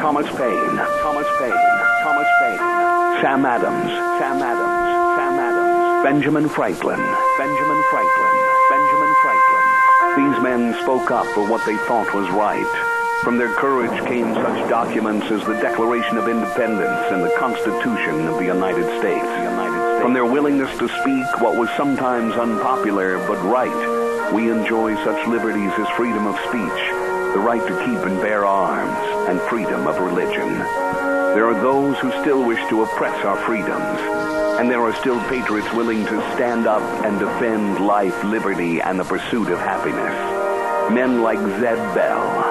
Thomas Paine, Sam Adams, Benjamin Franklin. These men spoke up for what they thought was right. From their courage came such documents as the Declaration of Independence and the Constitution of the United States. From their willingness to speak what was sometimes unpopular but right, we enjoy such liberties as freedom of speech, the right to keep and bear arms, and freedom of religion. There are those who still wish to oppress our freedoms, and there are still patriots willing to stand up and defend life, liberty, and the pursuit of happiness. Men like Zeb Bell,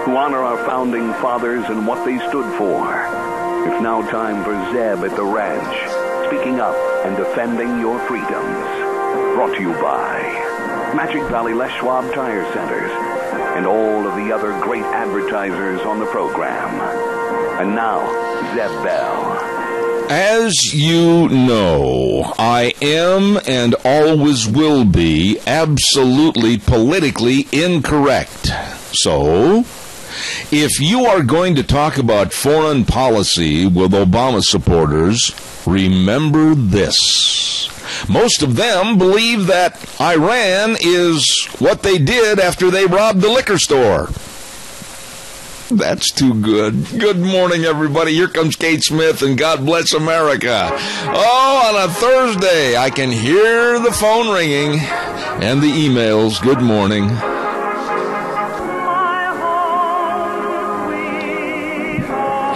who honor our founding fathers and what they stood for. It's now time for Zeb at the Ranch, speaking up and defending your freedoms. Brought to you by Magic Valley Les Schwab Tire Centers and all of the other great advertisers on the program. And now, Zeb Bell. As you know, I am and always will be absolutely politically incorrect. So, if you are going to talk about foreign policy with Obama supporters, remember this. Most of them believe that Iran is what they did after they robbed the liquor store. That's too good. Good morning, everybody. Here comes Kate Smith, and God bless America. Oh, on a Thursday, I can hear the phone ringing and the emails. Good morning.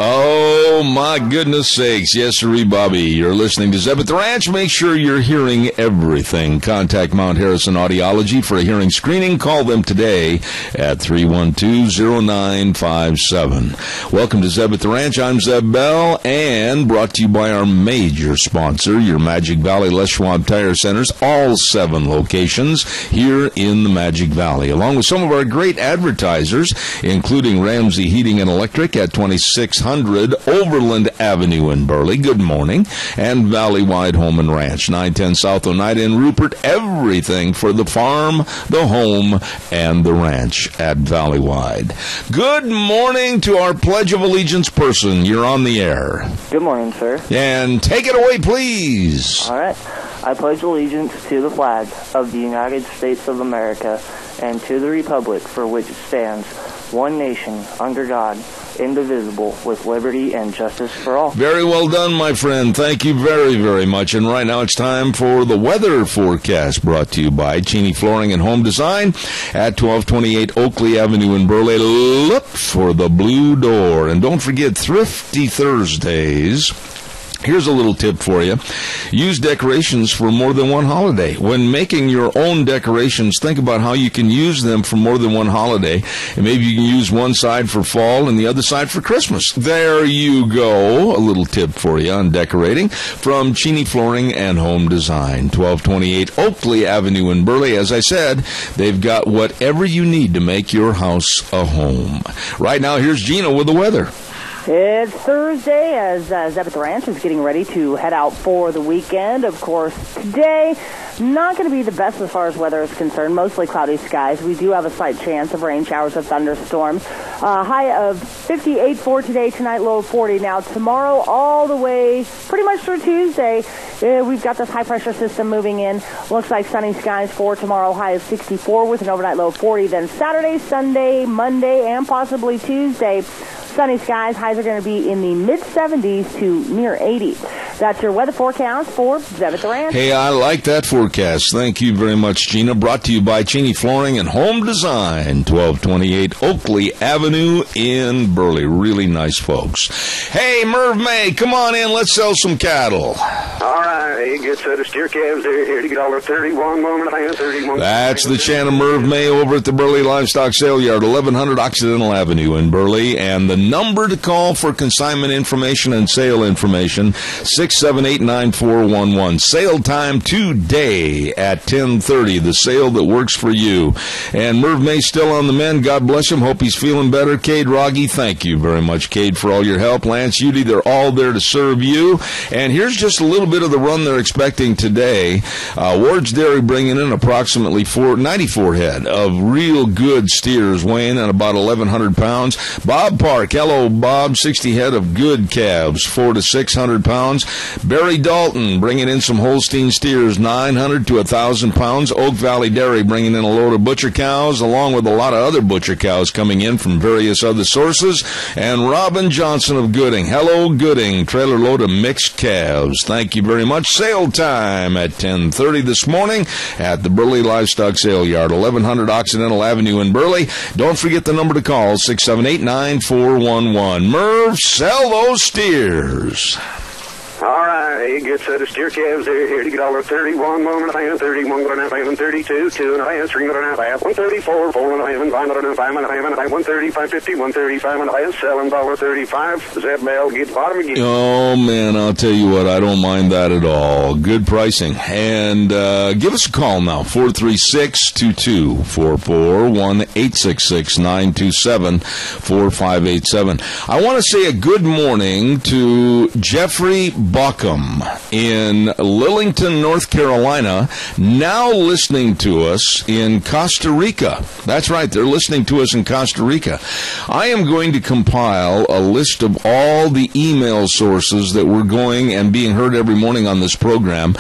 Oh, my goodness sakes. Yes, sirree, Bobby. You're listening to Zeb at the Ranch. Make sure you're hearing everything. Contact Mount Harrison Audiology for a hearing screening. Call them today at 312-0957. Welcome to Zeb at the Ranch. I'm Zeb Bell, and brought to you by our major sponsor, your Magic Valley Les Schwab Tire Centers, all 7 locations here in the Magic Valley, along with some of our great advertisers, including Ramsey Heating and Electric at 2600 Overland Avenue in Burley. Good morning. And Valley-Wide Home and Ranch, 910 South Oneida in Rupert. Everything for the farm, the home, and the ranch at Valley-Wide. Good morning to our Pledge of Allegiance person. You're on the air. Good morning, sir. And take it away, please. All right. I pledge allegiance to the flag of the United States of America and to the republic for which it stands, one nation, under God, indivisible, with liberty and justice for all. Very well done, my friend. Thank you very, very much. And right now it's time for the weather forecast, brought to you by Cheney Flooring and Home Design at 1228 Oakley Avenue in Burley. Look for the blue door. And don't forget Thrifty Thursdays. Here's a little tip for you. Use decorations for more than one holiday. When making your own decorations, think about how you can use them for more than one holiday. And maybe you can use one side for fall and the other side for Christmas. There you go. A little tip for you on decorating from Cheney Flooring and Home Design. 1228 Oakley Avenue in Burley. As I said, they've got whatever you need to make your house a home. Right now, here's Gina with the weather. It's Thursday as Zeb at the Ranch is getting ready to head out for the weekend. Of course, today, not going to be the best as far as weather is concerned. Mostly cloudy skies. We do have a slight chance of rain showers or thunderstorms. High of 58 for today, tonight low of 40. Now, tomorrow all the way pretty much through Tuesday, we've got this high-pressure system moving in. Looks like sunny skies for tomorrow, high of 64 with an overnight low of 40. Then Saturday, Sunday, Monday, and possibly Tuesday, sunny skies. Highs are going to be in the mid-70s to near 80. That's your weather forecast for Zeb at the Ranch. Hey, I like that forecast. Thank you very much, Gina. Brought to you by Cheney Flooring and Home Design, 1228 Oakley Avenue in Burley. Really nice folks. Hey, Merv May, come on in. Let's sell some cattle. All right, good set of steer calves there. Here to get $31, 31. That's the Shannon Merv May over at the Burley Livestock Sale Yard, 1100 Occidental Avenue in Burley. And the number to call for consignment information and sale information, 678-9411. Sale time today at 10:30. The sale that works for you. And Merv May still on the mend. God bless him. Hope he's feeling better. Cade Rogge, thank you very much, Cade, for all your help. Lance Udy, they're all there to serve you. And here's just a little bit of the run they're expecting today. Ward's Dairy bringing in approximately 94 head of real good steers, weighing in about 1,100 pounds. Bob Park, hello Bob, 60 head of good calves, 400 to 600 pounds. Barry Dalton bringing in some Holstein steers, 900 to 1,000 pounds. Oak Valley Dairy bringing in a load of butcher cows, along with a lot of other butcher cows coming in from various other sources. And Robin Johnson of Gooding, hello Gooding, trailer load of mixed calves. Thank you very much. Sale time at 10:30 this morning at the Burley Livestock Sale Yard, 1100 Occidental Avenue in Burley. Don't forget the number to call, 678-9411. Merv, sell those steers. All right, good set of steer calves there. Here to get all 31, 1.5, 31, 1.5, 32, 2.5, 3.5, 134, 4.5, 5.5, 5.5, 135, 50, 135, selling $1.35. Does that bell get the bottom again? Oh, man, I'll tell you what, I don't mind that at all. Good pricing. And give us a call now, 436-2244, 1-866-927-4587. I want to say a good morning to Jeffrey Buckham in Lillington, North Carolina, now listening to us in Costa Rica. That's right, they're listening to us in Costa Rica. I am going to compile a list of all the email sources that were going and being heard every morning on this program,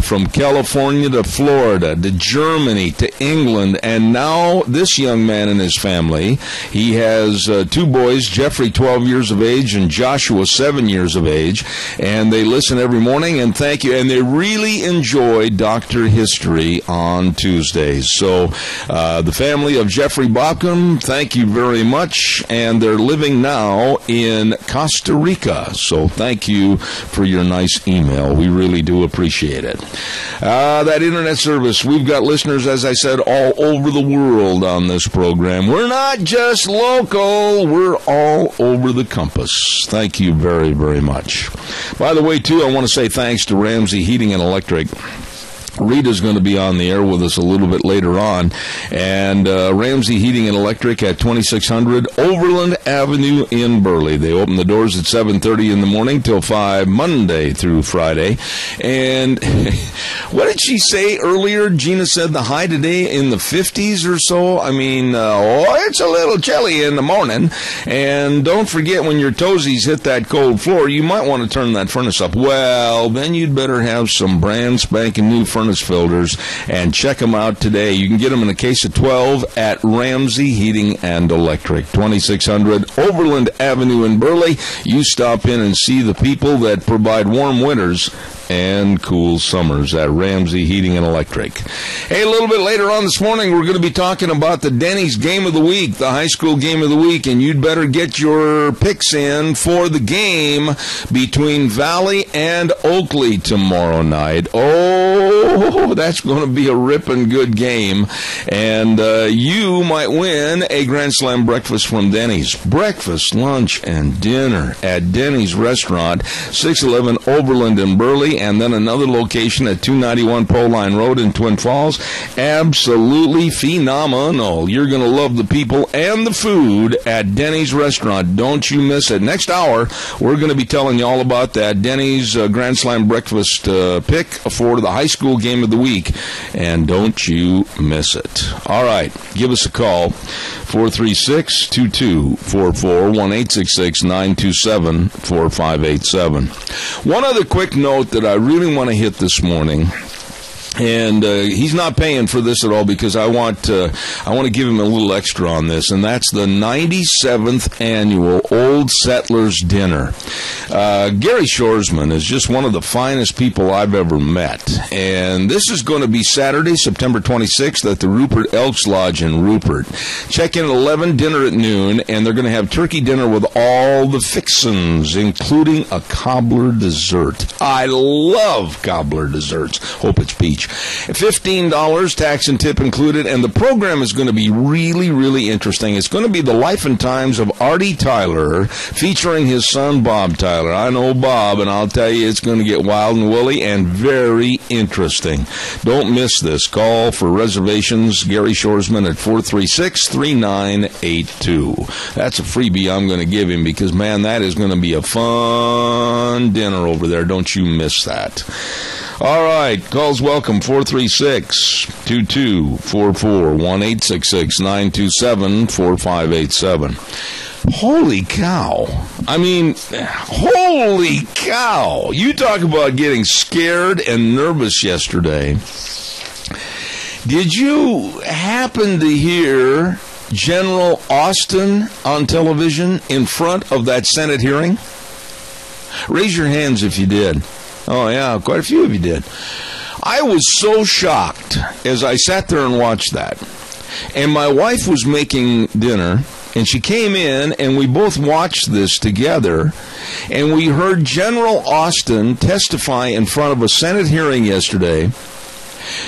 from California to Florida to Germany to England, and now this young man and his family. He has two boys, Jeffrey, 12 years of age, and Joshua, 7 years of age, and they listen every morning, and thank you. And they really enjoy Dr. History on Tuesdays. So the family of Jeffrey Bauckham, thank you very much, and they're living now in Costa Rica. So thank you for your nice email. We really do appreciate it. That internet service, we've got listeners, as I said, all over the world on this program. We're not just local, we're all over the compass. Thank you very, very much. By the way, too, I want to say thanks to Ramsey Heating and Electric. Rita's going to be on the air with us a little bit later on. And Ramsey Heating and Electric at 2600 Overland Avenue in Burley. They open the doors at 7:30 in the morning till 5 Monday through Friday. And what did she say earlier? Gina said the high today in the 50s or so. I mean, it's a little chilly in the morning. And don't forget, when your toesies hit that cold floor, you might want to turn that furnace up. Well, then you'd better have some brand spanking new furnace filters, and check them out today. You can get them in a case of 12 at Ramsey Heating and Electric, 2600 Overland Avenue in Burley. You stop in and see the people that provide warm winters and cool summers at Ramsey Heating and Electric. Hey, a little bit later on this morning, we're going to be talking about the Denny's Game of the Week, the high school game of the week, and you'd better get your picks in for the game between Valley and Oakley tomorrow night. Oh, that's going to be a ripping good game, and you might win a Grand Slam breakfast from Denny's. Breakfast, lunch, and dinner at Denny's Restaurant, 611 Overland in Burley, and then another location at 291 Poline Road in Twin Falls. Absolutely phenomenal. You're going to love the people and the food at Denny's Restaurant. Don't you miss it. Next hour, we're going to be telling you all about that Denny's Grand Slam breakfast pick for the high school game of the week, and don't you miss it. All right, give us a call, 436-2244, 1-866-927-4587. One other quick note that I really want to hit this morning, and he's not paying for this at all because I want to give him a little extra on this, and that's the 97th annual Old Settlers Dinner. Gary Shoresman is just one of the finest people I've ever met, and this is going to be Saturday, September 26th at the Rupert Elks Lodge in Rupert. Check in at 11, dinner at noon, and they're going to have turkey dinner with all the fixins, including a cobbler dessert. I love cobbler desserts. Hope it's peach. $15, tax and tip included, and the program is going to be really, really interesting. It's going to be the life and times of Artie Tyler, featuring his son Bob Tyler. I know Bob, and I'll tell you, it's going to get wild and woolly and very interesting. Don't miss this. Call for reservations, Gary Shoresman at 436-3982. That's a freebie I'm going to give him because, man, that is going to be a fun dinner over there. Don't you miss that. All right, calls welcome, 436-2244, 1-866-927-4587. Holy cow. I mean, holy cow. You talk about getting scared and nervous yesterday. Did you happen to hear General Austin on television in front of that Senate hearing? Raise your hands if you did. Oh, yeah, quite a few of you did. I was so shocked as I sat there and watched that. And my wife was making dinner, and she came in, and we both watched this together, and we heard General Austin testify in front of a Senate hearing yesterday,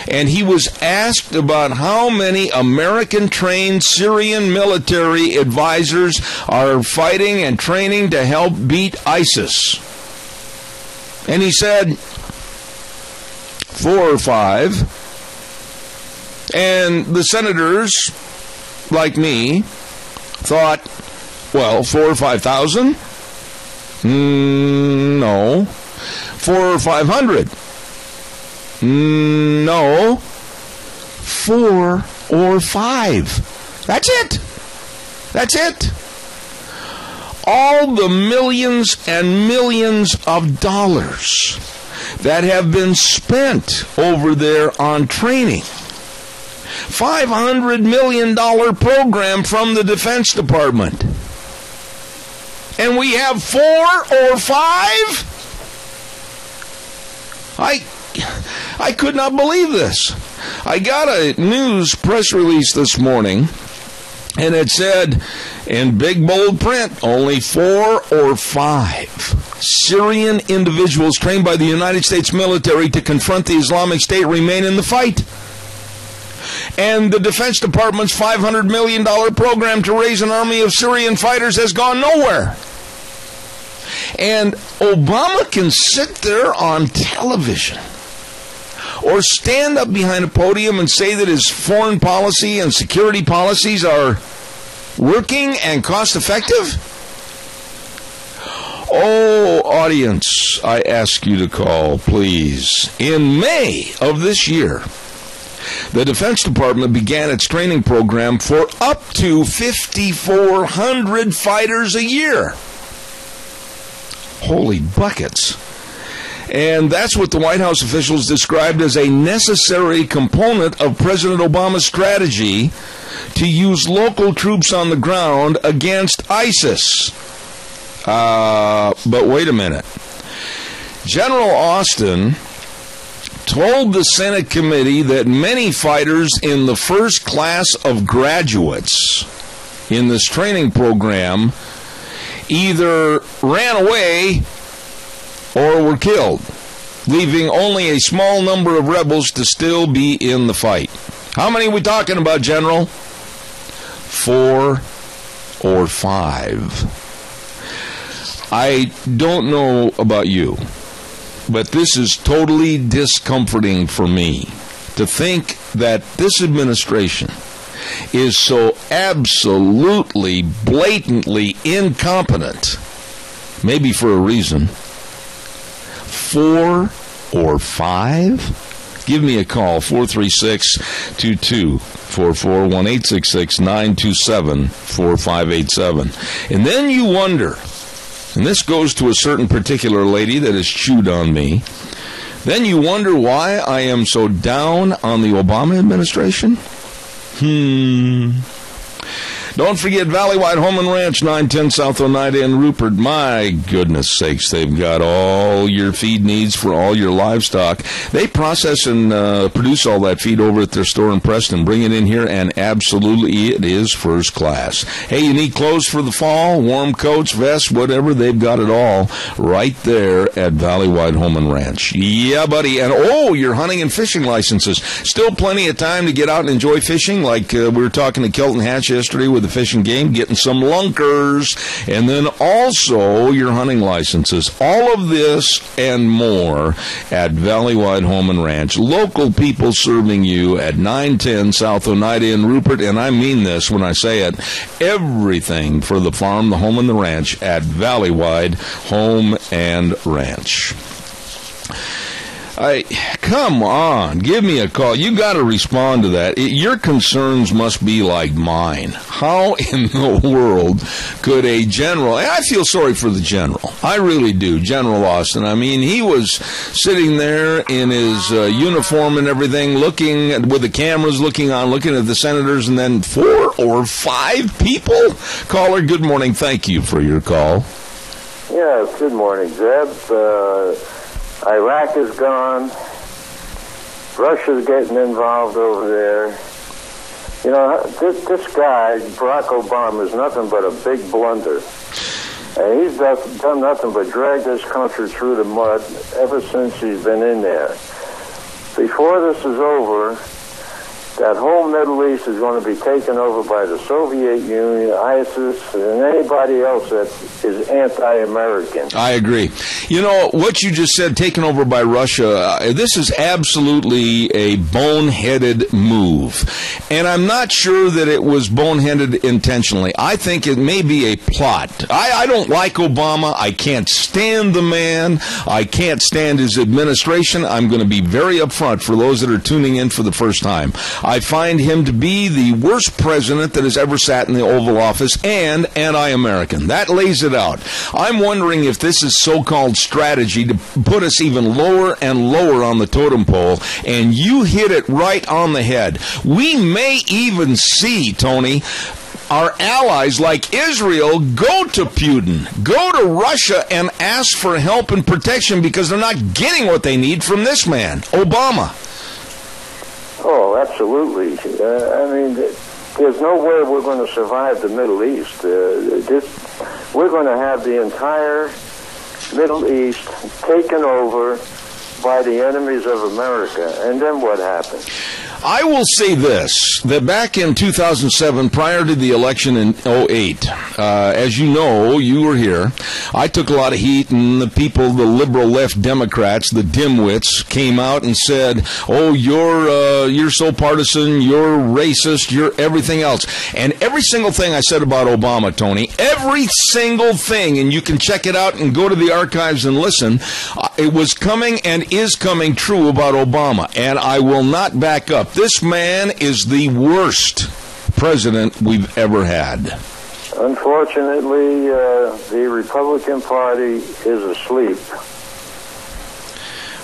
and he was asked about how many American-trained Syrian military advisors are fighting and training to help beat ISIS. And he said 4 or 5. And the senators, like me, thought, well, 4 or 5,000? No. 4 or 500? No. 4 or 5. That's it. That's it. All the millions and millions of dollars that have been spent over there on training. $500 million program from the Defense Department. And we have 4 or 5? I could not believe this. I got a news press release this morning, and it said, in big bold print, only 4 or 5 Syrian individuals trained by the United States military to confront the Islamic State remain in the fight. And the Defense Department's $500 million program to raise an army of Syrian fighters has gone nowhere. And Obama can sit there on television or stand up behind a podium and say that his foreign policy and security policies are working and cost-effective? Oh, audience, I ask you to call, please. In May of this year, the Defense Department began its training program for up to 5,400 fighters a year. Holy buckets. And that's what the White House officials described as a necessary component of President Obama's strategy to use local troops on the ground against ISIS. But wait a minute. General Austin told the Senate committee that many fighters in the first class of graduates in this training program either ran away or were killed, leaving only a small number of rebels to still be in the fight. How many are we talking about, General? 4 or 5. I don't know about you, but this is totally discomforting for me to think that this administration is so absolutely, blatantly incompetent, maybe for a reason. 4 or 5? Give me a call, 436-2244, 1-866-927-4587. And then you wonder, and this goes to a certain particular lady that has chewed on me, then you wonder why I am so down on the Obama administration? Don't forget Valleywide Home and Ranch, 910 South Oneida in Rupert. My goodness sakes, they've got all your feed needs for all your livestock. They process and produce all that feed over at their store in Preston, bring it in here, and absolutely it is first class. Hey, you need clothes for the fall, warm coats, vests, whatever, they've got it all right there at Valleywide Home and Ranch. Yeah, buddy. And your hunting and fishing licenses. Still plenty of time to get out and enjoy fishing, like we were talking to Kelton Hatch yesterday with the fishing game, getting some lunkers, and then also your hunting licenses. All of this and more at Valleywide Home and Ranch. Local people serving you at 910 South Oneida in Rupert, and I mean this when I say it. Everything for the farm, the home, and the ranch at Valleywide Home and Ranch. Come on, give me a call. You got to respond to that. Your concerns must be like mine. How in the world could a general, and I feel sorry for the general. I really do, General Austin. I mean, he was sitting there in his uniform and everything, looking with the cameras, looking at the senators, and then 4 or 5 people. Caller, good morning. Thank you for your call. Yes, good morning, Zeb. Iraq is gone. Russia's getting involved over there. You know, this guy, Barack Obama, is nothing but a big blunder. And he's done nothing but drag this country through the mud ever since he's been in there. Before this is over, that whole Middle East is going to be taken over by the Soviet Union, ISIS, and anybody else that is anti-American. I agree. You know, what you just said, taken over by Russia, this is absolutely a boneheaded move. And I'm not sure that it was boneheaded intentionally. I think it may be a plot. I don't like Obama. I can't stand the man. I can't stand his administration. I'm going to be very upfront for those that are tuning in for the first time. I find him to be the worst president that has ever sat in the Oval Office and anti-American. That lays it out. I'm wondering if this is so-called strategy to put us even lower and lower on the totem pole, and you hit it right on the head. We may even see, Tony, our allies like Israel go to Putin, go to Russia and ask for help and protection because they're not getting what they need from this man, Obama. Oh, absolutely. I mean, there's no way we're going to survive the Middle East. We're going to have the entire Middle East taken over by the enemies of America. And then what happens? I will say this, that back in 2007, prior to the election in 2008, as you know, you were here, I took a lot of heat, and the people, the liberal left Democrats, the dimwits, came out and said, oh, you're so partisan, you're racist, you're everything else. And every single thing I said about Obama, Tony, every single thing, and you can check it out and go to the archives and listen, it was coming and is coming true about Obama, and I will not back up. This man is the worst president we've ever had. Unfortunately, the Republican Party is asleep.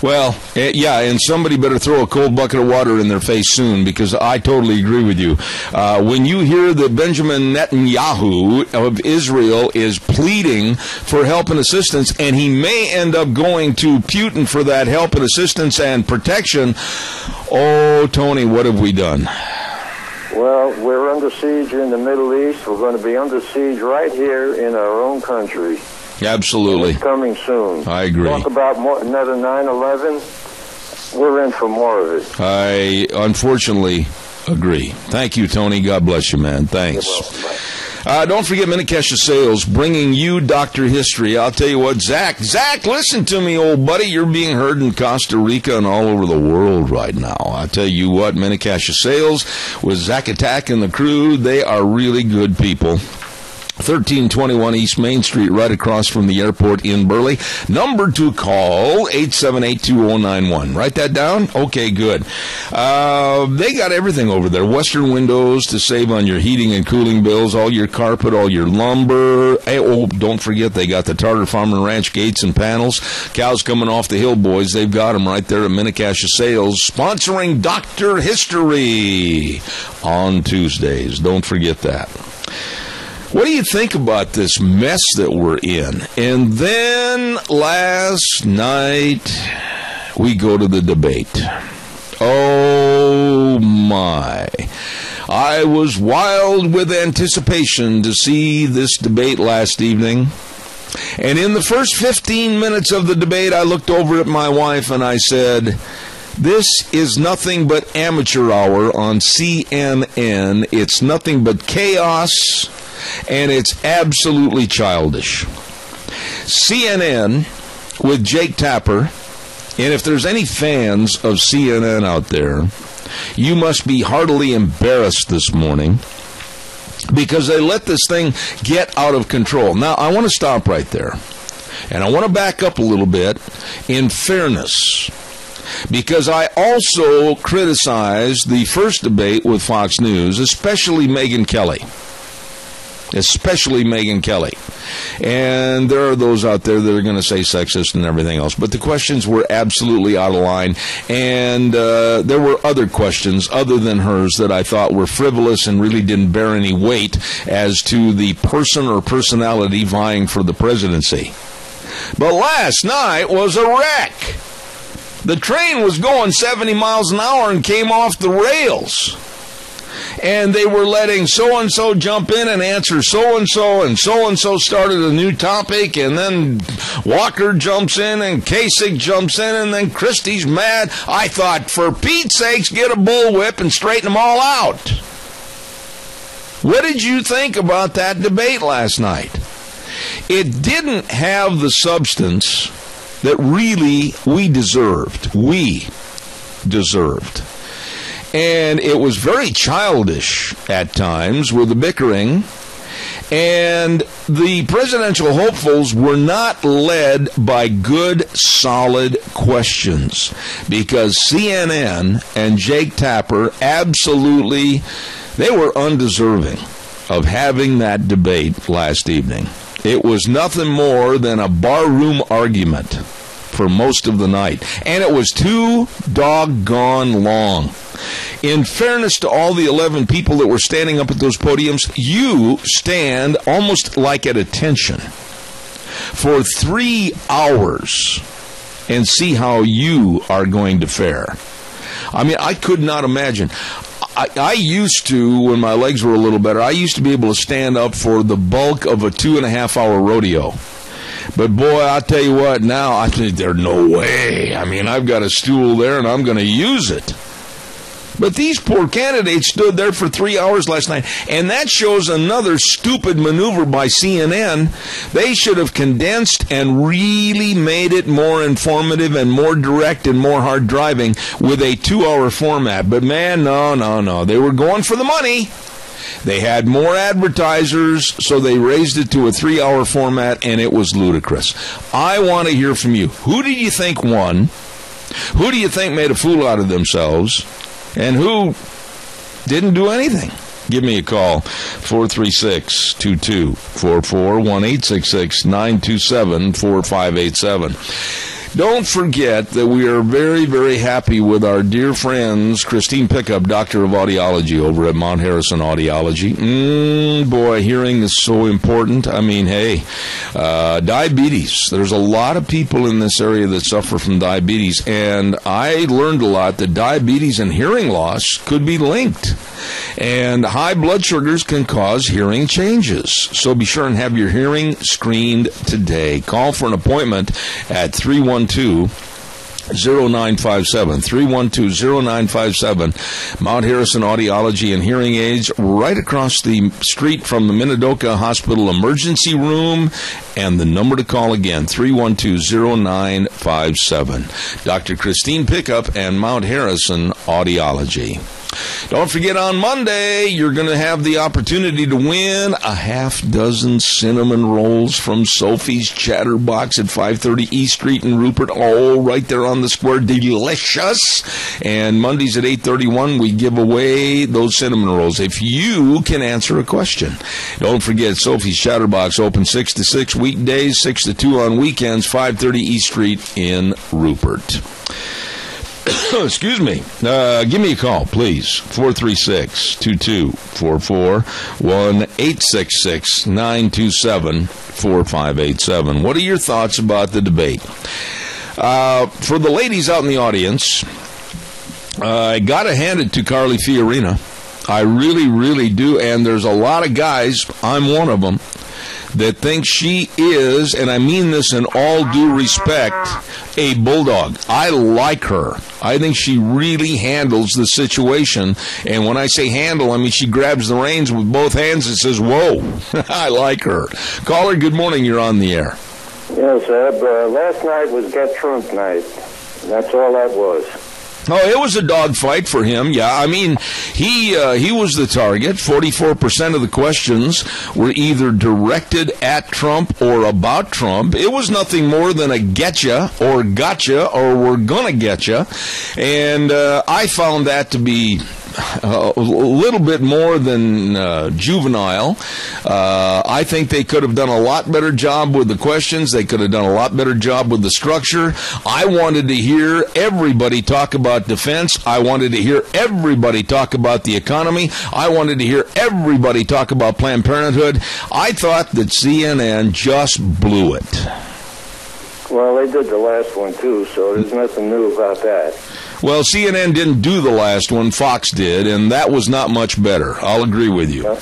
Well, yeah, and somebody better throw a cold bucket of water in their face soon, because I totally agree with you. When you hear that Benjamin Netanyahu of Israel is pleading for help and assistance, and he may end up going to Putin for that help and assistance and protection, oh, Tony, what have we done? Well, we're under siege in the Middle East. We're going to be under siege right here in our own country. Absolutely. It's coming soon. I agree. Talk about another 9/11. We're in for more of it. I unfortunately agree. Thank you, Tony. God bless you, man. Thanks. Don't forget Minikesha Sales, bringing you Dr. History. I'll tell you what, Zach, listen to me, old buddy. You're being heard in Costa Rica and all over the world right now. I'll tell you what, Minikesha Sales with Zach Attack and the crew, they are really good people. 1321 East Main Street, right across from the airport in Burley. Number to call, 878-2091. Write that down? Okay, good. They got everything over there. Western windows to save on your heating and cooling bills, all your carpet, all your lumber. Hey, oh, don't forget, they got the Tartar Farm and Ranch gates and panels. Cows coming off the hill, boys. They've got them right there at Minikesha Sales, sponsoring Dr. History on Tuesdays. Don't forget that. What do you think about this mess that we're in? And then last night, we go to the debate. Oh, my. I was wild with anticipation to see this debate last evening. And in the first 15 minutes of the debate, I looked over at my wife and I said, this is nothing but amateur hour on CNN. It's nothing but chaos. And it's absolutely childish. CNN with Jake Tapper, and if there's any fans of CNN out there, you must be heartily embarrassed this morning because they let this thing get out of control. Now, I want to stop right there, and I want to back up a little bit. In fairness, because I also criticized the first debate with Fox News, especially Megyn Kelly. And there are those out there that are going to say sexist and everything else. But the questions were absolutely out of line. And there were other questions other than hers that I thought were frivolous and really didn't bear any weight as to the person or personality vying for the presidency. But last night was a wreck. The train was going 70 miles an hour and came off the rails. And they were letting so-and-so jump in and answer so-and-so, and so-and-so started a new topic, and then Walker jumps in, and Kasich jumps in, and then Christie's mad. I thought, for Pete's sakes, get a bullwhip and straighten them all out. What did you think about that debate last night? It didn't have the substance that really we deserved. And it was very childish at times with the bickering. And the presidential hopefuls were not led by good, solid questions. Because CNN and Jake Tapper absolutely, they were undeserving of having that debate last evening. It was nothing more than a barroom argument for most of the night. And it was too doggone long. In fairness to all the 11 people that were standing up at those podiums, you stand almost like at attention for 3 hours and see how you are going to fare. I mean, I could not imagine. I used to, when my legs were a little better, I used to be able to stand up for the bulk of a 2.5-hour rodeo. But boy, I'll tell you what, now I think there's no way. I mean, I've got a stool there and I'm going to use it. But these poor candidates stood there for 3 hours last night, and that shows another stupid maneuver by CNN. They should have condensed and really made it more informative and more direct and more hard driving with a 2-hour format. But man, no. They were going for the money. They had more advertisers, so they raised it to a 3-hour format, and it was ludicrous. I want to hear from you. Who do you think won? Who do you think made a fool out of themselves? And who didn't do anything? Give me a call, 436-2244, 1-866-927-4587. Don't forget that we are very, very happy with our dear friends, Christine Pickup, Doctor of Audiology over at Mount Harrison Audiology. Boy, hearing is so important. I mean, hey, diabetes. There's a lot of people in this area that suffer from diabetes, and I learned a lot that diabetes and hearing loss could be linked. And high blood sugars can cause hearing changes. So be sure and have your hearing screened today. Call for an appointment at 312-0957. 312-0957. Mount Harrison Audiology and Hearing Aids, right across the street from the Minidoka Hospital Emergency Room. And the number to call again, 312-0957. Dr. Christine Pickup and Mount Harrison Audiology. Don't forget, on Monday, you're going to have the opportunity to win a half dozen cinnamon rolls from Sophie's Chatterbox at 530 East Street in Rupert. Oh, right there on the square. Delicious. And Mondays at 8:31, we give away those cinnamon rolls if you can answer a question. Don't forget, Sophie's Chatterbox open 6 to 6 weekdays, 6 to 2 on weekends, 530 East Street in Rupert. Excuse me. Give me a call, please. 436-2244, 1-866-927-4587. What are your thoughts about the debate? For the ladies out in the audience, I got to hand it to Carly Fiorina. I really, really do. And there's a lot of guys, I'm one of them, that think she is, and I mean this in all due respect, a bulldog. I like her. I think she really handles the situation. And when I say handle, I mean she grabs the reins with both hands and says, whoa, I like her. Caller, good morning. You're on the air. Yes, Eb. Last night was Get Trump night. That's all that was. Oh, it was a dogfight for him. Yeah, I mean, he was the target. 44% of the questions were either directed at Trump or about Trump. It was nothing more than a getcha or gotcha or we're gonna getcha, and I found that to be a little bit more than juvenile. I think they could have done a lot better job with the questions. They could have done a lot better job with the structure. I wanted to hear everybody talk about defense. I wanted to hear everybody talk about the economy. I wanted to hear everybody talk about Planned Parenthood. I thought that CNN just blew it. Well, they did the last one, too, so there's nothing new about that. Well, CNN didn't do the last one. Fox did, and that was not much better. I'll agree with you. Well,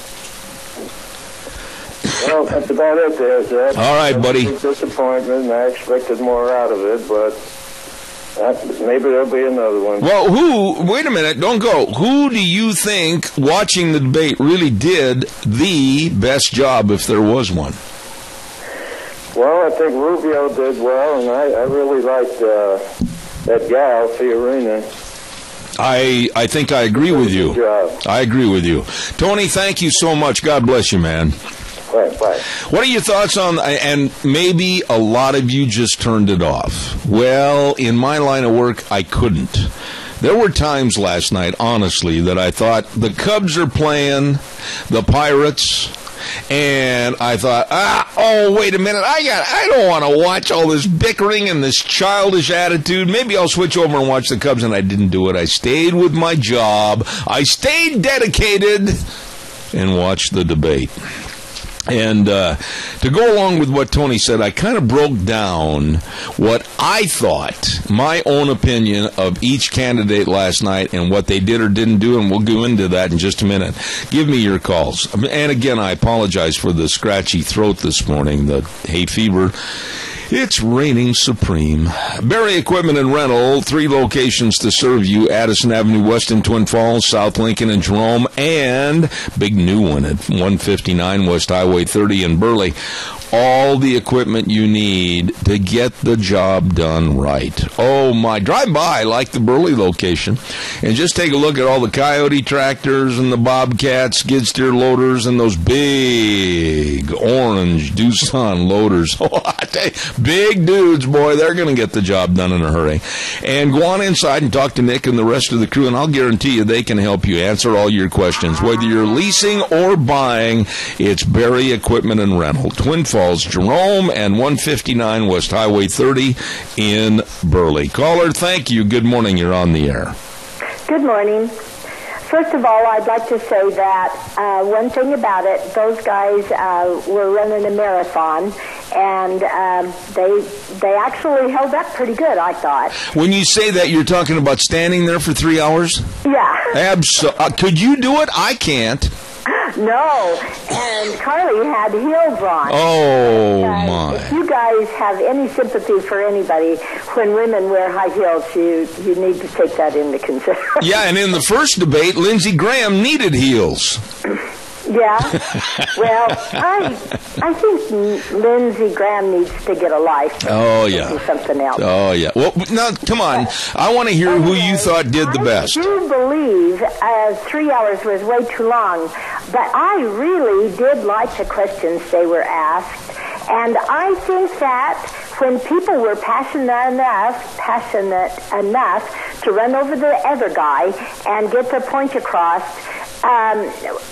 that's about it there, Zach. All right, buddy. It was a disappointment. I expected more out of it, but maybe there'll be another one. Well, wait a minute, don't go. Who do you think, watching the debate, really did the best job, if there was one? Well, I think Rubio did well, and I really liked that gal, Fiorina. I think I agree with you. I agree with you. Tony, thank you so much. God bless you, man. Right, bye. What are your thoughts on, and maybe a lot of you just turned it off. Well, in my line of work, I couldn't. There were times last night, honestly, that I thought the Cubs are playing the Pirates, and I thought, wait a minute, I don't want to watch all this bickering and this childish attitude. Maybe I'll switch over and watch the Cubs, and I didn't do it. I stayed with my job. I stayed dedicated and watched the debate. And to go along with what Tony said, I kind of broke down what I thought, my own opinion of each candidate last night and what they did or didn't do, and we'll go into that in just a minute. Give me your calls. And again, I apologize for the scratchy throat this morning, the hay fever. It's reigning supreme. Barry Equipment and Rental, 3 locations to serve you: Addison Avenue West in Twin Falls, South Lincoln and Jerome, and big new one at 159 West Highway 30 in Burley. All the equipment you need to get the job done right. Oh my, drive by like the Burley location and just take a look at all the Coyote tractors and the Bobcats, skid steer loaders, and those big orange Doosan loaders. Big dudes, boy, they're going to get the job done in a hurry. And go on inside and talk to Nick and the rest of the crew, and I'll guarantee you they can help you answer all your questions. Whether you're leasing or buying, it's Barry Equipment and Rental, Twin Falls, Jerome, and 159 West Highway 30 in Burley. Caller, thank you. Good morning. You're on the air. Good morning. First of all, I'd like to say that one thing about it, those guys were running a marathon, and they actually held up pretty good, I thought. When you say that, you're talking about standing there for 3 hours? Yeah. Could you do it? I can't. No, and Carly had heels on. Oh, my. If you guys have any sympathy for anybody, when women wear high heels, you need to take that into consideration. Yeah, and in the first debate, Lindsey Graham needed heels. Yeah. Well, I think Lindsey Graham needs to get a life. Oh, yeah. Do something else. Oh, yeah. Well, now, come on. I want to hear who you thought did the best. I do believe 3 hours was way too long, but I really did like the questions they were asked. And I think that when people were passionate enough to run over the other guy and get their point across,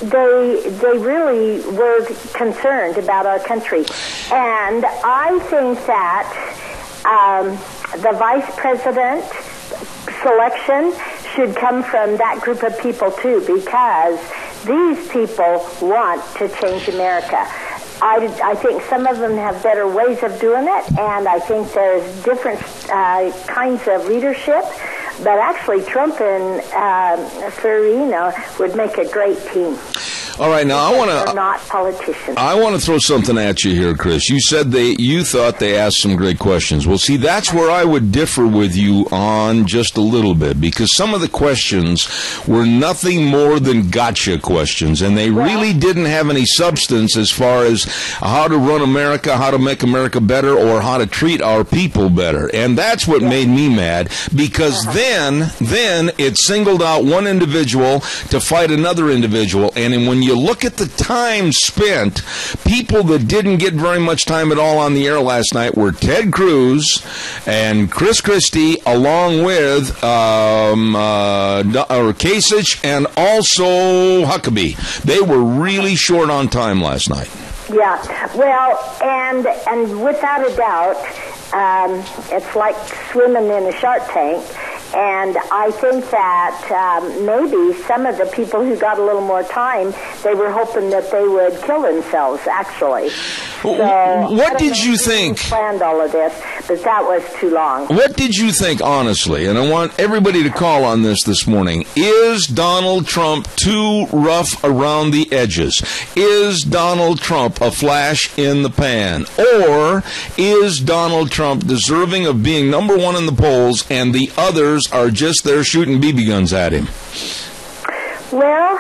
they really were concerned about our country. And I think that the vice president selection should come from that group of people too, because these people want to change America. I think some of them have better ways of doing it, and I think there's different kinds of leadership. But actually, Trump and Fiorina would make a great team. All right, now They're not politicians. I want to throw something at you here, Chris. You said you thought they asked some great questions. Well, see, that's where I would differ with you on just a little bit, because some of the questions were nothing more than gotcha questions, and they really didn't have any substance as far as how to run America, how to make America better, or how to treat our people better. And that's what made me mad, because then it singled out one individual to fight another individual. And when you look at the time spent, people that didn't get very much time at all on the air last night were Ted Cruz and Chris Christie, along with Kasich and also Huckabee. They were really short on time last night. Yeah, well, and without a doubt, it's like swimming in a shark tank. And I think that maybe some of the people who got a little more time, they were hoping that they would kill themselves, actually. So, what did you think? Planned all of this, but that was too long. What did you think, honestly? And I want everybody to call on this morning. Is Donald Trump too rough around the edges? Is Donald Trump a flash in the pan? Or is Donald Trump deserving of being number one in the polls and the others are just there shooting BB guns at him? Well,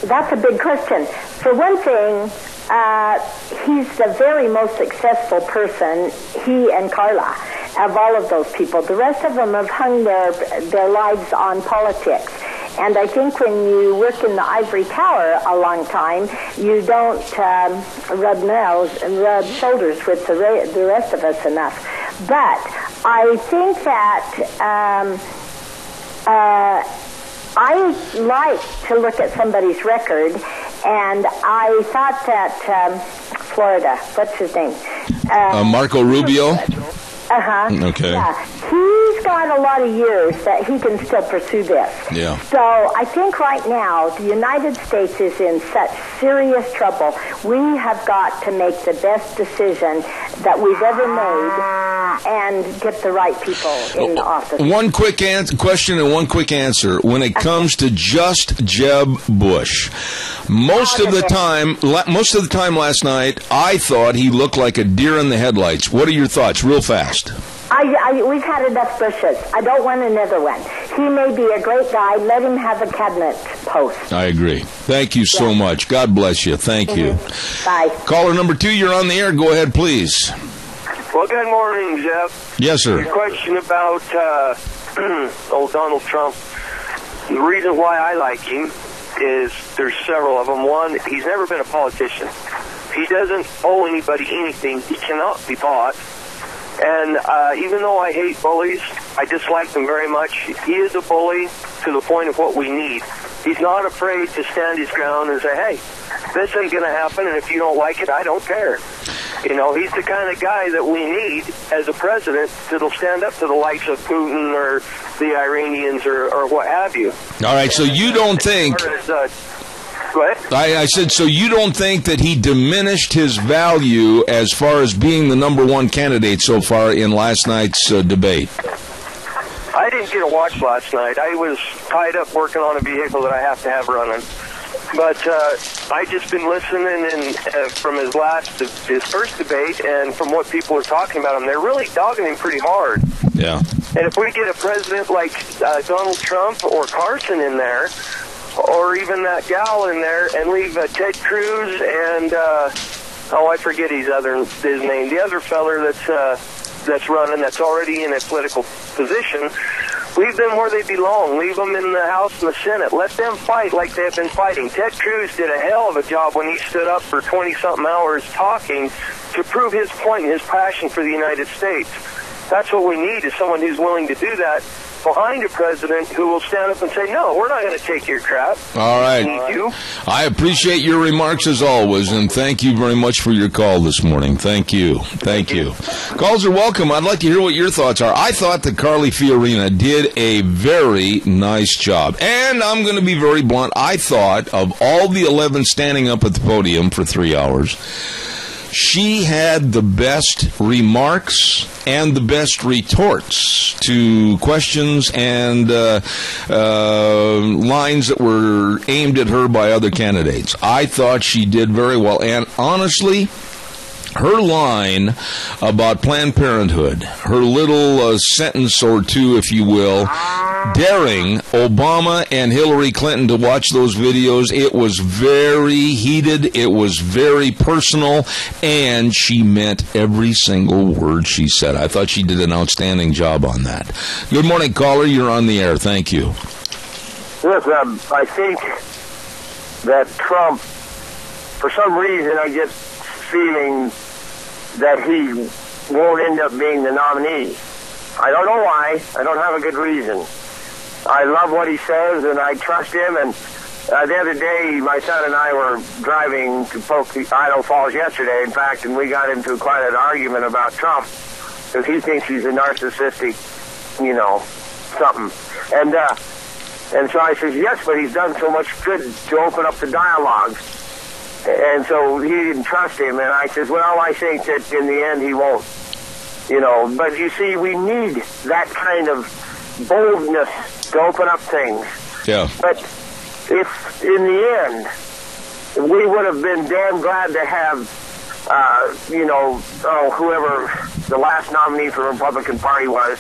that's a big question. For one thing, he's the very most successful person, he and Carla, of all of those people. The rest of them have hung their lives on politics. And I think when you work in the ivory tower a long time, you don't rub shoulders with the rest of us enough. But I think that I like to look at somebody's record, and I thought that Florida, what's his name? Marco Rubio? Okay. Yeah. He's got a lot of years that he can still pursue this. Yeah. So I think right now the United States is in such serious trouble. We have got to make the best decision that we've ever made and get the right people in office. One quick question and one quick answer. When it comes to just Jeb Bush, most of the time last night, I thought he looked like a deer in the headlights. What are your thoughts, real fast? We've had enough Bushes. I don't want another one. He may be a great guy. Let him have a cabinet post. I agree. Thank you so much. God bless you. Thank you. Bye. Caller number 2, you're on the air. Go ahead, please. Well, good morning, Jeff. Yes, sir. Your question about old Donald Trump. The reason why I like him is there's several of them. One, he's never been a politician. He doesn't owe anybody anything. He cannot be bought. And even though I hate bullies, I dislike them very much. He is a bully to the point of what we need. He's not afraid to stand his ground and say, hey, this ain't going to happen, and if you don't like it, I don't care. You know, he's the kind of guy that we need as a president that'll stand up to the likes of Putin or the Iranians or what have you. All right, so you don't think... I said, so you don't think that he diminished his value as far as being the number one candidate so far in last night's debate? I didn't get to watch last night. I was tied up working on a vehicle that I have to have running. But I just been listening and from his first debate, and from what people are talking about him, they're really dogging him pretty hard. Yeah. And if we get a president like Donald Trump or Carson in there, or even that gal in there, and leave Ted Cruz and I forget his name, the other feller that's running, that's already in a political position. Leave them where they belong. Leave them in the House and the Senate. Let them fight like they've been fighting. Ted Cruz did a hell of a job when he stood up for 20-something hours talking to prove his point and his passion for the United States. That's what we need, is someone who's willing to do that behind a president who will stand up and say, no, we're not going to take your crap. All right. We need you. I appreciate your remarks as always, and thank you very much for your call this morning. Thank you. Thank you. Calls are welcome. I'd like to hear what your thoughts are. I thought that Carly Fiorina did a very nice job. And I'm going to be very blunt. I thought of all the 11 standing up at the podium for 3 hours, She had the best remarks and the best retorts to questions and lines that were aimed at her by other candidates. I thought she did very well. And honestly, her line about Planned Parenthood, her little sentence or two, if you will, daring Obama and Hillary Clinton to watch those videos, it was very heated, it was very personal, and she meant every single word she said. I thought she did an outstanding job on that. Good morning, caller. You're on the air. Thank you. Yes, I think that Trump, for some reason, I get feeling that he won't end up being the nominee. I don't know why. I don't have a good reason. I love what he says, and I trust him. And the other day, my son and I were driving to Idaho Falls yesterday, in fact, and we got into quite an argument about Trump, because he thinks he's a narcissistic, something. And so I said, yes, but he's done so much good to open up the dialogue. And so he didn't trust him. And I said, well, I think that in the end he won't. But you see, we need that kind of boldness to open up things. Yeah. But if in the end we would have been damn glad to have, whoever the last nominee for the Republican Party was,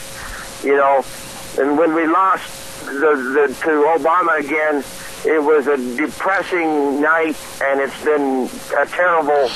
and when we lost to Obama again, it was a depressing night, and it's been a terrible,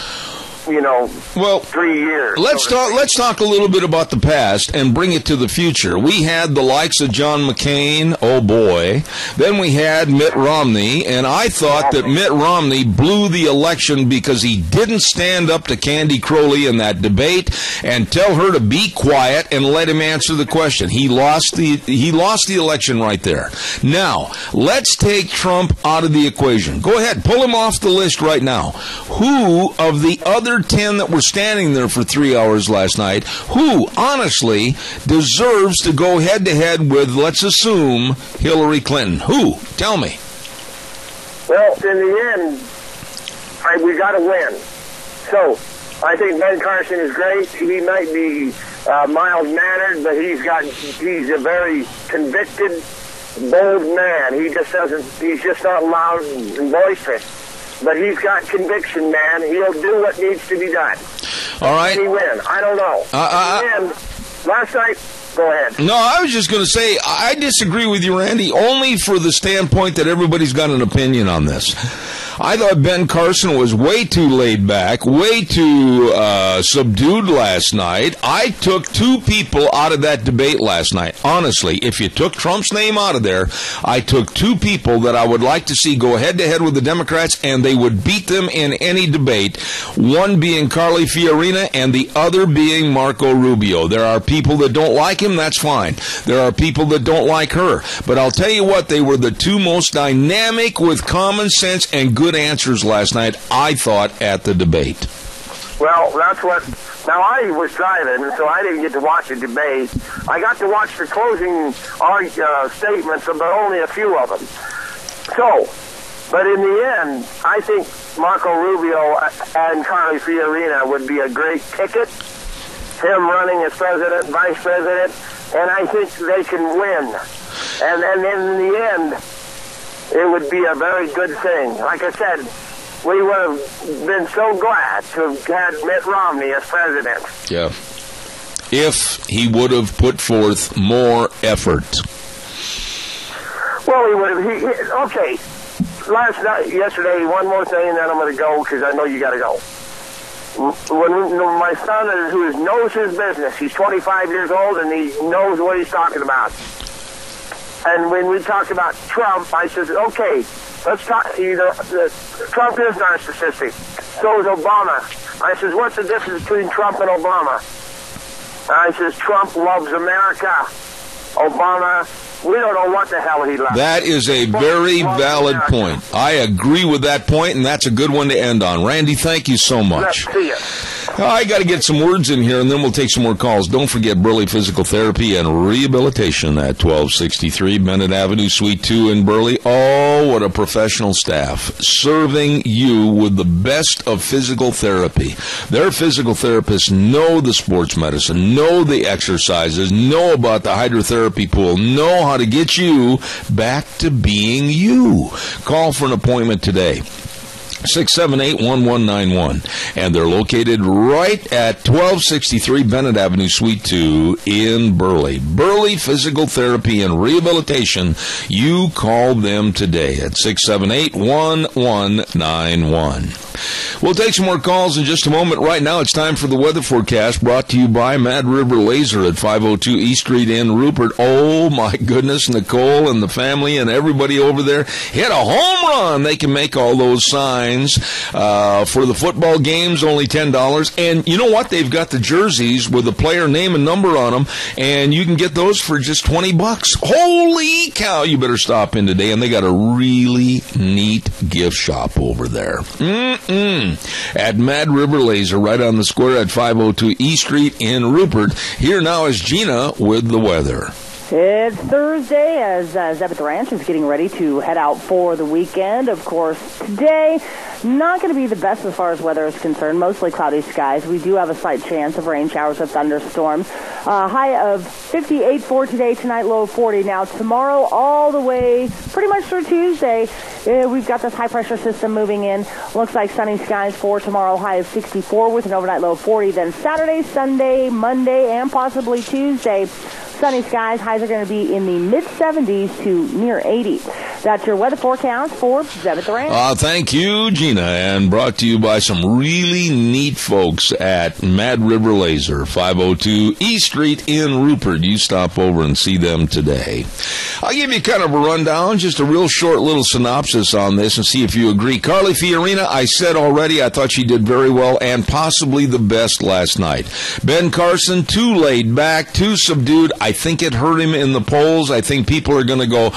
3 years. Let's talk a little bit about the past and bring it to the future. We had the likes of John McCain, oh boy. Then we had Mitt Romney, and I thought that Mitt Romney blew the election because he didn't stand up to Candy Crowley in that debate and tell her to be quiet and let him answer the question. He lost the election right there. Now, let's take Trump out of the equation. Go ahead, pull him off the list right now. Who of the other 10 that were standing there for 3 hours last night, who honestly deserves to go head-to-head with, let's assume, Hillary Clinton? Who? Tell me. Well, in the end, we got to win. So, I think Ben Carson is great. He might be mild-mannered, but he's a very convicted, bold man. he's just not loud and boisterous. But he's got conviction, man. He'll do what needs to be done. All right. Can he win? I don't know. And last night, go ahead. No, I was just going to say, I disagree with you, Randy, only for the standpoint that everybody's got an opinion on this. I thought Ben Carson was way too laid back, way too subdued last night. I took two people out of that debate last night. Honestly, if you took Trump's name out of there, I took two people that I would like to see go head-to-head with the Democrats, and they would beat them in any debate, one being Carly Fiorina and the other being Marco Rubio. There are people that don't like him, that's fine. There are people that don't like her. But I'll tell you what, they were the two most dynamic with common sense and good answers last night, I thought, at the debate. Well, that's what... Now, I was driving, so I didn't get to watch the debate. I got to watch the closing statements, but only a few of them. So, but in the end, I think Marco Rubio and Carly Fiorina would be a great ticket. Him running as president, vice president, and I think they can win. And then in the end, it would be a very good thing. Like I said, we would have been so glad to have had Mitt Romney as president. Yeah. If he would have put forth more effort. Well, he would have. Okay. Yesterday, one more thing, and then I'm going to go because I know you got to go. When my son, who knows his business, he's 25 years old and he knows what he's talking about. And when we talked about Trump, I said, okay, let's talk. Trump is narcissistic. So is Obama. I said, what's the difference between Trump and Obama? And I said, Trump loves America. Obama, we don't know what the hell he loves. That is a very valid point. I agree with that point, and that's a good one to end on. Randy, thank you so much. See you. I got to get some words in here, and then we'll take some more calls. Don't forget Burley Physical Therapy and Rehabilitation at 1263 Bennett Avenue, Suite 2 in Burley. Oh, what a professional staff, serving you with the best of physical therapy. Their physical therapists know the sports medicine, know the exercises, know about the hydrotherapy pool, know how to get you back to being you. Call for an appointment today. 678-1191, and they're located right at 1263 Bennett Avenue, Suite 2 in Burley. Burley Physical Therapy and Rehabilitation. You call them today at 678-1191. We'll take some more calls in just a moment. Right now, it's time for the weather forecast brought to you by Mad River Laser at 502 East Street in Rupert. Oh, my goodness, Nicole and the family and everybody over there hit a home run. They can make all those signs for the football games, only $10. And you know what? They've got the jerseys with a player name and number on them, and you can get those for just $20. Holy cow, you better stop in today. And they got a really neat gift shop over there. At Mad River Laser, right on the square at 502 East Street in Rupert. Here now is Gina with the weather. It's Thursday as Zebeth Ranch is getting ready to head out for the weekend. Of course, today, not going to be the best as far as weather is concerned. Mostly cloudy skies. We do have a slight chance of rain showers with thunderstorms. High of 58 for today, tonight low of 40. Now, tomorrow all the way pretty much through Tuesday, we've got this high-pressure system moving in. Looks like sunny skies for tomorrow, high of 64 with an overnight low of 40. Then Saturday, Sunday, Monday, and possibly Tuesday, sunny skies. Highs are going to be in the mid-70s to near 80. That's your weather forecast for Zebeth Ranch. Thank you, Gina, and brought to you by some really neat folks at Mad River Laser, 502 East Street in Rupert. You stop over and see them today. I'll give you kind of a rundown, just a real short little synopsis on this and see if you agree. Carly Fiorina, I said already, I thought she did very well and possibly the best last night. Ben Carson, too laid back, too subdued. I think it hurt him in the polls. I think people are going to go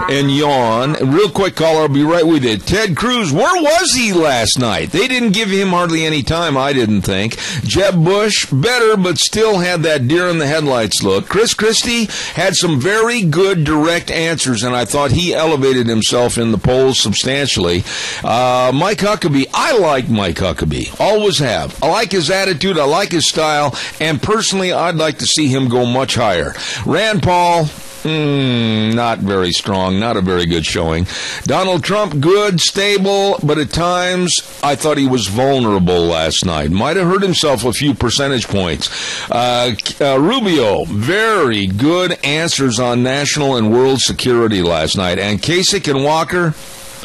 and yawn. Real quick, caller, I'll be right with you. Ted Cruz, where was he last night? They didn't give him hardly any time, I didn't think. Jeb Bush, better, but still had that deer in the headlights look. Chris Christie had some very good direct answers, and I thought he elevated himself in the polls substantially. Mike Huckabee, I like Mike Huckabee. Always have. I like his attitude. I like his style. And personally, I'd like to see him go much higher. Rand Paul, not very strong, not a very good showing. Donald Trump, good, stable, but at times I thought he was vulnerable last night. Might have hurt himself a few percentage points. Rubio, very good answers on national and world security last night. And Kasich and Walker,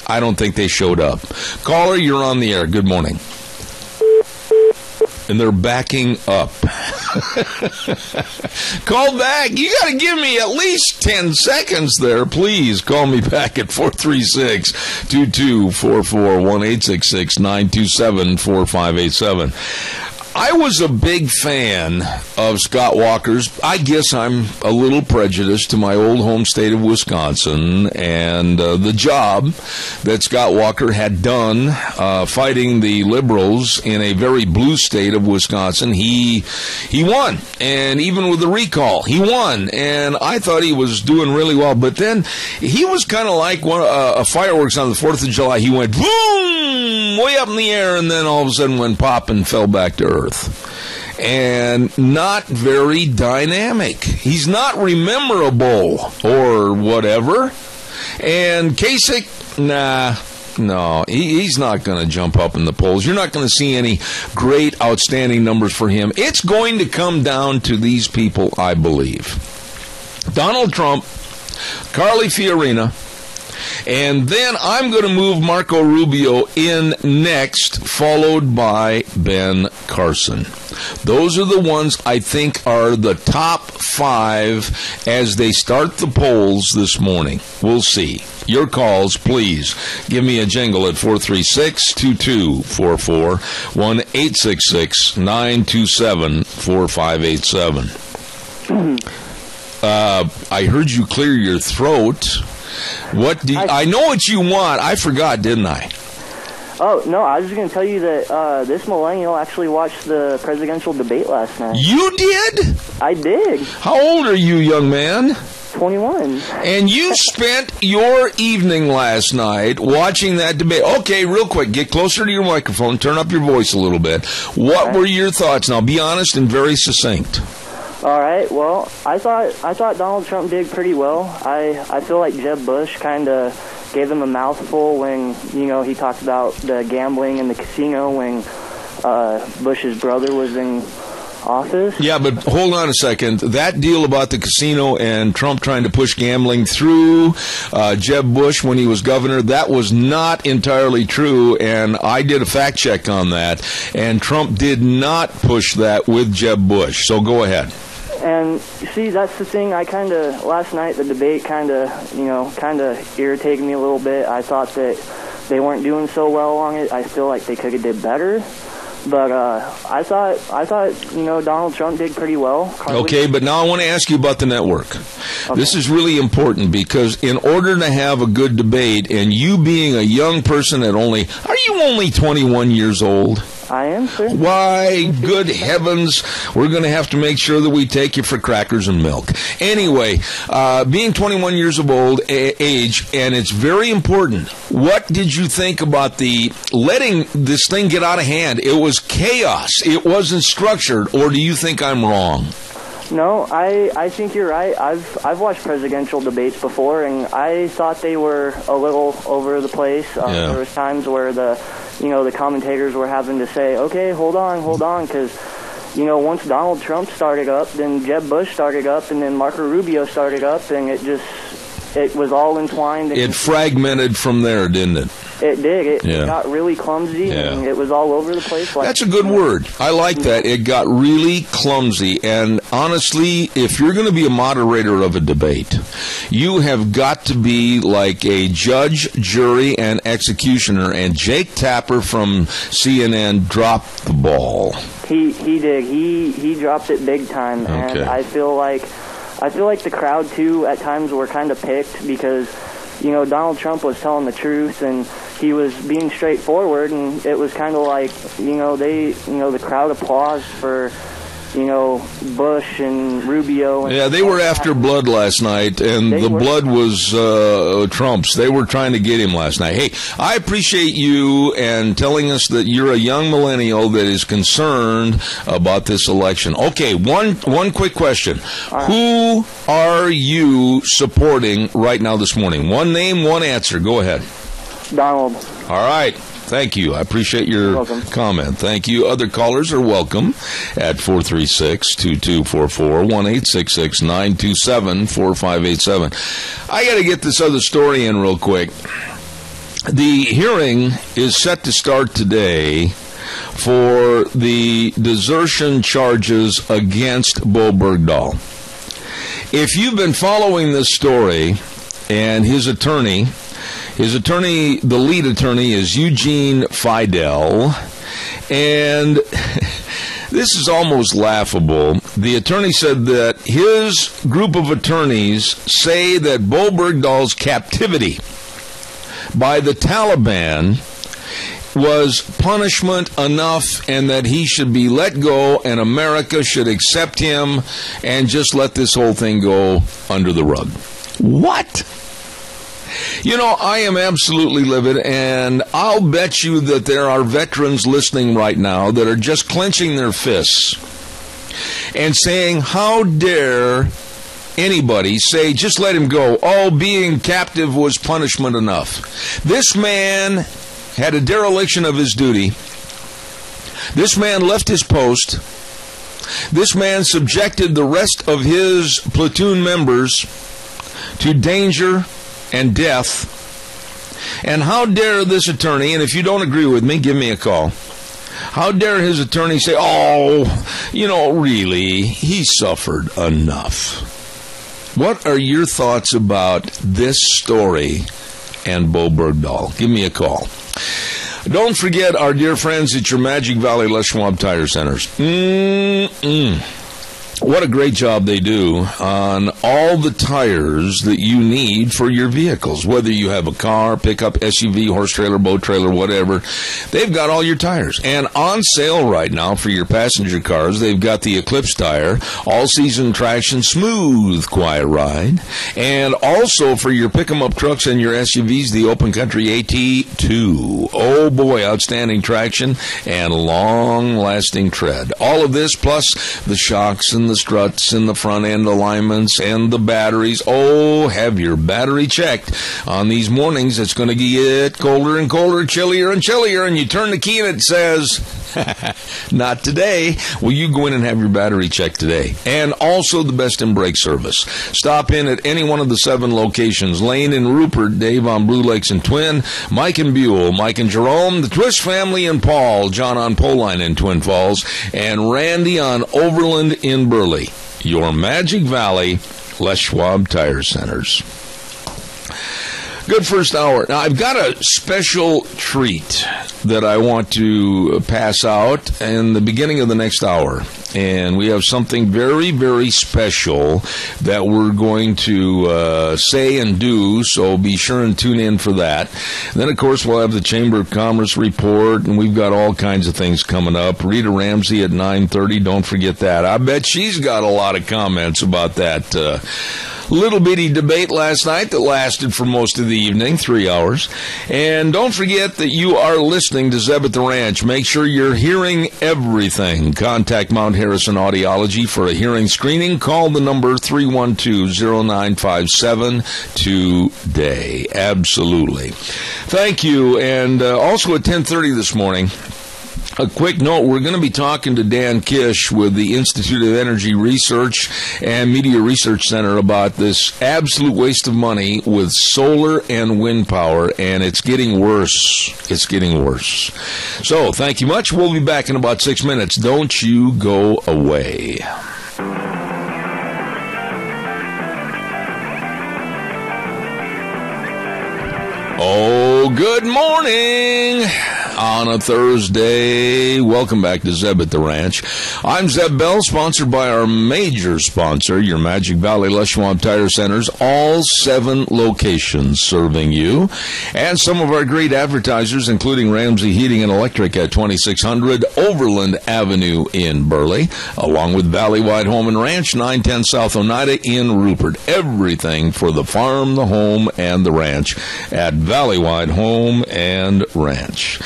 I don't think they showed up. Caller, you're on the air. Good morning. And they're backing up. Call back. You got to give me at least 10 seconds there. Please call me back at 436-2244, 1-866-927-4587. I was a big fan of Scott Walker's. I guess I'm a little prejudiced to my old home state of Wisconsin and the job that Scott Walker had done fighting the liberals in a very blue state of Wisconsin. He won, and even with the recall, he won, and I thought he was doing really well. But then he was kind of like a fireworks on the 4th of July. He went boom, way up in the air, and then all of a sudden went pop and fell back to earth. And not very dynamic. He's not rememberable or whatever. And Kasich, no, he's not going to jump up in the polls. You're not going to see any great, outstanding numbers for him. It's going to come down to these people, I believe. Donald Trump, Carly Fiorina, and then I'm going to move Marco Rubio in next, followed by Ben Carson. Those are the ones I think are the top 5 as they start the polls this morning. We'll see. Your calls, please. Give me a jingle at 436-2244, 1-866-927-4587. I heard you clear your throat. What do I know what you want. I forgot, didn't I? Oh, no, I was just going to tell you that this millennial actually watched the presidential debate last night. You did? I did. How old are you, young man? 21. And you spent your evening last night watching that debate. Okay, real quick, get closer to your microphone, turn up your voice a little bit. What were your thoughts? Now, be honest and very succinct. All right. Well, I thought Donald Trump did pretty well. I feel like Jeb Bush kind of gave him a mouthful when, you know, he talked about the gambling in the casino when Bush's brother was in office. Yeah, but hold on a second. That deal about the casino and Trump trying to push gambling through Jeb Bush when he was governor, that was not entirely true, and I did a fact check on that, and Trump did not push that with Jeb Bush. So go ahead. And see, that's the thing. Last night the debate kind of irritated me a little bit. I thought that they weren't doing so well on it. I feel like they could have did better. But I thought, you know, Donald Trump did pretty well. Okay, but now I want to ask you about the network. Okay. This is really important because in order to have a good debate, and you being a young person are you only 21 years old? I am, sir. Why, good heavens, we're going to have to make sure that we take you for crackers and milk. Anyway, being 21 years of age, and it's very important, what did you think about the letting this thing get out of hand? It was chaos. It wasn't structured, or do you think I'm wrong? No, I think you're right. I've watched presidential debates before, and I thought they were a little over the place. There was times where the commentators were having to say, okay, hold on, because, you know, once Donald Trump started up, then Jeb Bush started up, and then Marco Rubio started up, and it was all entwined. It fragmented from there, didn't it? It did. It got really clumsy, and it was all over the place. That's a good word. I like that. It got really clumsy. And honestly, if you're going to be a moderator of a debate, you have got to be like a judge, jury, and executioner. And Jake Tapper from CNN dropped the ball. He did. He dropped it big time. Okay. And I feel like the crowd, too, at times were kind of picked because, you know, Donald Trump was telling the truth and he was being straightforward, and it was kind of like, the crowd applause for, you know, Bush and Rubio. And they were after blood last night, and the blood was Trump's. They were trying to get him last night. Hey, I appreciate you and telling us that you're a young millennial that is concerned about this election. Okay, one quick question. Right. Who are you supporting right now this morning? One name, one answer. Go ahead. Donald. All right. Thank you. I appreciate your comment. Thank you. Other callers are welcome at 436-2244, 1-866-927-4587. I got to get this other story in real quick. The hearing is set to start today for the desertion charges against Bo Bergdahl. If you've been following this story, and his attorney, the lead attorney is Eugene Fidel, and this is almost laughable. The attorney said that his group of attorneys say that Bo Bergdahl's captivity by the Taliban was punishment enough and that he should be let go and America should accept him and just let this whole thing go under the rug. What? You know, I am absolutely livid, and I'll bet you that there are veterans listening right now that are just clenching their fists and saying, how dare anybody say, just let him go. Oh, being captive was punishment enough. This man had a dereliction of his duty. This man left his post. This man subjected the rest of his platoon members to danger and death. And how dare this attorney, and if you don't agree with me, give me a call. How dare his attorney say, oh, you know, really, he suffered enough. What are your thoughts about this story and Bo Bergdahl? Give me a call. Don't forget our dear friends at your Magic Valley Les Schwab Tire Centers. what a great job they do on all the tires that you need for your vehicles. Whether you have a car, pickup, SUV, horse trailer, boat trailer, whatever, they've got all your tires. And on sale right now for your passenger cars, they've got the Eclipse tire, all-season traction, smooth, quiet ride. And also for your pick-em-up trucks and your SUVs, the Open Country AT2. Oh boy, outstanding traction and long-lasting tread. All of this plus the shocks and the struts and the front end alignments and the batteries. Oh, have your battery checked. On these mornings, it's going to get colder and colder, chillier and chillier, and you turn the key and it says, not today. Well, you go in and have your battery checked today. And also the best in brake service. Stop in at any one of the 7 locations. Lane in Rupert, Dave on Blue Lakes and Twin, Mike in Buell, Mike and Jerome, the Twist family in Paul, John on Poline in Twin Falls, and Randy on Overland in Burley. Your Magic Valley Les Schwab Tire Centers. Good first hour. Now, I've got a special treat that I want to pass out in the beginning of the next hour. And we have something very, very special that we're going to say and do, so be sure and tune in for that. Then, of course, we'll have the Chamber of Commerce report, and we've got all kinds of things coming up. Rita Ramsey at 9:30, don't forget that. I bet she's got a lot of comments about that little bitty debate last night that lasted for most of the evening, 3 hours. And don't forget that you are listening to Zeb at the Ranch. Make sure you're hearing everything. Contact Mount Harrison Audiology for a hearing screening. Call the number 312-0957 today. Absolutely. Thank you. And also at 10:30 this morning, a quick note, we're going to be talking to Dan Kish with the Institute of Energy Research and Media Research Center about this absolute waste of money with solar and wind power, and it's getting worse. It's getting worse. So, thank you much. We'll be back in about 6 minutes. Don't you go away. Oh, good morning on a Thursday. Welcome back to Zeb at the Ranch. I'm Zeb Bell, sponsored by our major sponsor, your Magic Valley Les Schwab Tire Centers, all 7 locations serving you. And some of our great advertisers, including Ramsey Heating and Electric at 2600 Overland Avenue in Burley, along with Valleywide Home and Ranch, 910 South Oneida in Rupert. Everything for the farm, the home, and the ranch at Valleywide Home and Ranch.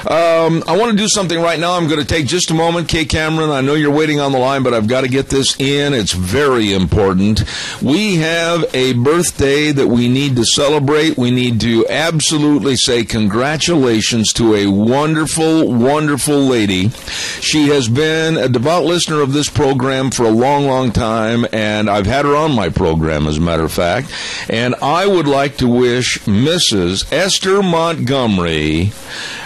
I want to do something right now. I'm going to take just a moment. Kay Cameron, I know you're waiting on the line, but I've got to get this in. It's very important. We have a birthday that we need to celebrate. We need to absolutely say congratulations to a wonderful, wonderful lady. She has been a devout listener of this program for a long, long time, and I've had her on my program, as a matter of fact. And I would like to wish Mrs. Esther Montgomery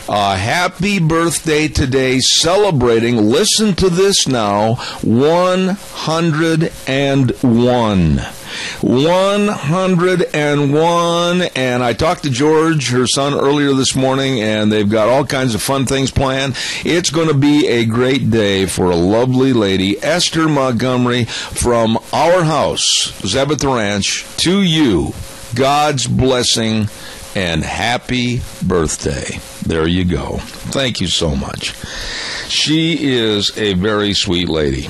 a happy birthday today, celebrating, listen to this now, 101. 101. And I talked to George, her son, earlier this morning, and they've got all kinds of fun things planned. It's going to be a great day for a lovely lady, Esther Montgomery, from our house, Zeb at the Ranch, to you. God's blessing and happy birthday. There you go. Thank you so much. She is a very sweet lady.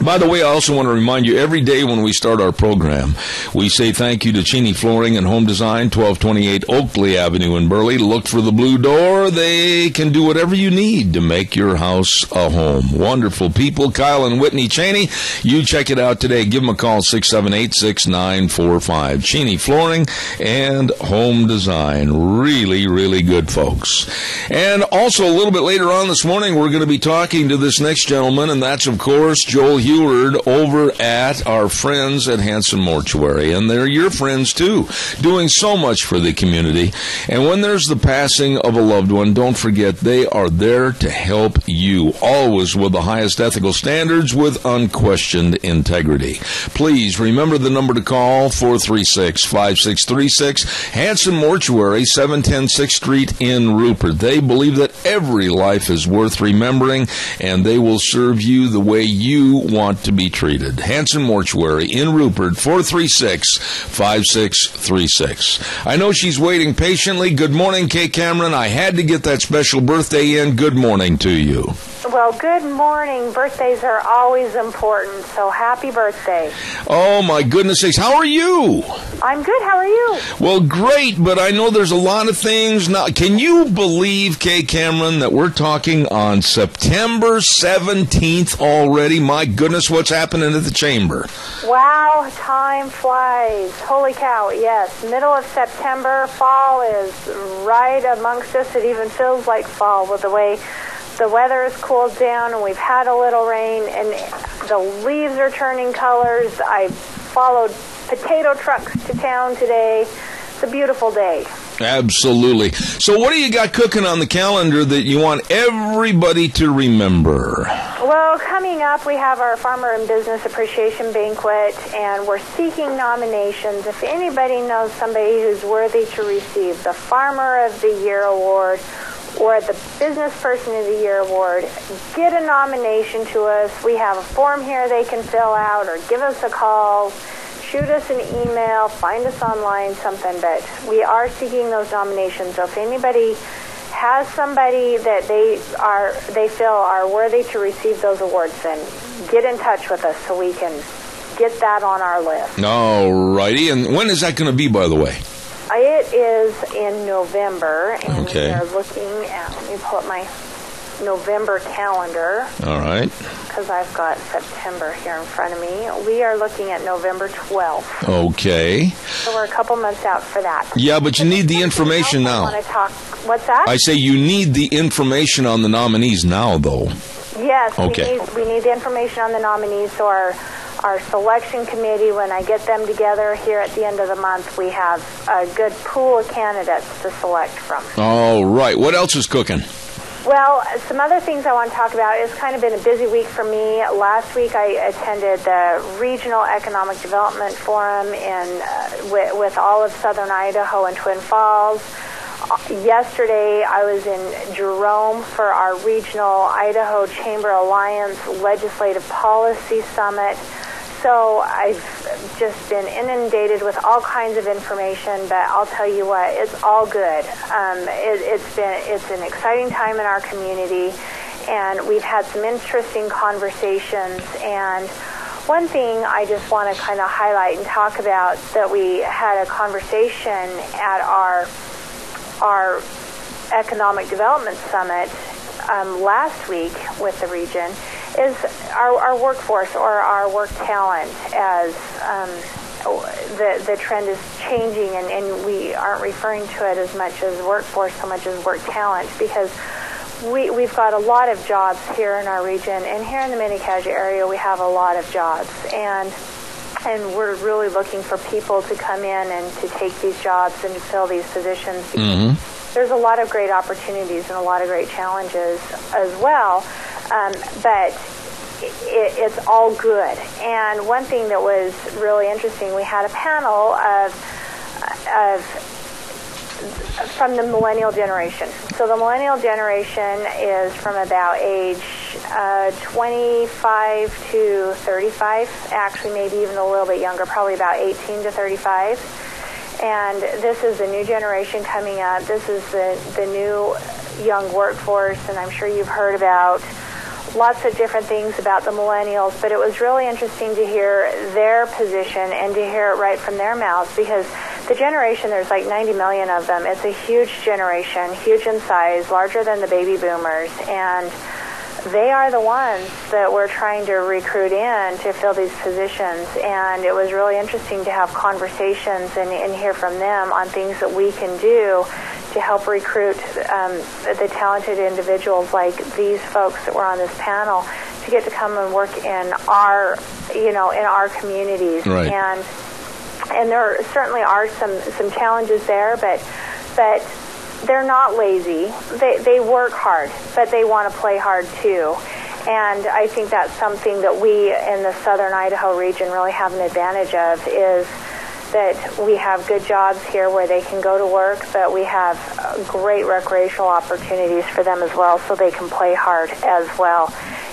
By the way, I also want to remind you, every day when we start our program, we say thank you to Cheney Flooring and Home Design, 1228 Oakley Avenue in Burley. Look for the blue door. They can do whatever you need to make your house a home. Wonderful people. Kyle and Whitney Cheney, you check it out today. Give them a call, 678-6945. Cheney Flooring and Home Design. Really, really good folks. And also a little bit later on this morning, we're going to be talking to this next gentleman, and that's, of course, Joel Heward over at our friends at Hanson Mortuary. And they're your friends, too, doing so much for the community. And when there's the passing of a loved one, don't forget they are there to help you, always with the highest ethical standards, with unquestioned integrity. Please remember the number to call, 436-5636, Hanson Mortuary, 710 6th Street in Rupert. They believe that every life is worth remembering, and they will serve you the way you want to be treated. Hanson Mortuary in Rupert, 436-5636. I know she's waiting patiently. Good morning, Kay Cameron. I had to get that special birthday in. Good morning to you. Well, good morning. Birthdays are always important, so happy birthday. Oh, my goodness sakes. How are you? I'm good. How are you? Well, great, but I know there's a lot of things now. Can you believe, Kay Cameron, that we're talking on September 17th already? My goodness, what's happening at the Chamber? Wow, time flies. Holy cow, yes. Middle of September, fall is right amongst us. It even feels like fall with the way the weather has cooled down and we've had a little rain and the leaves are turning colors. I followed potato trucks to town today. It's a beautiful day. Absolutely. So what do you got cooking on the calendar that you want everybody to remember? Well, coming up, we have our Farmer and Business Appreciation Banquet, and we're seeking nominations. If anybody knows somebody who's worthy to receive the Farmer of the Year Award or the Business Person of the Year Award, get a nomination to us. We have a form here they can fill out, or give us a call, shoot us an email, find us online, something. But we are seeking those nominations. So if anybody has somebody that they feel are worthy to receive those awards, then get in touch with us so we can get that on our list. All righty. And when is that going to be, by the way? It is in November, and okay. We are looking at, let me pull up my November calendar. All right. Because I've got September here in front of me. We are looking at November 12th. Okay. So we're a couple months out for that. Yeah, but you need the information now. I want to talk. What's that? I say you need the information on the nominees now, though. Yes. Okay. We need the information on the nominees, so our selection committee, when I get them together here at the end of the month, we have a good pool of candidates to select from. All right. What else is cooking? Well, some other things I want to talk about. It's kind of been a busy week for me. Last week I attended the Regional Economic Development Forum with all of Southern Idaho and Twin Falls. Yesterday I was in Jerome for our Regional Idaho Chamber Alliance Legislative Policy Summit. So I've just been inundated with all kinds of information, but I'll tell you what, it's all good. It's an exciting time in our community, and we've had some interesting conversations. And one thing I just want to kind of highlight and talk about that we had a conversation at our Economic Development Summit last week with the region is our workforce or our work talent, as the trend is changing, and we aren't referring to it as much as workforce so much as work talent, because we've got a lot of jobs here in our region, and here in the Mini-Cassia area we have a lot of jobs, and we're really looking for people to come in and to take these jobs and to fill these positions. Mm-hmm. There's a lot of great opportunities and a lot of great challenges as well, but it's all good. And one thing that was really interesting, we had a panel from the millennial generation. So the millennial generation is from about age 25 to 35, actually maybe even a little bit younger, probably about 18 to 35. And this is the new generation coming up. This is the new young workforce, and I'm sure you've heard about lots of different things about the millennials, but it was really interesting to hear their position and to hear it right from their mouths, because the generation, there's like 90 million of them. It's a huge generation, huge in size, larger than the baby boomers, and they are the ones that we're trying to recruit in to fill these positions. And it was really interesting to have conversations and hear from them on things that we can do to help recruit the talented individuals like these folks that were on this panel to get to come and work in our communities. Right. And there certainly are some challenges there, but they're not lazy. They work hard, but they want to play hard too. And I think that's something that we in the Southern Idaho region really have an advantage of, is that we have good jobs here where they can go to work, but we have great recreational opportunities for them as well, so they can play hard as well.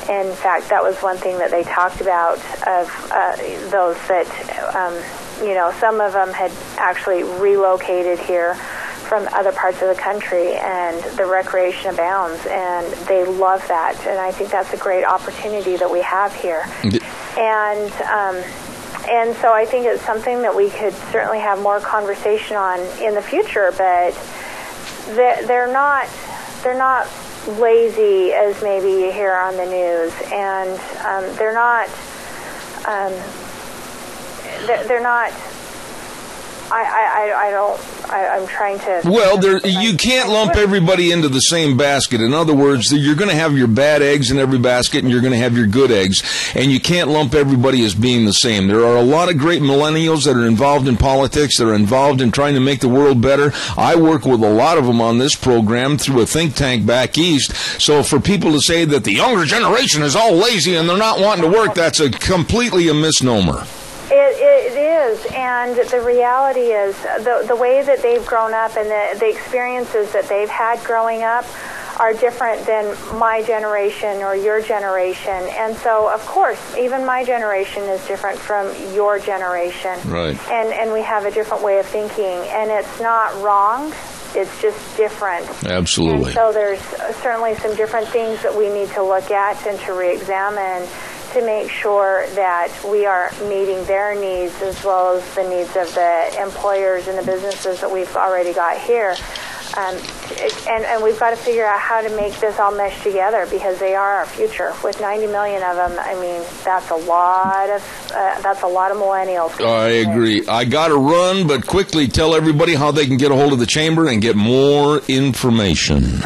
In fact, that was one thing that they talked about of those that, some of them had actually relocated here from other parts of the country, and the recreation abounds, and they love that. And I think that's a great opportunity that we have here. And so I think it's something that we could certainly have more conversation on in the future, but they're not lazy as maybe you hear on the news, and they're not I'm trying to... Well, you can't lump everybody into the same basket. In other words, you're going to have your bad eggs in every basket, and you're going to have your good eggs, and you can't lump everybody as being the same. There are a lot of great millennials that are involved in politics, that are involved in trying to make the world better. I work with a lot of them on this program through a think tank back east. So for people to say that the younger generation is all lazy and they're not wanting to work, that's completely a misnomer. It is, and the reality is the way that they've grown up and the experiences that they've had growing up are different than my generation or your generation. And so, of course, even my generation is different from your generation. Right. And we have a different way of thinking, and it's not wrong. It's just different. Absolutely. And so there's certainly some different things that we need to look at and to re-examine to make sure that we are meeting their needs as well as the needs of the employers and the businesses that we've already got here. And we've got to figure out how to make this all mesh together, because they are our future. With 90 million of them, I mean, that's a lot of millennials. I agree. I got to run, but quickly tell everybody how they can get a hold of the chamber and get more information.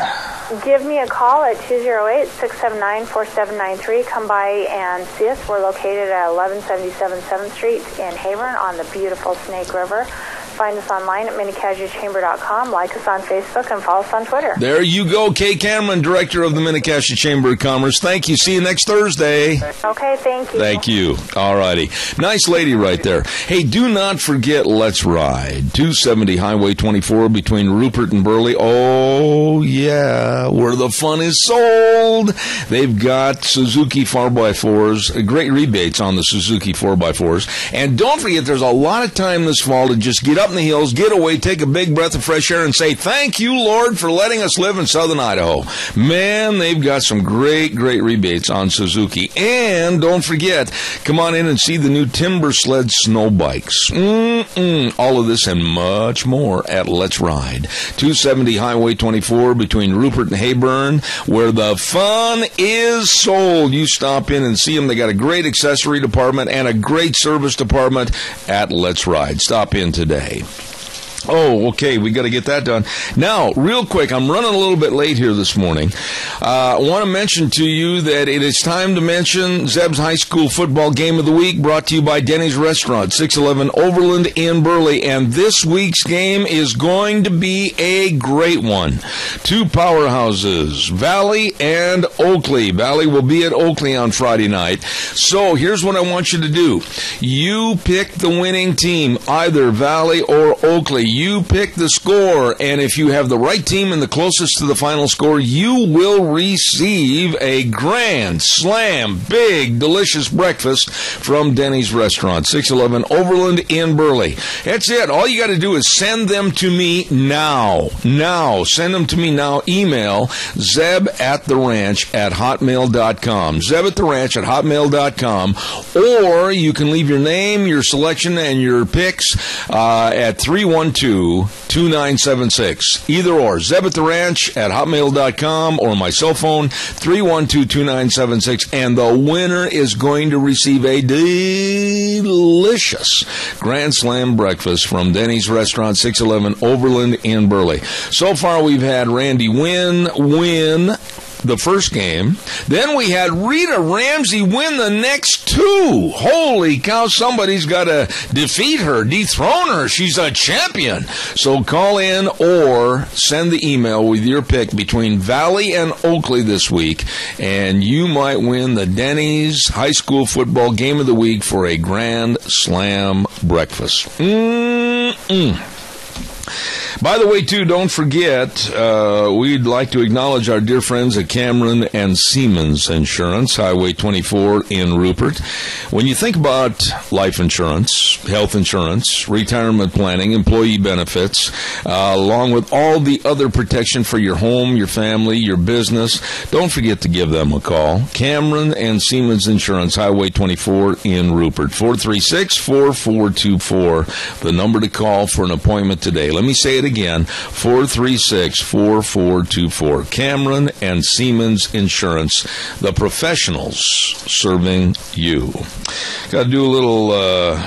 Give me a call at 208-679-4793. Come by and see us. We're located at 1177 7th Street in Heyburn on the beautiful Snake River. Find us online at minicashierchamber.com. Like us on Facebook and follow us on Twitter. There you go, Kay Cameron, Director of the Mini-Cassia Chamber of Commerce. Thank you. See you next Thursday. Okay, thank you. Thank you. All righty. Nice lady right there. Hey, do not forget Let's Ride. 270 Highway 24 between Rupert and Burley. Oh, yeah, where the fun is sold. They've got Suzuki 4x4s, great rebates on the Suzuki 4x4s. And don't forget, there's a lot of time this fall to just get up in the hills, get away, take a big breath of fresh air, and say, thank you, Lord, for letting us live in southern Idaho. Man, they've got some great rebates on Suzuki. And don't forget, come on in and see the new Timber Sled snow bikes. All of this and much more at Let's Ride. 270 Highway 24 between Rupert and Heyburn, where the fun is sold. You stop in and see them. They got a great accessory department and a great service department at Let's Ride. Stop in today. Oh, okay, we got to get that done. Now, real quick, I'm running a little bit late here this morning. I want to mention to you that it is time to mention Zeb's High School Football Game of the Week, brought to you by Denny's Restaurant, 611 Overland in Burley. And this week's game is going to be a great one. Two powerhouses, Valley and Oakley. Valley will be at Oakley on Friday night. So here's what I want you to do. You pick the winning team, either Valley or Oakley. You pick the score, and if you have the right team and the closest to the final score, you will receive a grand slam, big, delicious breakfast from Denny's Restaurant, 611 Overland in Burley. That's it. All you got to do is send them to me now. Send them to me now. Email zeb@theranch@hotmail.com. zeb@theranch@hotmail.com. Or you can leave your name, your selection, and your picks at 312-2976. Either or. zeb@theranch@hotmail.com or my cell phone, 312-2976. And the winner is going to receive a delicious Grand Slam breakfast from Denny's Restaurant, 611 Overland in Burley. So far, we've had Randy win the first game. Then we had Rita Ramsey win the next two. Holy cow, somebody's got to defeat her, dethrone her. She's a champion. So call in or send the email with your pick between Valley and Oakley this week, and you might win the Denny's High School Football Game of the Week for a Grand Slam breakfast. By the way, too, don't forget, we'd like to acknowledge our dear friends at Cameron and Siemens Insurance, Highway 24 in Rupert. When you think about life insurance, health insurance, retirement planning, employee benefits, along with all the other protection for your home, your family, your business, don't forget to give them a call. Cameron and Siemens Insurance, Highway 24 in Rupert, 436-4424, the number to call for an appointment today. Let me say it again, 436-4424. Cameron and Siemens Insurance, the professionals serving you. Got to do a little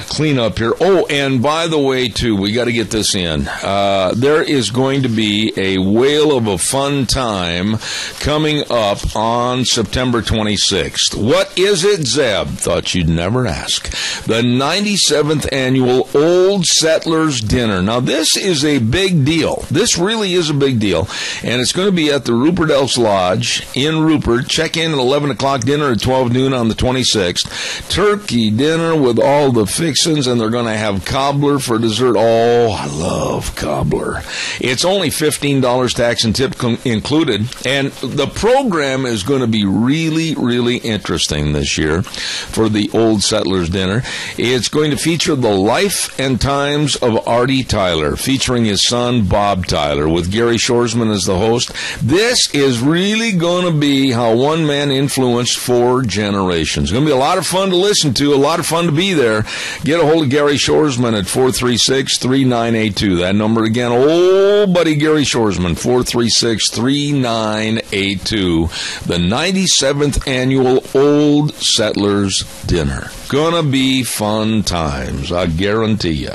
cleanup here. Oh, and by the way, too, we got to get this in. There is going to be a whale of a fun time coming up on September 26th. What is it, Zeb? Thought you'd never ask. The 97th annual Old Settlers Dinner. Now, this is a big deal. This really is a big deal. And it's going to be at the Rupert Elks Lodge in Rupert. Check in at 11 o'clock, dinner at 12 noon on the 26th. Turkey dinner with all the fixins, and they're going to have cobbler for dessert. Oh, I love cobbler. It's only $15 tax and tip included. And the program is going to be really, really interesting this year for the Old Settlers Dinner. It's going to feature the life and times of Artie Tyler, featuring his son Bob Tyler, with Gary Shoresman as the host. This is really going to be how one man influenced 4 generations. It's going to be a lot of fun to listen to, a lot of fun to be there. Get a hold of Gary Shoresman at 436-3982. That number again, old buddy Gary Shoresman, 436-3982. The 97th annual Old Settlers Dinner. Gonna be fun times, I guarantee you.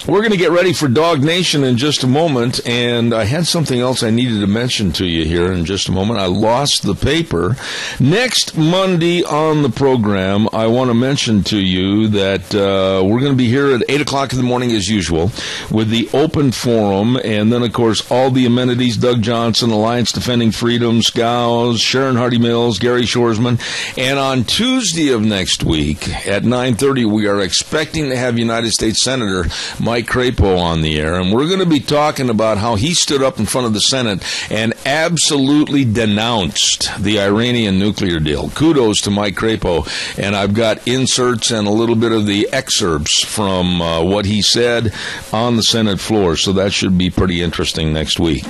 We're going to get ready for Dog Nation in just a moment, and I had something else I needed to mention to you here in just a moment. I lost the paper. Next Monday on the program, I want to mention to you that we're going to be here at 8 o'clock in the morning as usual with the open forum, and then, of course, all the amenities, Doug Johnson, Alliance Defending Freedom, Scows, Sharon Hardy Mills, Gary Shoresman. And on Tuesday of next week at 9:30, we are expecting to have United States Senator Mike Crapo on the air, and we're going to be talking about how he stood up in front of the Senate and absolutely denounced the Iranian nuclear deal. Kudos to Mike Crapo, and I've got inserts and a little bit of the excerpts from what he said on the Senate floor, so that should be pretty interesting next week.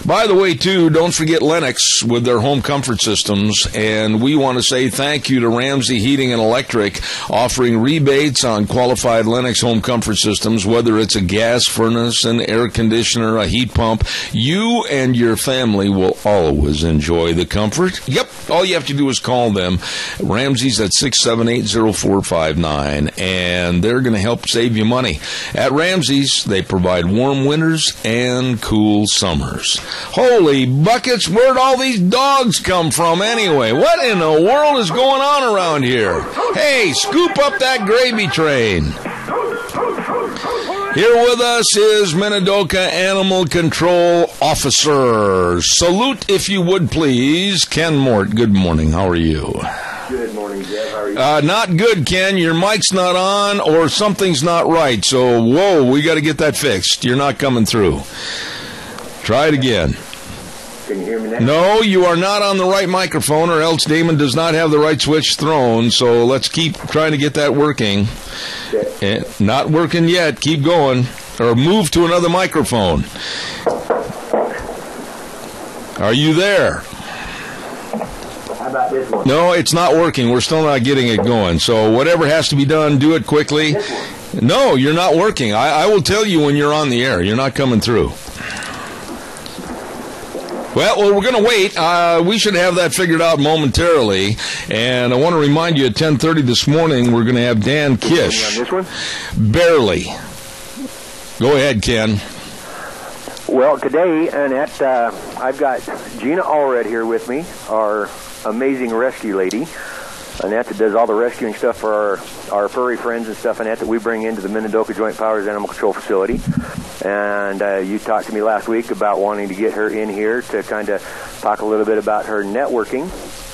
By the way, too, don't forget Lennox with their home comfort systems, and we want to say thank you to Ramsey Heating and Electric, offering rebates on qualified Lennox home comfort systems, whether it's a gas furnace, an air conditioner, a heat pump. You and your family will always enjoy the comfort. Yep, all you have to do is call them. Ramsey's at 678-0459, and they're going to help save you money. At Ramsey's, they provide warm winters and cool summers. Holy buckets, where'd all these dogs come from anyway? What in the world is going on around here? Hey, scoop up that gravy train. Here with us is Minidoka Animal Control Officer. Salute, if you would, please. Ken Mort, good morning. How are you? Good morning, Jeff. How are you? Not good, Ken. Your mic's not on or something's not right. So, whoa, we got to get that fixed. You're not coming through. Try it again. Can you hear me now? No, you are not on the right microphone, or else Damon does not have the right switch thrown. So let's keep trying to get that working. Not working yet. Keep going. Or move to another microphone. Are you there? How about this one? No, it's not working. We're still not getting it going. So whatever has to be done, do it quickly. No, you're not working. I will tell you when you're on the air. You're not coming through. Well, we're going to wait. We should have that figured out momentarily. And I want to remind you, at 10:30 this morning, we're going to have Dan Kish. On this one? Barely. Go ahead, Ken. Well, today, Annette, I've got Gina Allred here with me, our amazing rescue lady. Annette that does all the rescuing stuff for our furry friends and stuff, Annette, that we bring into the Minidoka Joint Powers Animal Control Facility. And you talked to me last week about wanting to get her in here to kind of talk a little bit about her networking,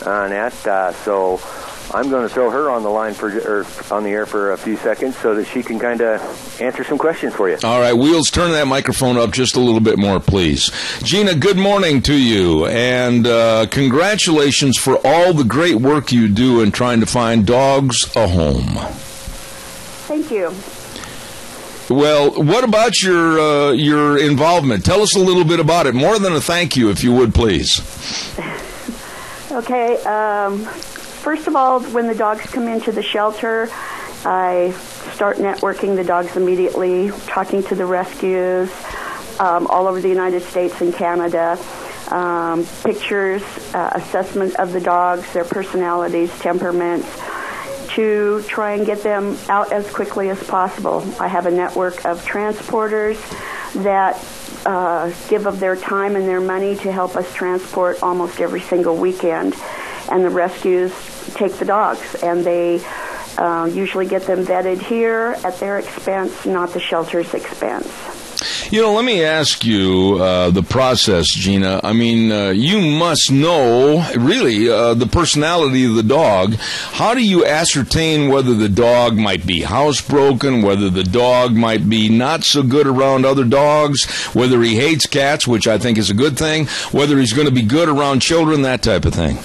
Annette. So I'm going to throw her on the line on the air for a few seconds so that she can kind of answer some questions for you. All right, Wheels, turn that microphone up just a little bit more, please. Gina, good morning to you, and congratulations for all the great work you do in trying to find dogs a home. Thank you. Well, what about your involvement? Tell us a little bit about it. More than a thank you, if you would, please. Okay. First of all, when the dogs come into the shelter, I start networking the dogs immediately, talking to the rescues all over the United States and Canada, pictures, assessment of the dogs, their personalities, temperaments, to try and get them out as quickly as possible. I have a network of transporters that give of their time and their money to help us transport almost every single weekend. And the rescues take the dogs, and they usually get them vetted here at their expense, not the shelter's expense. You know, let me ask you the process, Gina. I mean, you must know, really, the personality of the dog. How do you ascertain whether the dog might be housebroken, whether the dog might be not so good around other dogs, whether he hates cats, which I think is a good thing, whether he's going to be good around children, that type of thing?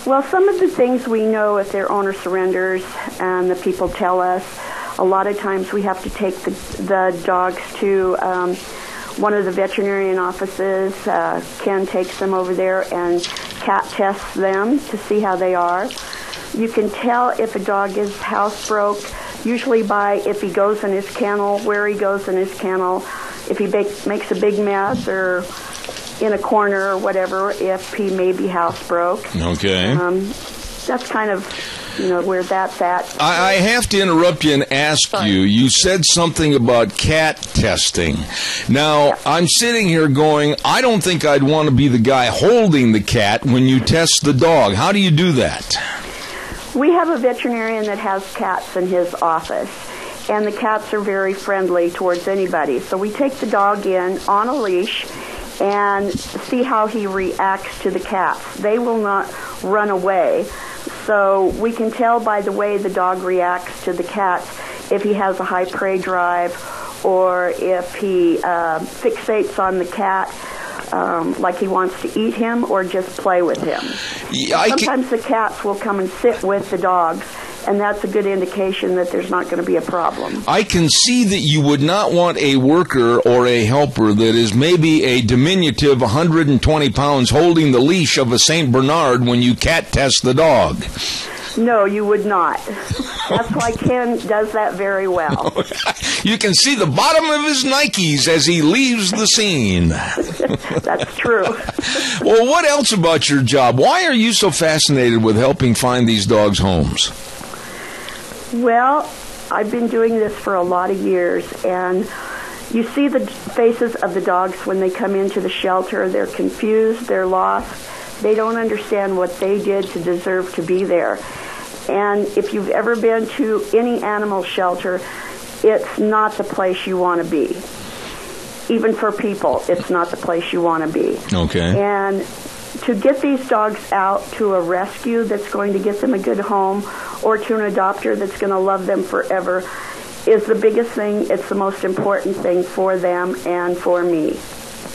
Well, some of the things we know if their owner surrenders, and the people tell us. A lot of times we have to take the dogs to one of the veterinarian offices. Ken takes them over there and cat tests them to see how they are. You can tell if a dog is housebroke, usually by if he goes in his kennel, where he goes in his kennel, if he makes a big mess or in a corner or whatever, if he may be housebroke. Okay. That's kind of, where that's at. I have to interrupt you and ask you. You said something about cat testing. Now, I'm sitting here going, I don't think I'd want to be the guy holding the cat when you test the dog. How do you do that? We have a veterinarian that has cats in his office, and the cats are very friendly towards anybody. So we take the dog in on a leash and see how he reacts to the cats. They will not run away. So we can tell by the way the dog reacts to the cats if he has a high prey drive or if he fixates on the cat like he wants to eat him or just play with him. Sometimes the cats will come and sit with the dogs, and that's a good indication that there's not going to be a problem. I can see that you would not want a worker or a helper that is maybe a diminutive 120 pounds holding the leash of a St. Bernard when you cat test the dog. No, you would not. That's why Ken does that very well. You can see the bottom of his Nikes as he leaves the scene. That's true. Well, what else about your job? Why are you so fascinated with helping find these dogs homes? Well, I've been doing this for a lot of years, and you see the faces of the dogs when they come into the shelter. They're confused, they're lost. They don't understand what they did to deserve to be there. And if you've ever been to any animal shelter, it's not the place you want to be. Even for people, it's not the place you want to be. Okay. And to get these dogs out to a rescue that's going to get them a good home or to an adopter that's going to love them forever is the biggest thing. It's the most important thing for them and for me.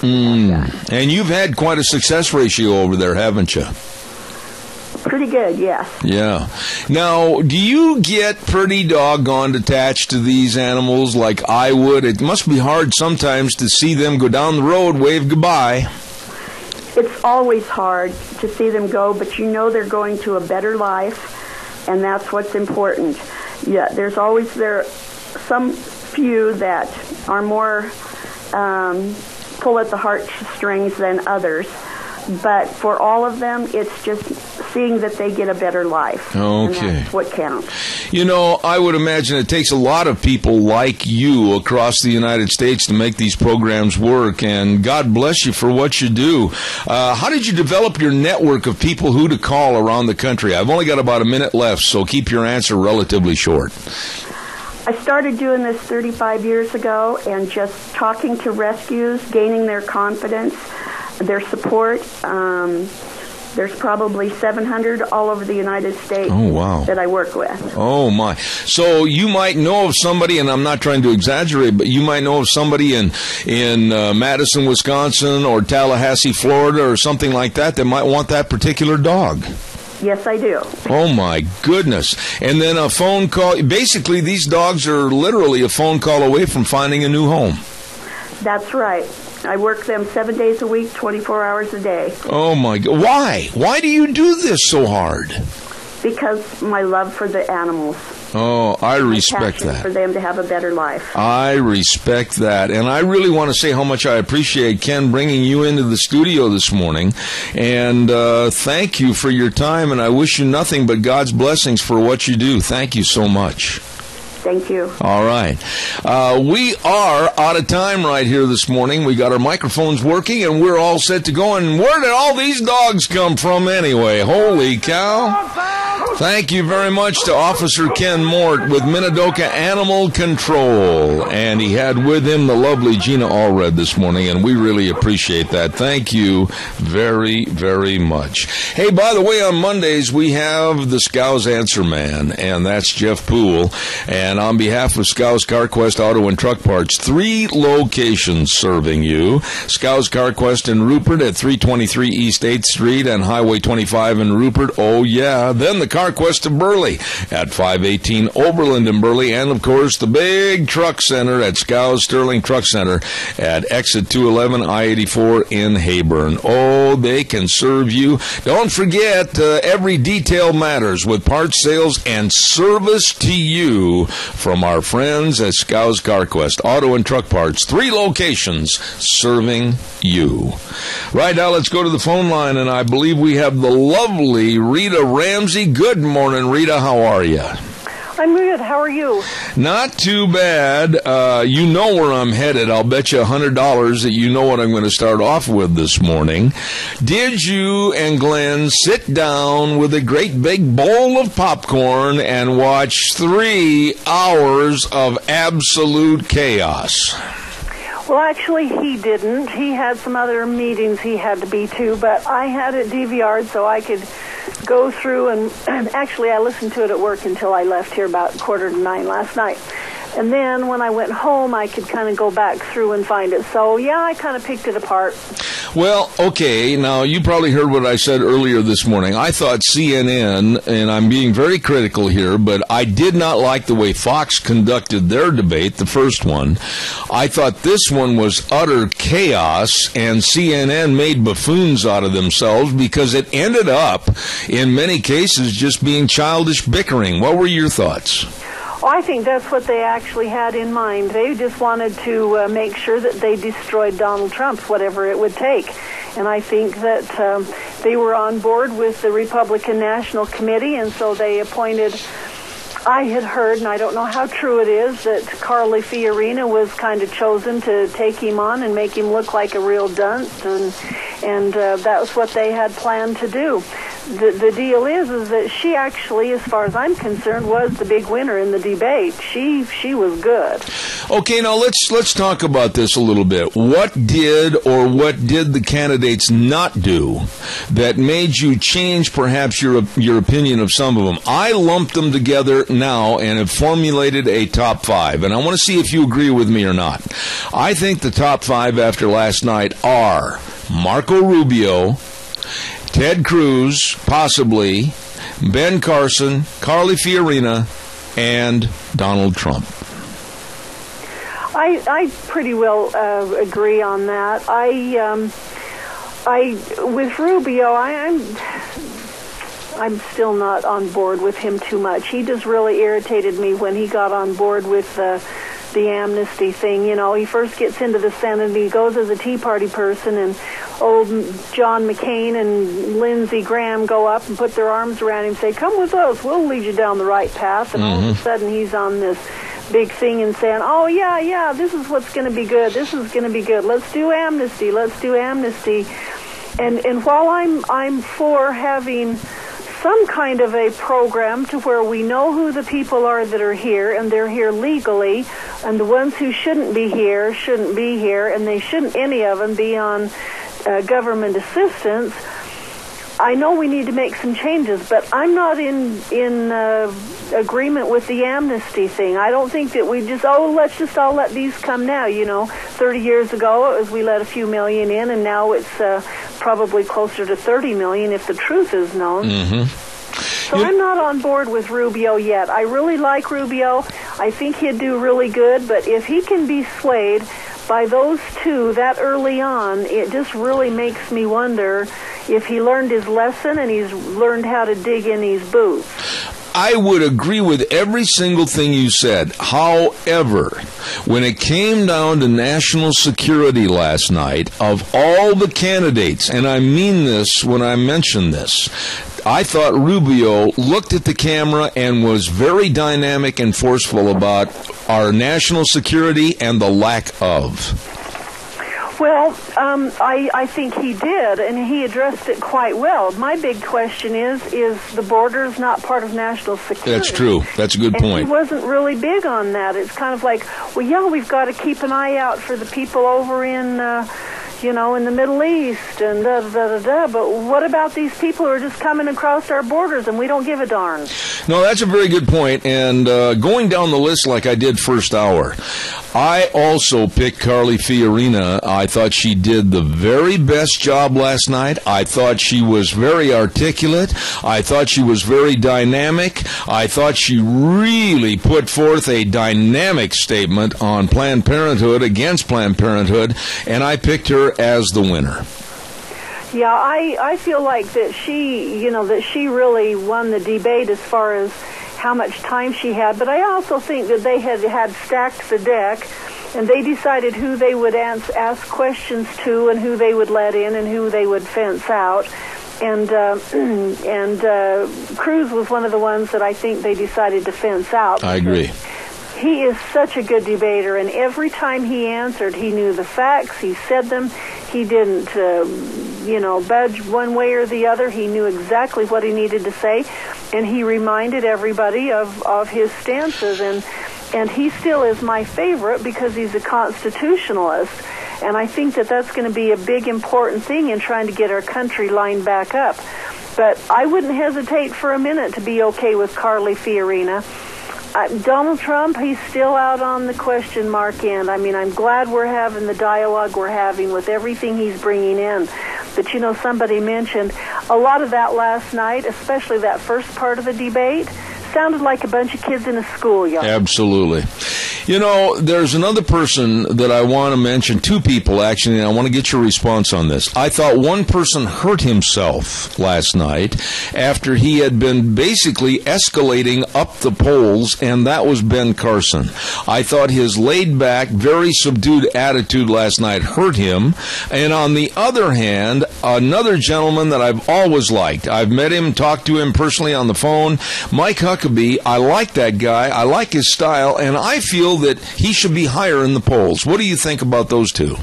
And you've had quite a success ratio over there, haven't you? Pretty good, yes. Yeah. Now, do you get pretty doggone attached to these animals like I would? It must be hard sometimes to see them go down the road, wave goodbye. It's always hard to see them go, but you know they're going to a better life, and that's what's important. Yeah, there's always some few that are more pull at the heartstrings than others, but for all of them, it's just seeing that they get a better life. Okay. And that's what counts. You know, I would imagine it takes a lot of people like you across the United States to make these programs work, and God bless you for what you do. How did you develop your network of people who to call around the country? I've only got about a minute left, so keep your answer relatively short. I started doing this 35 years ago and just talking to rescues, gaining their confidence, their support, There's probably 700 all over the United States that I work with. Oh, my. So you might know of somebody, and I'm not trying to exaggerate, but you might know of somebody in Madison, Wisconsin, or Tallahassee, Florida, or something like that might want that particular dog. Yes, I do. Oh, my goodness. And then a phone call. Basically, these dogs are literally a phone call away from finding a new home. That's right. I work them 7 days a week, 24 hours a day. Oh, my God. Why? Why do you do this so hard? Because my love for the animals. Oh, I respect that. For them to have a better life. I respect that. And I really want to say how much I appreciate Ken bringing you into the studio this morning. And thank you for your time. And I wish you nothing but God's blessings for what you do. Thank you so much. Thank you. All right. We are out of time right here this morning. We got our microphones working, and we're all set to go. And where did all these dogs come from anyway? Holy cow. Thank you very much to Officer Ken Mort with Minidoka Animal Control. And he had with him the lovely Gina Allred this morning, and we really appreciate that. Thank you very, very much. Hey, by the way, on Mondays, we have the Scows Answer Man, and that's Jeff Poole. And on behalf of Scows CarQuest Auto and Truck Parts, 3 locations serving you. Scows CarQuest in Rupert at 323 East 8th Street and Highway 25 in Rupert. Oh, yeah. Then the CarQuest of Burley at 518 Oberlin in Burley. And, of course, the big truck center at Scows Sterling Truck Center at exit 211 I-84 in Hayburn. Oh, they can serve you. Don't forget, every detail matters with parts sales and service to you from our friends at Scows CarQuest Auto and Truck Parts. 3 locations serving you. Right now, let's go to the phone line, and I believe we have the lovely Rita Ramsey. Good morning, Rita. How are you? I'm good. How are you? Not too bad. You know where I'm headed. I'll bet you $100 that you know what I'm going to start off with this morning. Did you and Glenn sit down with a great big bowl of popcorn and watch 3 hours of absolute chaos? Well, actually, he didn't. He had some other meetings he had to be to, but I had it DVR'd so I could go through, and actually I listened to it at work until I left here about 8:45 last night. And then when I went home, I could kind of go back through and find it. So, yeah, I kind of picked it apart. Well, okay, now you probably heard what I said earlier this morning. I thought CNN, and I'm being very critical here, but I did not like the way Fox conducted their debate, the first one. I thought this one was utter chaos, and CNN made buffoons out of themselves because it ended up, in many cases, just being childish bickering. What were your thoughts? Oh, I think that's what they actually had in mind. They just wanted to make sure that they destroyed Donald Trump, whatever it would take. And I think that they were on board with the Republican National Committee, and so they appointed, I had heard, and I don't know how true it is, that Carly Fiorina was kind of chosen to take him on and make him look like a real dunce, and that was what they had planned to do. The deal is that she actually, as far as I'm concerned, was the big winner in the debate. She was good. Okay, now let's talk about this a little bit. What did the candidates not do that made you change perhaps your opinion of some of them? I lumped them together now and have formulated a top 5, and I want to see if you agree with me or not. I think the top 5 after last night are Marco Rubio, Ted Cruz, possibly, Ben Carson, Carly Fiorina, and Donald Trump. I pretty well agree on that. With Rubio, I'm still not on board with him too much. He just really irritated me when he got on board with the amnesty thing. You know, he first gets into the Senate and he goes as a Tea Party person, and old John McCain and Lindsey Graham go up and put their arms around him and say, "Come with us, we'll lead you down the right path." And all of a sudden he's on this big thing and saying, "Oh, yeah, this is what's going to be good. This is going to be good. Let's do amnesty. Let's do amnesty." And while I'm for having some kind of a program to where we know who the people are that are here, and they're here legally, and the ones who shouldn't be here, and they shouldn't, any of them, be on government assistance, I know we need to make some changes, but I'm not in agreement with the amnesty thing. I don't think that we let's just all let these come now. 30 years ago, it was we let a few million in, and now it's probably closer to 30 million if the truth is known. Mm-hmm. So I'm not on board with Rubio yet. I really like Rubio. I think he'd do really good, but if he can be swayed by those two that early on, it just really makes me wonder if he learned his lesson and he's learned how to dig in these boots. I would agree with every single thing you said. However, when it came down to national security last night, of all the candidates, and I mean this when I mention this, I thought Rubio looked at the camera and was very dynamic and forceful about our national security and the lack of. Well, I think he did, and he addressed it quite well. My big question is the borders not part of national security? That's true. That's a good point. He wasn't really big on that. It's kind of like, well, yeah, we've got to keep an eye out for the people over in in the Middle East and da-da-da-da-da, but what about these people who are just coming across our borders and we don't give a darn? No, that's a very good point, and going down the list like I did first hour, I also picked Carly Fiorina. I thought she did the very best job last night. I thought she was very articulate. I thought she was very dynamic. I thought she really put forth a dynamic statement on Planned Parenthood, against Planned Parenthood, and I picked her as the winner. Yeah, I feel like that she really won the debate as far as how much time she had, but I also think that they had stacked the deck, and they decided who they would ask questions to and who they would let in and who they would fence out. And Cruz was one of the ones that I think they decided to fence out. I agree. He is such a good debater, and every time he answered, he knew the facts, he said them, he didn't, budge one way or the other. He knew exactly what he needed to say, and he reminded everybody of his stances, and he still is my favorite because he's a constitutionalist, and I think that that's going to be a big, important thing in trying to get our country lined back up. But I wouldn't hesitate for a minute to be okay with Carly Fiorina. Donald Trump, he's still out on the question mark end. I mean, I'm glad we're having the dialogue we're having with everything he's bringing in. But, somebody mentioned a lot of that last night, especially that first part of the debate, sounded like a bunch of kids in a schoolyard. Absolutely. There's another person that I want to mention, two people actually, and I want to get your response on this. I thought one person hurt himself last night after he had been basically escalating up the polls, and that was Ben Carson. I thought his laid-back, very subdued attitude last night hurt him. And on the other hand, another gentleman that I've always liked, I've met him, talked to him personally on the phone, Mike Huckabee. I like that guy. I like his style, and I feel that he should be higher in the polls. What do you think about those two?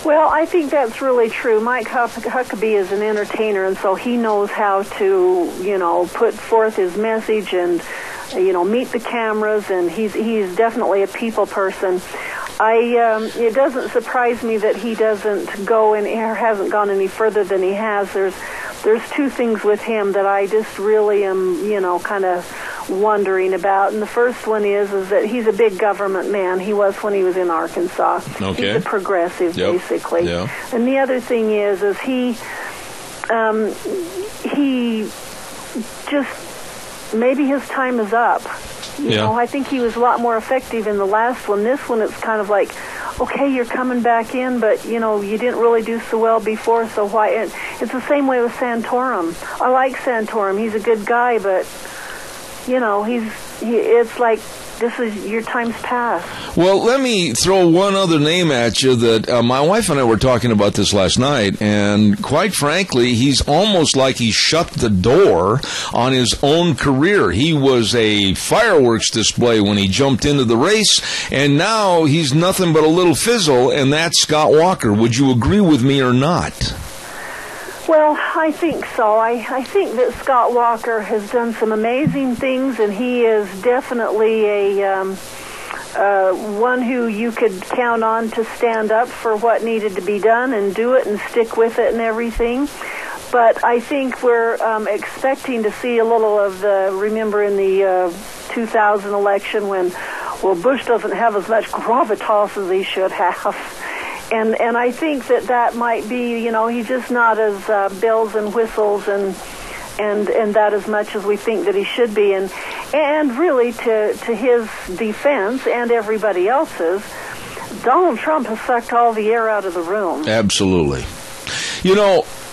Well, I think that's really true. Mike Huckabee is an entertainer, and so he knows how to, put forth his message and, meet the cameras, and he's definitely a people person. It doesn't surprise me that he doesn't go in or hasn't gone any further than he has. There's two things with him that I just really am, kind of wondering about. And the first one is that he's a big government man. He was when he was in Arkansas. Okay. He's a progressive, basically. Yep. And the other thing is he just, maybe his time is up. I think he was a lot more effective in the last one. This one, it's kind of like, okay, you're coming back in, but, you didn't really do so well before, so why? And it's the same way with Santorum. I like Santorum. He's a good guy, but, it's like, this is your time's past. Well, let me throw one other name at you that my wife and I were talking about this last night, and quite frankly, he's almost like he shut the door on his own career. He was a fireworks display when he jumped into the race, and now he's nothing but a little fizzle, and that's Scott Walker. Would you agree with me or not? Well, I think so. I think that Scott Walker has done some amazing things, and he is definitely a one who you could count on to stand up for what needed to be done and do it and stick with it and everything. But I think we're expecting to see a little of the, remember in the 2000 election when, well, Bush doesn't have as much gravitas as he should have. And I think that might be, he's just not as bells and whistles and that as much as we think that he should be. And really, to his defense and everybody else's, Donald Trump has sucked all the air out of the room. Absolutely.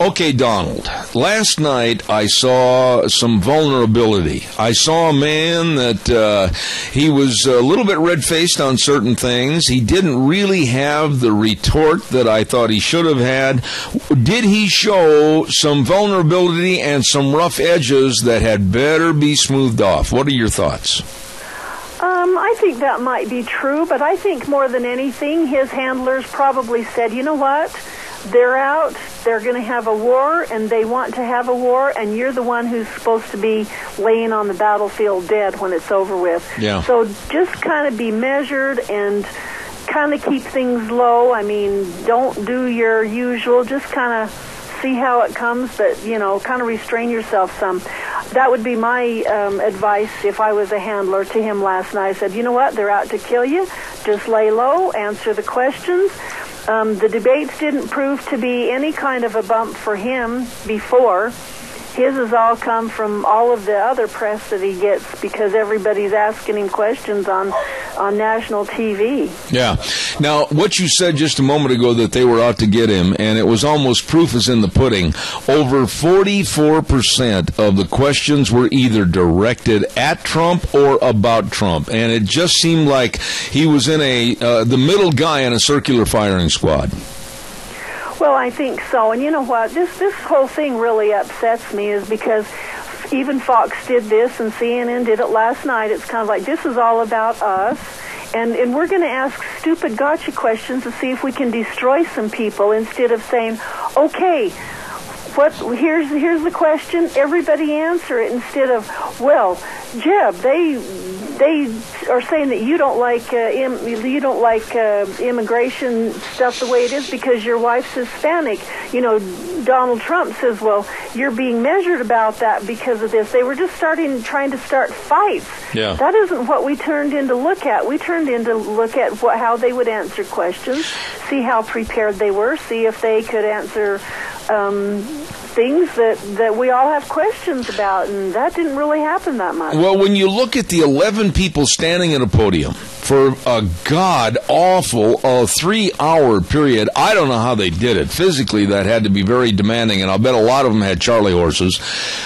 Okay, Donald, last night I saw some vulnerability. I saw a man that he was a little bit red-faced on certain things. He didn't really have the retort that I thought he should have had. Did he show some vulnerability and some rough edges that had better be smoothed off? What are your thoughts? I think that might be true, but I think more than anything, his handlers probably said, you know what? They're out, they're going to have a war, and they want to have a war, and you're the one who's supposed to be laying on the battlefield dead when it's over with. Yeah. So just kind of be measured and kind of keep things low. I mean, don't do your usual, just kind of see how it comes, but, kind of restrain yourself some. That would be my advice if I was a handler to him last night. I said, you know what, they're out to kill you. Just lay low, answer the questions. The debates didn't prove to be any kind of a bump for him before. His has all come from all of the other press that he gets because everybody's asking him questions on national TV. Yeah. Now, what you said just a moment ago that they were out to get him, and it was almost proof is in the pudding. Over 44% of the questions were either directed at Trump or about Trump, and it just seemed like he was in the middle guy in a circular firing squad. Well, I think so. And you know what? This whole thing really upsets me is because even Fox did this and CNN did it last night. It's kind of like this is all about us. And we're going to ask stupid gotcha questions to see if we can destroy some people instead of saying, okay, here's the question, everybody answer it, instead of, well, Jeb, they are saying that you don't like immigration stuff the way it is because your wife's Hispanic. Donald Trump says, well, you're being measured about that because of this. They were just trying to start fights. Yeah. That isn't what we turned in to look at. We turned in to look at how they would answer questions, see how prepared they were, see if they could answer things that we all have questions about, and that didn't really happen that much. Well, when you look at the 11 people standing at a podium for a god-awful 3-hour period, I don't know how they did it. Physically, that had to be very demanding, and I'll bet a lot of them had Charlie horses.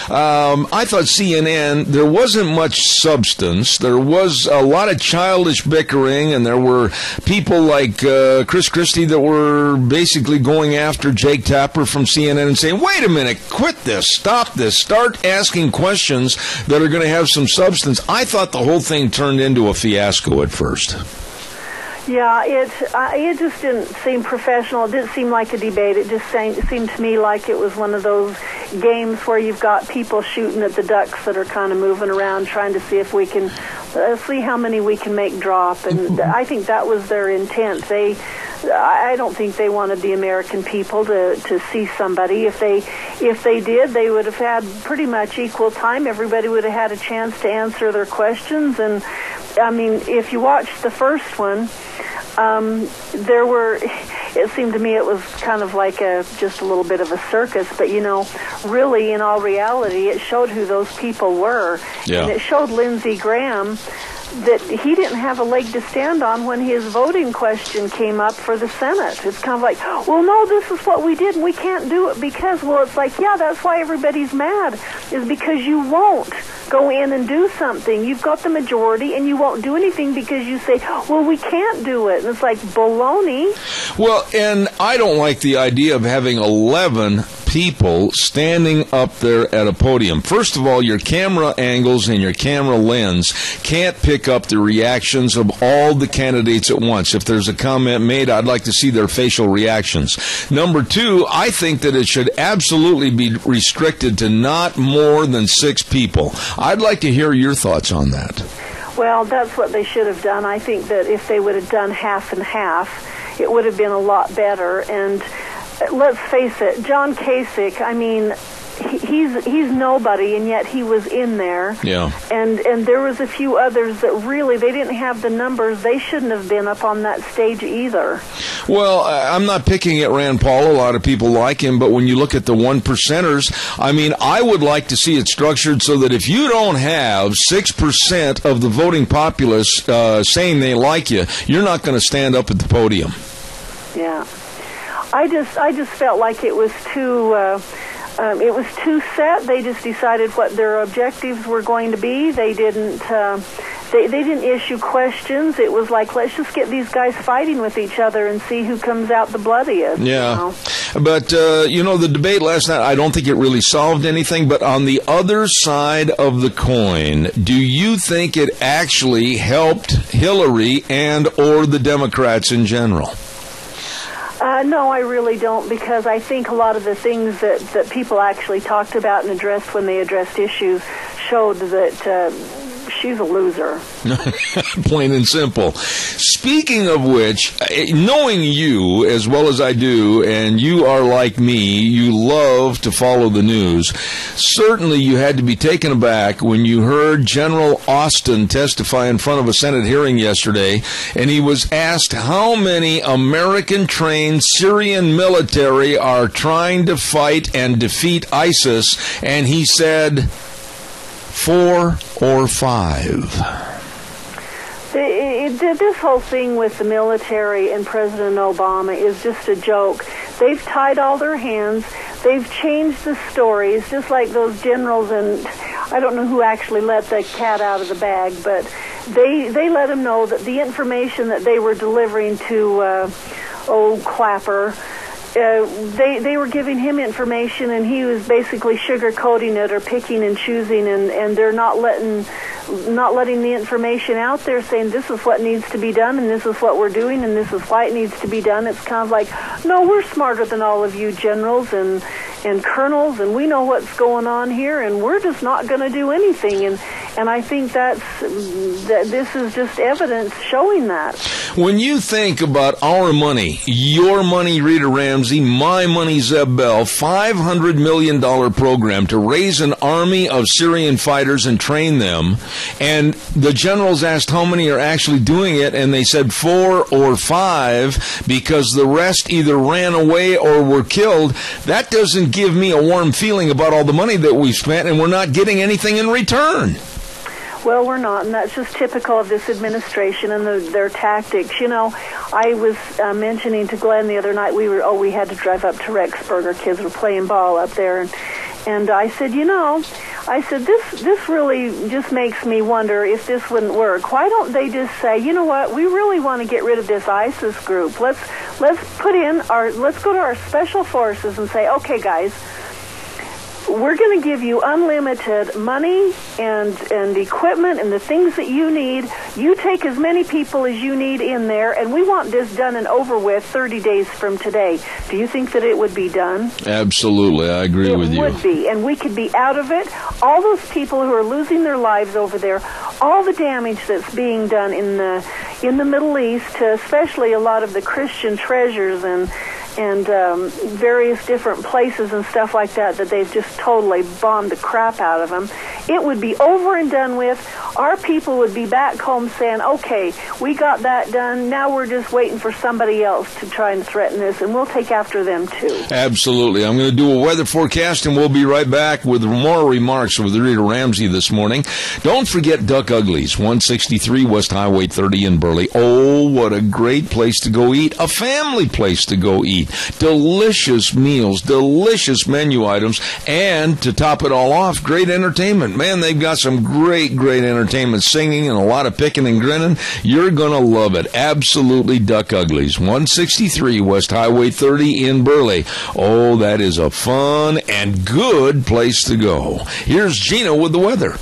I thought CNN, there wasn't much substance. There was a lot of childish bickering, and there were people like Chris Christie that were basically going after Jake Tapper from CNN and saying, wait a minute, quit this, stop this, start asking questions that are going to have some substance. I thought the whole thing turned into a fiasco at first. Yeah, it just didn't seem professional. It didn't seem like a debate. It just seemed to me like it was one of those games where you've got people shooting at the ducks that are kind of moving around, trying to see if we can see how many we can make drop. And I think that was their intent. I don't think they wanted the American people to see somebody. If they did, they would have had pretty much equal time. Everybody would have had a chance to answer their questions. And I mean, if you watched the first one, it seemed to me it was kind of like just a little bit of a circus, but really in all reality, it showed who those people were. Yeah. And it showed Lindsey Graham that he didn't have a leg to stand on when his voting question came up for the Senate. It's kind of like, well, no, this is what we did, and we can't do it because, well, it's like, yeah, that's why everybody's mad, is because you won't go in and do something. You've got the majority, and you won't do anything because you say, well, we can't do it. And it's like baloney. Well, and I don't like the idea of having 11 people standing up there at a podium. First of all, your camera angles and your camera lens can't pick up the reactions of all the candidates at once. If there's a comment made, I'd like to see their facial reactions. Number two, I think that it should absolutely be restricted to not more than 6 people. I'd like to hear your thoughts on that. Well, that's what they should have done. I think that if they would have done half and half, it would have been a lot better. And let's face it, John Kasich, I mean, he's nobody, and yet he was in there. Yeah. And there was a few others that really, they didn't have the numbers. They shouldn't have been up on that stage either. Well, I'm not picking at Rand Paul. A lot of people like him, but when you look at the 1%ers, I mean, I would like to see it structured so that if you don't have 6% of the voting populace saying they like you, you're not going to stand up at the podium. Yeah. I just felt like it was too... it was too set. They just decided what their objectives were going to be. They didn't. They didn't issue questions. It was like, let's just get these guys fighting with each other and see who comes out the bloodiest. Yeah. You know? But, the debate last night, I don't think it really solved anything. But on the other side of the coin, do you think it actually helped Hillary and or the Democrats in general? No, I really don't, because I think a lot of the things that people actually talked about and addressed when they addressed issues showed that she's a loser. Plain and simple. Speaking of which, knowing you as well as I do, and you are like me, you love to follow the news, certainly you had to be taken aback when you heard General Austin testify in front of a Senate hearing yesterday, and he was asked how many American-trained Syrian military are trying to fight and defeat ISIS, and he said 4 or 5. This whole thing with the military and President Obama is just a joke. They've tied all their hands. They've changed the stories, just like those generals, and I don't know who actually let the cat out of the bag, but they let them know that the information that they were delivering to Clapper, they were giving him information, and he was basically sugarcoating it or picking and choosing, and they're not letting the information out there, saying this is what needs to be done, and this is what we're doing, and this is why it needs to be done. It's kind of like, no, we're smarter than all of you generals and colonels, and we know what's going on here, and we're just not going to do anything. And I think that this is just evidence showing that. When you think about our money, your money, Rita Ramsey, my money, Zeb Bell, $500 million program to raise an army of Syrian fighters and train them, and the generals asked how many are actually doing it, and they said 4 or 5 because the rest either ran away or were killed, that doesn't give me a warm feeling about all the money that we've spent, and we're not getting anything in return. Well, we're not, and that's just typical of this administration and their tactics. You know, I was mentioning to Glenn the other night, we had to drive up to Rexburg. Our kids were playing ball up there, and I said, this really just makes me wonder if this wouldn't work. Why don't they just say, you know what, we really want to get rid of this ISIS group. Let's go to our special forces and say, okay, guys, we're going to give you unlimited money and equipment and the things that you need. You take as many people as you need in there, and we want this done and over with 30 days from today. Do you think that it would be done? Absolutely. I agree with you. It would be, and we could be out of it. All those people who are losing their lives over there, all the damage that's being done in the Middle East, to especially a lot of the Christian treasures and various different places and stuff like that they've just totally bombed the crap out of them. It would be over and done with. Our people would be back home saying, okay, we got that done. Now we're just waiting for somebody else to try and threaten us, and we'll take after them too. Absolutely. I'm going to do a weather forecast, and we'll be right back with more remarks with Rita Ramsey this morning. Don't forget Duck Uglies, 163 West Highway 30 in Burley. Oh, what a great place to go eat. A family place to go eat. Delicious meals, delicious menu items, and to top it all off, great entertainment. Man, they've got some great entertainment, singing and a lot of picking and grinning. You're going to love it. Absolutely Duck Uglies, 163 West Highway 30 in Burley. Oh, that is a fun and good place to go. Here's Gina with the weather.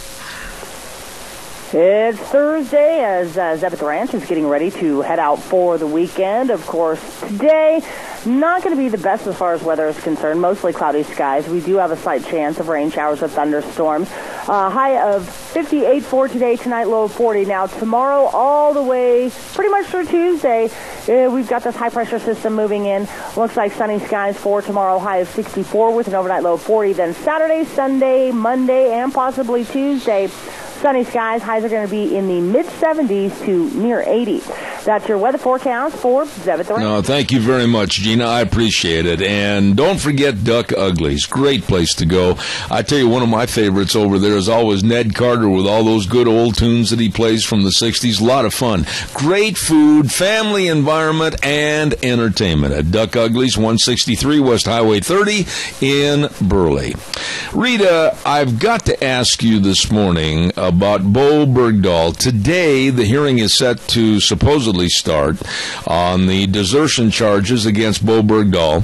It's Thursday as Zeb at the Ranch is getting ready to head out for the weekend. Of course, today, not going to be the best as far as weather is concerned. Mostly cloudy skies. We do have a slight chance of rain showers or thunderstorms. High of 58 for today, tonight low of 40. Now tomorrow all the way pretty much through Tuesday, we've got this high pressure system moving in. Looks like sunny skies for tomorrow, high of 64 with an overnight low of 40. Then Saturday, Sunday, Monday, and possibly Tuesday, sunny skies. Highs are going to be in the mid-70s to near 80. That's your weather forecast for Zeb at the Ranch. No, thank you very much, Gina. I appreciate it. And don't forget Duck Uglies. Great place to go. I tell you, one of my favorites over there is always Ned Carter with all those good old tunes that he plays from the 60s. A lot of fun. Great food, family environment, and entertainment at Duck Uglies, 163 West Highway 30 in Burley. Rita, I've got to ask you this morning about Bo Bergdahl. Today, the hearing is set to supposedly start on the desertion charges against Bo Bergdahl.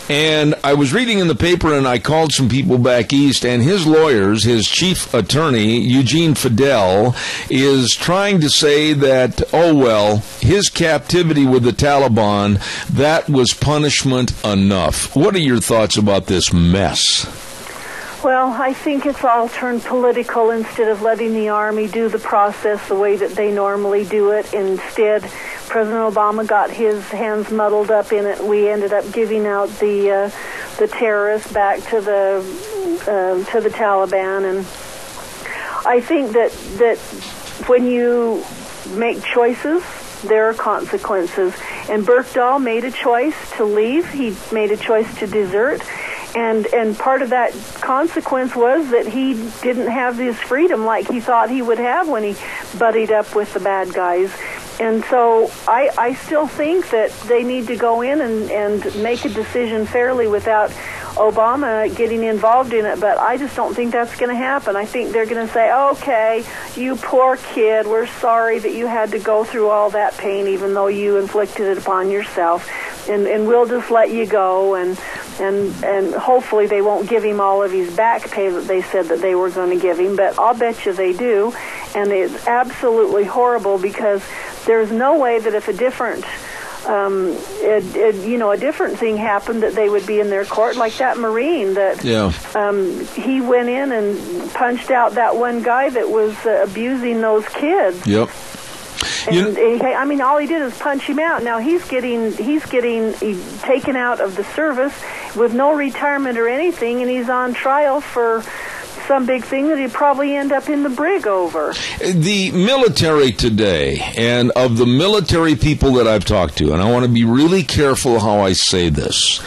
And I was reading in the paper, and I called some people back east, and his lawyers, his chief attorney, Eugene Fidel, is trying to say that, oh, well, his captivity with the Taliban, that was punishment enough. What are your thoughts about this mess? Well, I think it's all turned political instead of letting the Army do the process the way that they normally do it. Instead, President Obama got his hands muddled up in it. We ended up giving out the terrorists back to the Taliban, and I think that when you make choices, there are consequences. And Bergdahl made a choice to leave. He made a choice to desert. And part of that consequence was that he didn't have his freedom like he thought he would have when he buddied up with the bad guys. And so I still think that they need to go in and make a decision fairly without Obama getting involved in it, but I just don't think that's going to happen. I think they're going to say, okay, you poor kid, we're sorry that you had to go through all that pain even though you inflicted it upon yourself, and we'll just let you go, and hopefully they won't give him all of his back pay that they said that they were going to give him, but I'll bet you they do, and it's absolutely horrible because there's no way that if a different a different thing happened that they would be in their court, like that Marine that he went in and punched out that one guy that was abusing those kids. Yep. And all he did is punch him out. Now he's getting taken out of the service with no retirement or anything, and he's on trial for some big thing that he'd probably end up in the brig over. The military today, and of the military people that I've talked to, and I want to be really careful how I say this,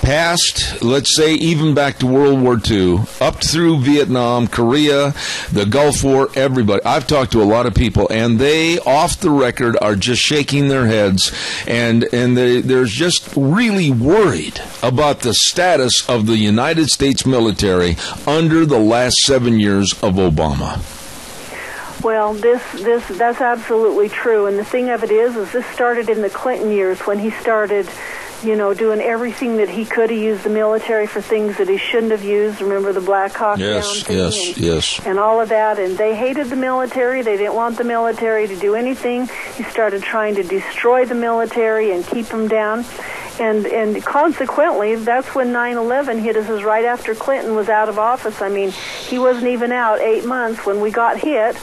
past, let's say, even back to World War II, up through Vietnam, Korea, the Gulf War, everybody. I've talked to a lot of people, and they, off the record, are just shaking their heads, and they're just really worried about the status of the United States military under the last 7 years of Obama. Well, that's absolutely true. And the thing of it is this started in the Clinton years when he started, doing everything that he could. He used the military for things that he shouldn't have used. Remember the Black Hawk Down thing? Yes. And all of that. And they hated the military. They didn't want the military to do anything. He started trying to destroy the military and keep them down. And consequently, that's when 9/11 hit us, is right after Clinton was out of office. I mean, he wasn't even out 8 months when we got hit.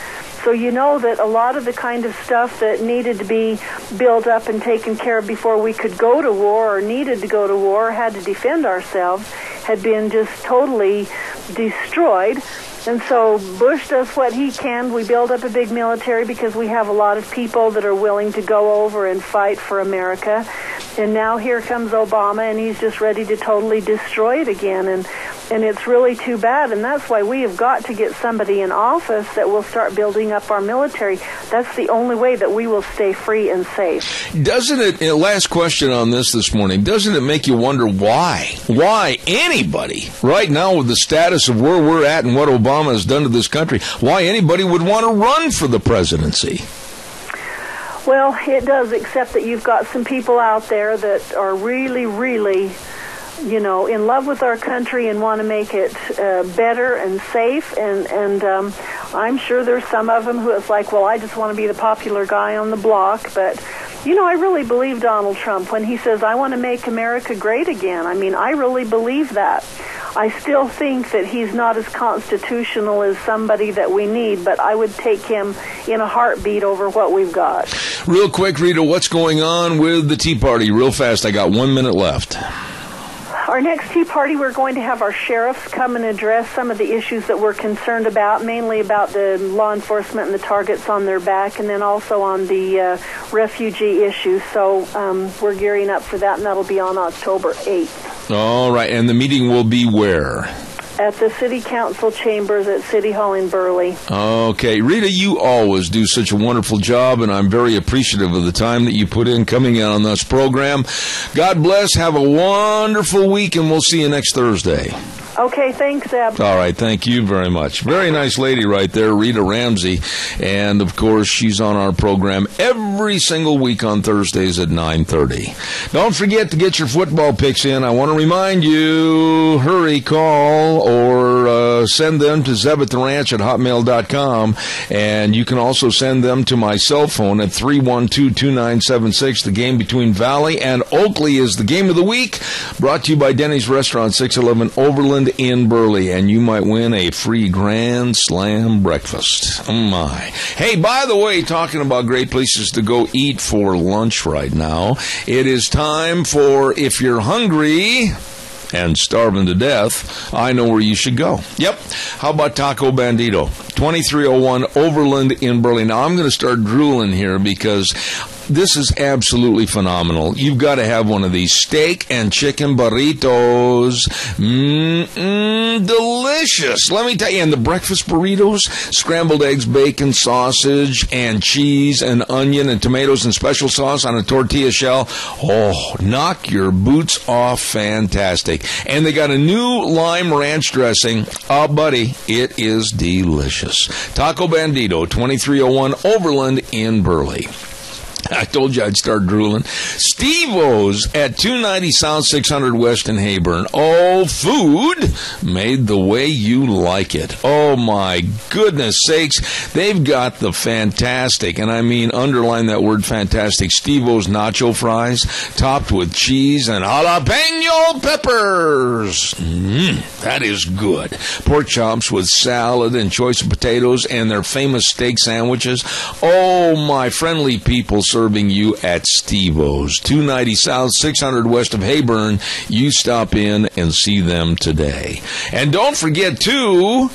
So you know that a lot of the kind of stuff that needed to be built up and taken care of before we could go to war or needed to go to war, had to defend ourselves, had been just totally destroyed. And so Bush does what he can. We build up a big military because we have a lot of people that are willing to go over and fight for America. And now here comes Obama, and he's just ready to totally destroy it again. And it's really too bad. And that's why we have got to get somebody in office that will start building up our military. That's the only way that we will stay free and safe. Doesn't it, last question on this morning, doesn't it make you wonder why? Why anybody, right now with the status of where we're at and what Obama has done to this country, why anybody would want to run for the presidency? Well, it does, except that you've got some people out there that are really, really, in love with our country and want to make it better and safe. And I'm sure there's some of them who it's like, well, I just want to be the popular guy on the block. But You know, I really believe Donald Trump when he says, I want to make America great again. I mean, I really believe that. I still think that he's not as constitutional as somebody that we need, but I would take him in a heartbeat over what we've got. Real quick, Rita, what's going on with the Tea Party? Real fast, I got 1 minute left. Our next Tea Party, we're going to have our sheriffs come and address some of the issues that we're concerned about, mainly about the law enforcement and the targets on their back, and then also on the refugee issue. So we're gearing up for that, and that'll be on October 8th. All right, and the meeting will be where? At the City Council chambers at City Hall in Burley. Okay. Rita, you always do such a wonderful job, and I'm very appreciative of the time that you put in coming in on this program. God bless. Have a wonderful week, and we'll see you next Thursday. Okay, thanks, Zeb. All right, thank you very much. Very nice lady right there, Rita Ramsey. And, of course, she's on our program every single week on Thursdays at 9:30. Don't forget to get your football picks in. I want to remind you, hurry, call, or send them to zeb@theranch@hotmail.com. And you can also send them to my cell phone at 312-2976. The game between Valley and Oakley is the game of the week, brought to you by Denny's Restaurant, 611 Overland in Burley, and you might win a free Grand Slam breakfast. Oh my. Hey, by the way, talking about great places to go eat for lunch right now, it is time for, if you're hungry and starving to death, I know where you should go. Yep. How about Taco Bandito? 2301 Overland in Burley. Now, I'm going to start drooling here because this is absolutely phenomenal. You've got to have one of these steak and chicken burritos. Delicious. Let me tell you, and the breakfast burritos, scrambled eggs, bacon, sausage, and cheese, and onion, and tomatoes, and special sauce on a tortilla shell. Oh, knock your boots off. Fantastic. And they got a new lime ranch dressing. Oh, buddy, it is delicious. Taco Bandito, 2301 Overland in Burley. I told you I'd start drooling. Steve-O's at 290 South 600 West in Heyburn. Oh, food made the way you like it. Oh, my goodness sakes. They've got the fantastic, and I mean underline that word fantastic, Steve-O's nacho fries topped with cheese and jalapeno peppers. That is good. Pork chops with salad and choice of potatoes and their famous steak sandwiches. Oh, my friendly people serving you at Steve-O's, 290 South, 600 West of Heyburn. You stop in and see them today. And don't forget, two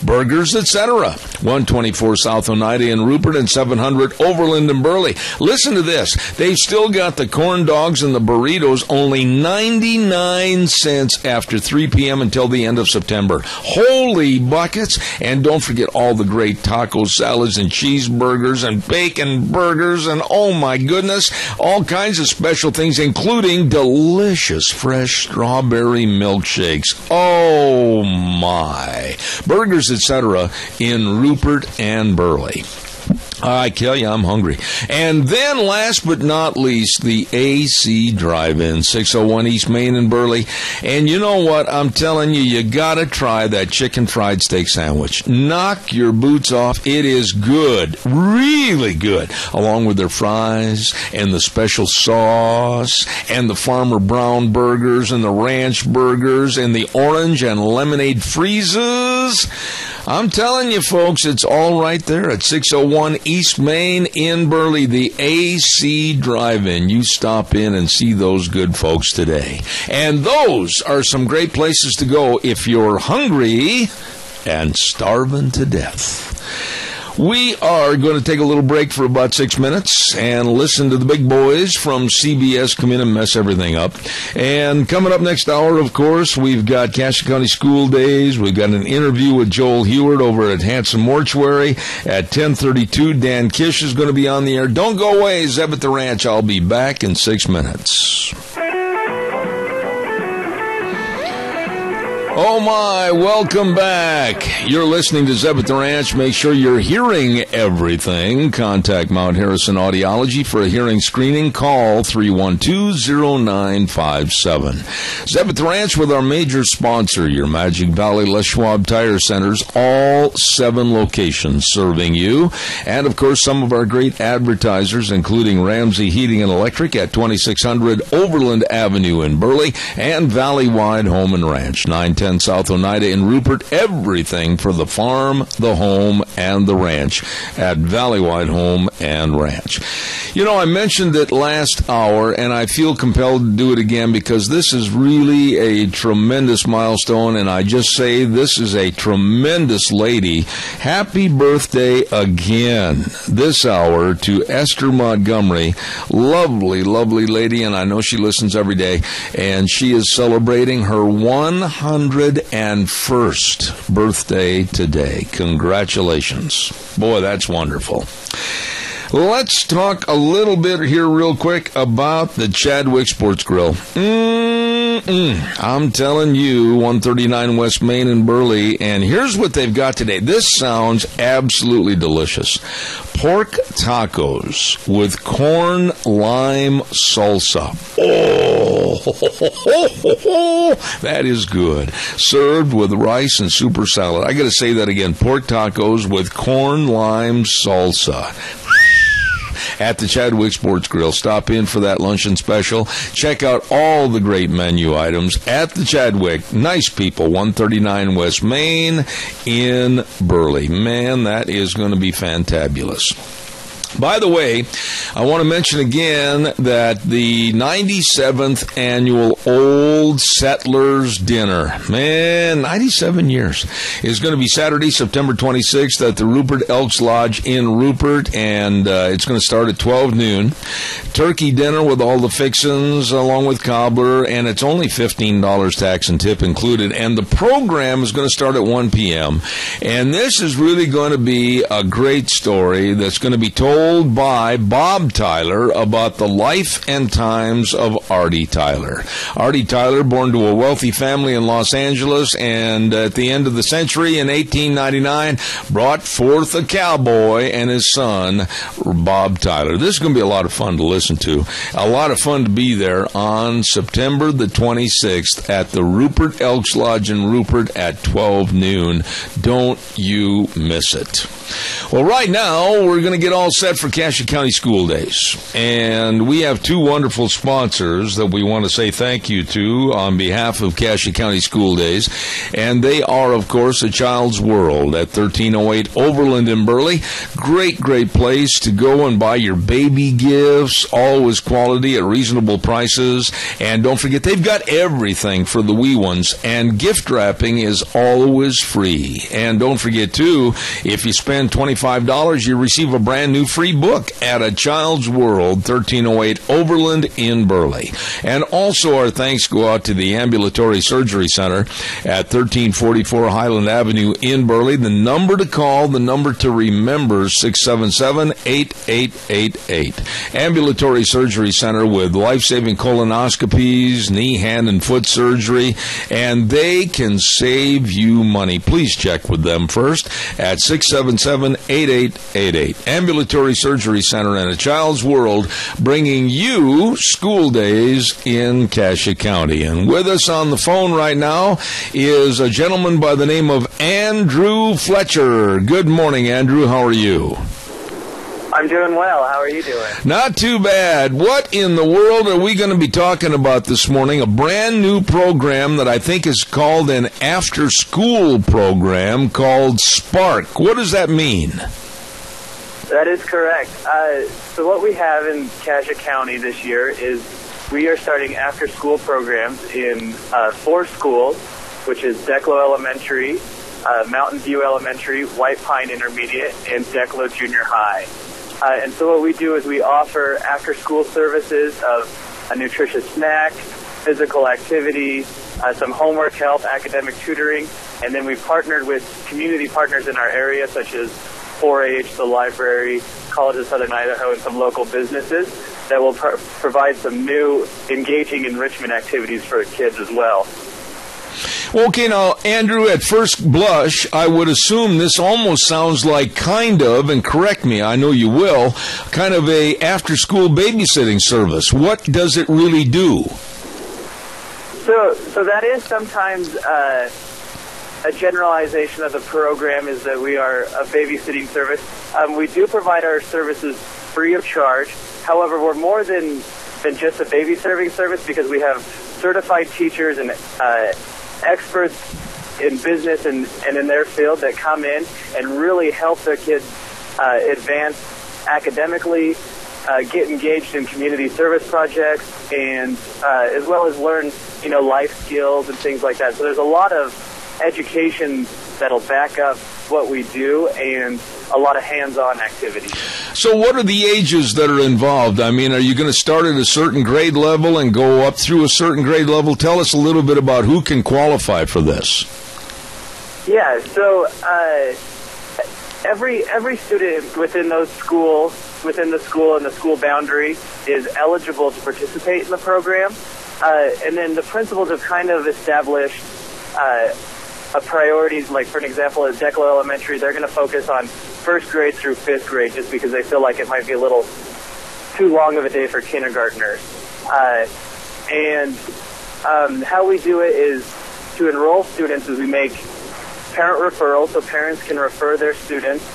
Burgers, etc. 124 South Oneida in Rupert and 700 Overland and Burley. Listen to this. They've still got the corn dogs and the burritos, only 99 cents after 3 p.m. until the end of September. Holy buckets. And don't forget all the great tacos, salads, and cheeseburgers and bacon burgers, and oh my goodness, all kinds of special things, including delicious fresh strawberry milkshakes. Oh my. Burgers, etc. in Rupert and Burley. I tell you, I'm hungry. And then, last but not least, the AC Drive-In, 601 East Main in Burley. And you know what? I'm telling you, you got to try that chicken fried steak sandwich. Knock your boots off. It is good, really good, along with their fries and the special sauce and the Farmer Brown burgers and the ranch burgers and the orange and lemonade freezes. I'm telling you, folks, it's all right there at 601 East Main in Burley, the AC Drive-In. You stop in and see those good folks today. And those are some great places to go if you're hungry and starving to death. We are going to take a little break for about 6 minutes and listen to the big boys from CBS come in and mess everything up. And coming up next hour, of course, we've got Cassia County School Days. We've got an interview with Joel Heward over at Hanson Mortuary at 10:32. Dan Kish is going to be on the air. Don't go away, Zeb at the Ranch. I'll be back in 6 minutes. Oh my, welcome back. You're listening to Zeb at the Ranch. Make sure you're hearing everything. Contact Mount Harrison Audiology for a hearing screening. Call 312-0957. Zeb at the Ranch with our major sponsor, your Magic Valley Les Schwab Tire Centers, all 7 locations serving you. And of course, some of our great advertisers, including Ramsey Heating and Electric at 2600 Overland Avenue in Burley, and Valley-Wide Home and Ranch, 910 South Oneida in Rupert. Everything for the farm, the home, and the ranch at Valley-Wide Home and Ranch. You know, I mentioned it last hour, and I feel compelled to do it again because this is really a tremendous milestone, and I just say this is a tremendous lady. Happy birthday again this hour to Esther Montgomery. Lovely, lovely lady, and I know she listens every day, and she is celebrating her 101st birthday today. Congratulations. Boy, that's wonderful. Let's talk a little bit here real quick about the Chadwick Sports Grill. I'm telling you, 139 West Main in Burley, and here's what they've got today. This sounds absolutely delicious. Pork tacos with corn lime salsa. Oh, that is good. Served with rice and super salad. I got to say that again. Pork tacos with corn lime salsa. At the Chadwick Sports Grill. Stop in for that luncheon special. Check out all the great menu items at the Chadwick. Nice people, 139 West Main in Burley. Man, that is going to be fantabulous. By the way, I want to mention again that the 97th annual Old Settlers Dinner, man, 97 years, is going to be Saturday, September 26th at the Rupert Elks Lodge in Rupert, and it's going to start at 12 noon. Turkey dinner with all the fixins along with cobbler, and it's only $15 tax and tip included, and the program is going to start at 1 p.m., and this is really going to be a great story that's going to be told by Bob Tyler about the life and times of Artie Tyler. Artie Tyler, born to a wealthy family in Los Angeles, and at the end of the century in 1899, brought forth a cowboy and his son, Bob Tyler. This is going to be a lot of fun to listen to. A lot of fun to be there on September the 26th at the Rupert Elks Lodge in Rupert at 12 noon. Don't you miss it. Well, right now, we're going to get all set for Cassia County School Days. And we have 2 wonderful sponsors that we want to say thank you to on behalf of Cassia County School Days. And they are, of course, A Child's World at 1308 Overland in Burley. Great, great place to go and buy your baby gifts. Always quality at reasonable prices. And don't forget, they've got everything for the wee ones. And gift wrapping is always free. And don't forget, too, if you spend $25, you receive a brand new free book at A Child's World, 1308 Overland in Burley. And also our thanks go out to the Ambulatory Surgery Center at 1344 Highland Avenue in Burley. The number to call, the number to remember, 677-8888. Ambulatory Surgery Center with life-saving colonoscopies, knee, hand, and foot surgery, and they can save you money. Please check with them first at 677-8888. Ambulatory Surgery Center and A Child's World, bringing you school days in Cassia County. And with us on the phone right now is a gentleman by the name of Andrew Fletcher. Good morning, Andrew. How are you? I'm doing well. How are you doing? Not too bad. What in the world are we going to be talking about this morning? A brand new program that I think is called an after-school program called Spark. What does that mean? That is correct. So what we have in Cassia County this year is we are starting after-school programs in 4 schools, which is Declo Elementary, Mountain View Elementary, White Pine Intermediate, and Declo Junior High. And so what we do is we offer after-school services of a nutritious snack, physical activity, some homework help, academic tutoring, and then we've partnered with community partners in our area, such as 4-H, the library, College of Southern Idaho, and some local businesses that will provide some new engaging enrichment activities for kids as well. Okay, now, Andrew, at first blush, I would assume this almost sounds like kind of, and correct me, I know you will, kind of a after-school babysitting service. What does it really do? So that is sometimes a generalization of the program, is that we are a babysitting service. We do provide our services free of charge. However, we're more than just a babysitting service, because we have certified teachers and experts in business and in their field that come in and really help their kids advance academically, get engaged in community service projects, and as well as learn, life skills and things like that. So there's a lot of education that'll back up what we do, and a lot of hands-on activities. So what are the ages that are involved? I mean, are you going to start at a certain grade level and go up through a certain grade level? Tell us a little bit about who can qualify for this. Yeah, so every student within the school and the school boundary is eligible to participate in the program. And then the principals have kind of established priorities. Like, for an example, at Declo Elementary, they're going to focus on first grade through fifth grade, just because they feel like it might be a little too long of a day for kindergartners. And how we do it is to enroll students is we make parent referrals, so parents can refer their students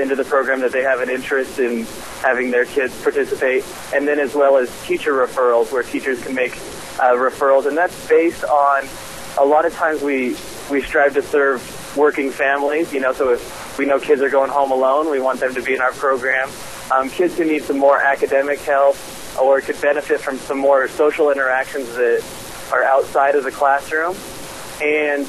into the program that they have an interest in having their kids participate, and then as well as teacher referrals, where teachers can make referrals. And that's based on, a lot of times we strive to serve working families, so if we know kids are going home alone, we want them to be in our program. Kids who need some more academic help or could benefit from some more social interactions that are outside of the classroom. And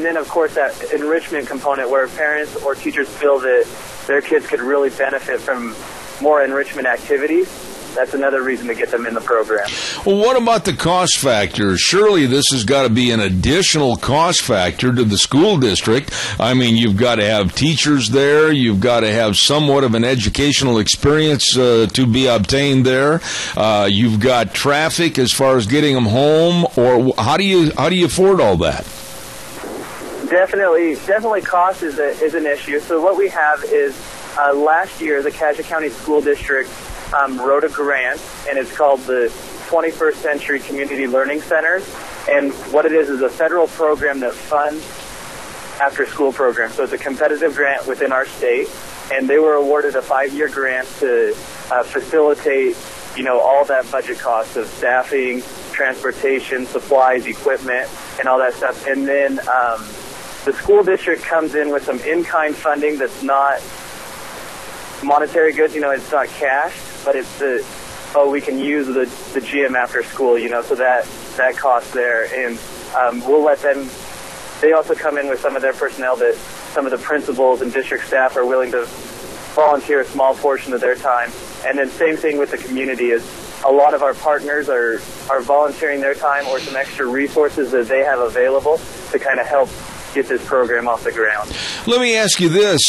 then, of course, that enrichment component where parents or teachers feel that their kids could really benefit from more enrichment activities. That's another reason to get them in the program. Well, what about the cost factor? Surely this has got to be an additional cost factor to the school district. I mean, you've got to have teachers there. You've got to have somewhat of an educational experience to be obtained there. You've got traffic as far as getting them home. Or how do you afford all that? Definitely cost is an issue. So what we have is last year the Cassia County School District wrote a grant, and it's called the 21st Century Community Learning Centers. And what it is a federal program that funds after-school programs. So it's a competitive grant within our state, and they were awarded a 5-year grant to facilitate, all that budget cost of staffing, transportation, supplies, equipment, and all that stuff. And then the school district comes in with some in-kind funding that's not monetary goods, it's not cash, but it's we can use the gym after school, so that cost there. And we'll let them, they also come in with some of their personnel that some of the principals and district staff are willing to volunteer a small portion of their time. And then same thing with the community is a lot of our partners are volunteering their time or some extra resources that they have available to kind of help get this program off the ground. Let me ask you this.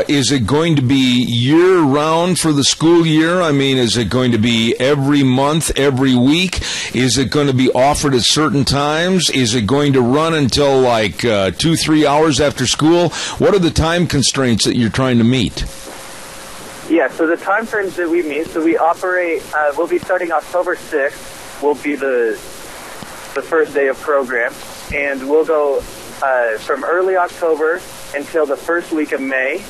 Is it going to be year-round for the school year? I mean, is it going to be every month, every week? Is it going to be offered at certain times? Is it going to run until like 2-3 hours after school? What are the time constraints that you're trying to meet? Yeah, so the time frames that we meet, so we operate, we'll be starting October 6th, will be the first day of program, and we'll go from early October until the first week of May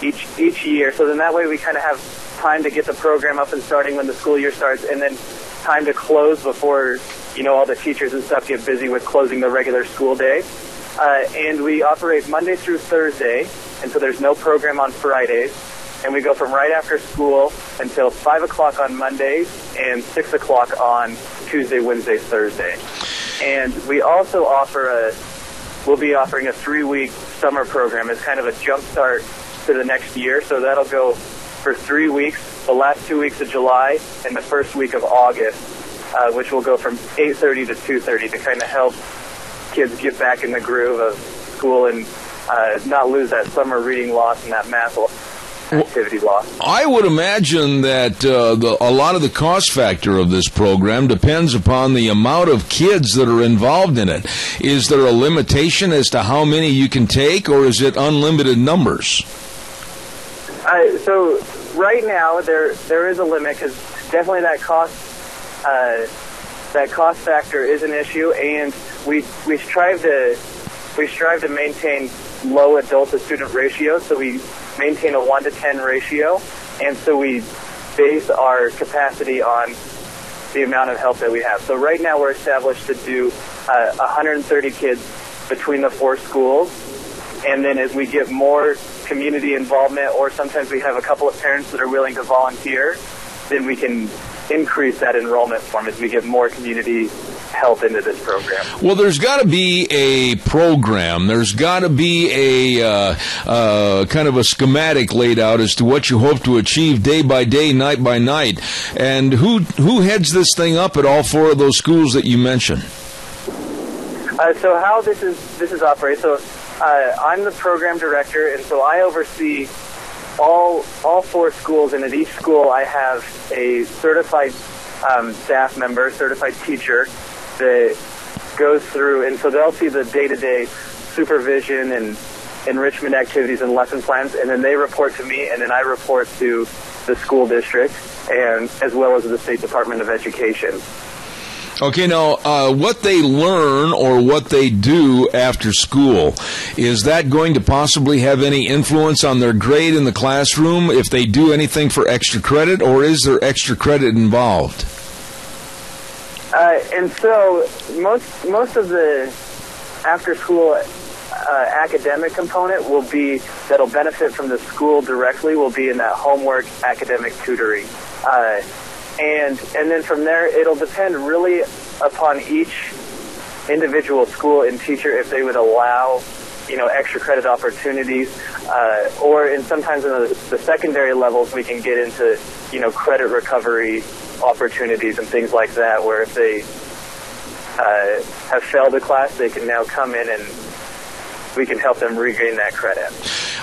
each year. So then that way we kind of have time to get the program up and starting when the school year starts, and then time to close before, all the teachers and stuff get busy with closing the regular school day. And we operate Monday through Thursday, and so there's no program on Fridays. And we go from right after school until 5 o'clock on Mondays and 6 o'clock on Tuesday, Wednesday, Thursday. And we also we'll be offering a 3-week summer program as kind of a jump start to the next year. So that'll go for 3 weeks, the last 2 weeks of July and the first week of August, which will go from 8:30 to 2:30 to kind of help kids get back in the groove of school and not lose that summer reading loss and that math activity loss. I would imagine that a lot of the cost factor of this program depends upon the amount of kids that are involved in it. Is there a limitation as to how many you can take, or is it unlimited numbers? So right now there is a limit, because definitely that cost factor is an issue, and we strive to maintain low adult to student ratio, so we maintain a 1-to-10 ratio, and so we base our capacity on the amount of help that we have. So right now we're established to do 130 kids between the 4 schools, and then as we get more community involvement, or sometimes we have a couple of parents that are willing to volunteer, then we can increase that enrollment form as we get more community help into this program. Well, there's got to be a program. There's got to be a kind of a schematic laid out as to what you hope to achieve day by day, night by night. And who heads this thing up at all 4 of those schools that you mentioned? So how this is operated. So I'm the program director, and so I oversee all 4 schools, and at each school I have a certified staff member, certified teacher that goes through, and so they'll see the day-to-day supervision and enrichment activities and lesson plans, and then they report to me, and then I report to the school district, and as well as the State Department of Education. Okay, now, what they learn or what they do after school, is that going to possibly have any influence on their grade in the classroom if they do anything for extra credit, or is there extra credit involved? And so most of the after-school academic component that'll benefit from the school directly will be in that homework academic tutoring. And then from there, it'll depend really upon each individual school and teacher if they would allow, extra credit opportunities, or sometimes in the secondary levels we can get into, credit recovery opportunities and things like that, where if they have failed a class, they can now come in and we can help them regain that credit.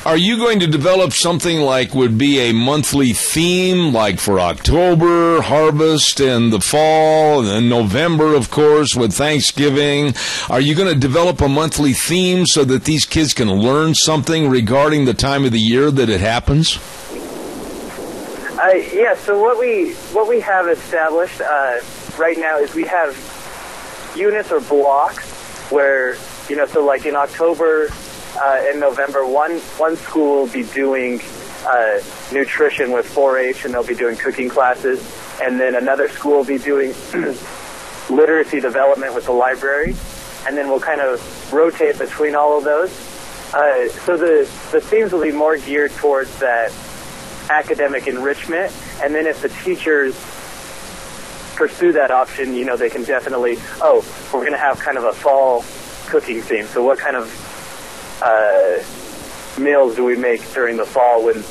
Are you going to develop something like would be a monthly theme, like for October, harvest, and the fall, and then November, of course, with Thanksgiving? Are you going to develop a monthly theme so that these kids can learn something regarding the time of the year that it happens? Yeah, so what we have established right now is we have units or blocks where, so like in October and November, one school will be doing nutrition with 4-H, and they'll be doing cooking classes, and then another school will be doing literacy development with the library, and then we'll kind of rotate between all of those. So the themes will be more geared towards that academic enrichment, and then if the teachers pursue that option, they can definitely, we're going to have kind of a fall cooking theme. So what kind of meals do we make during the fall when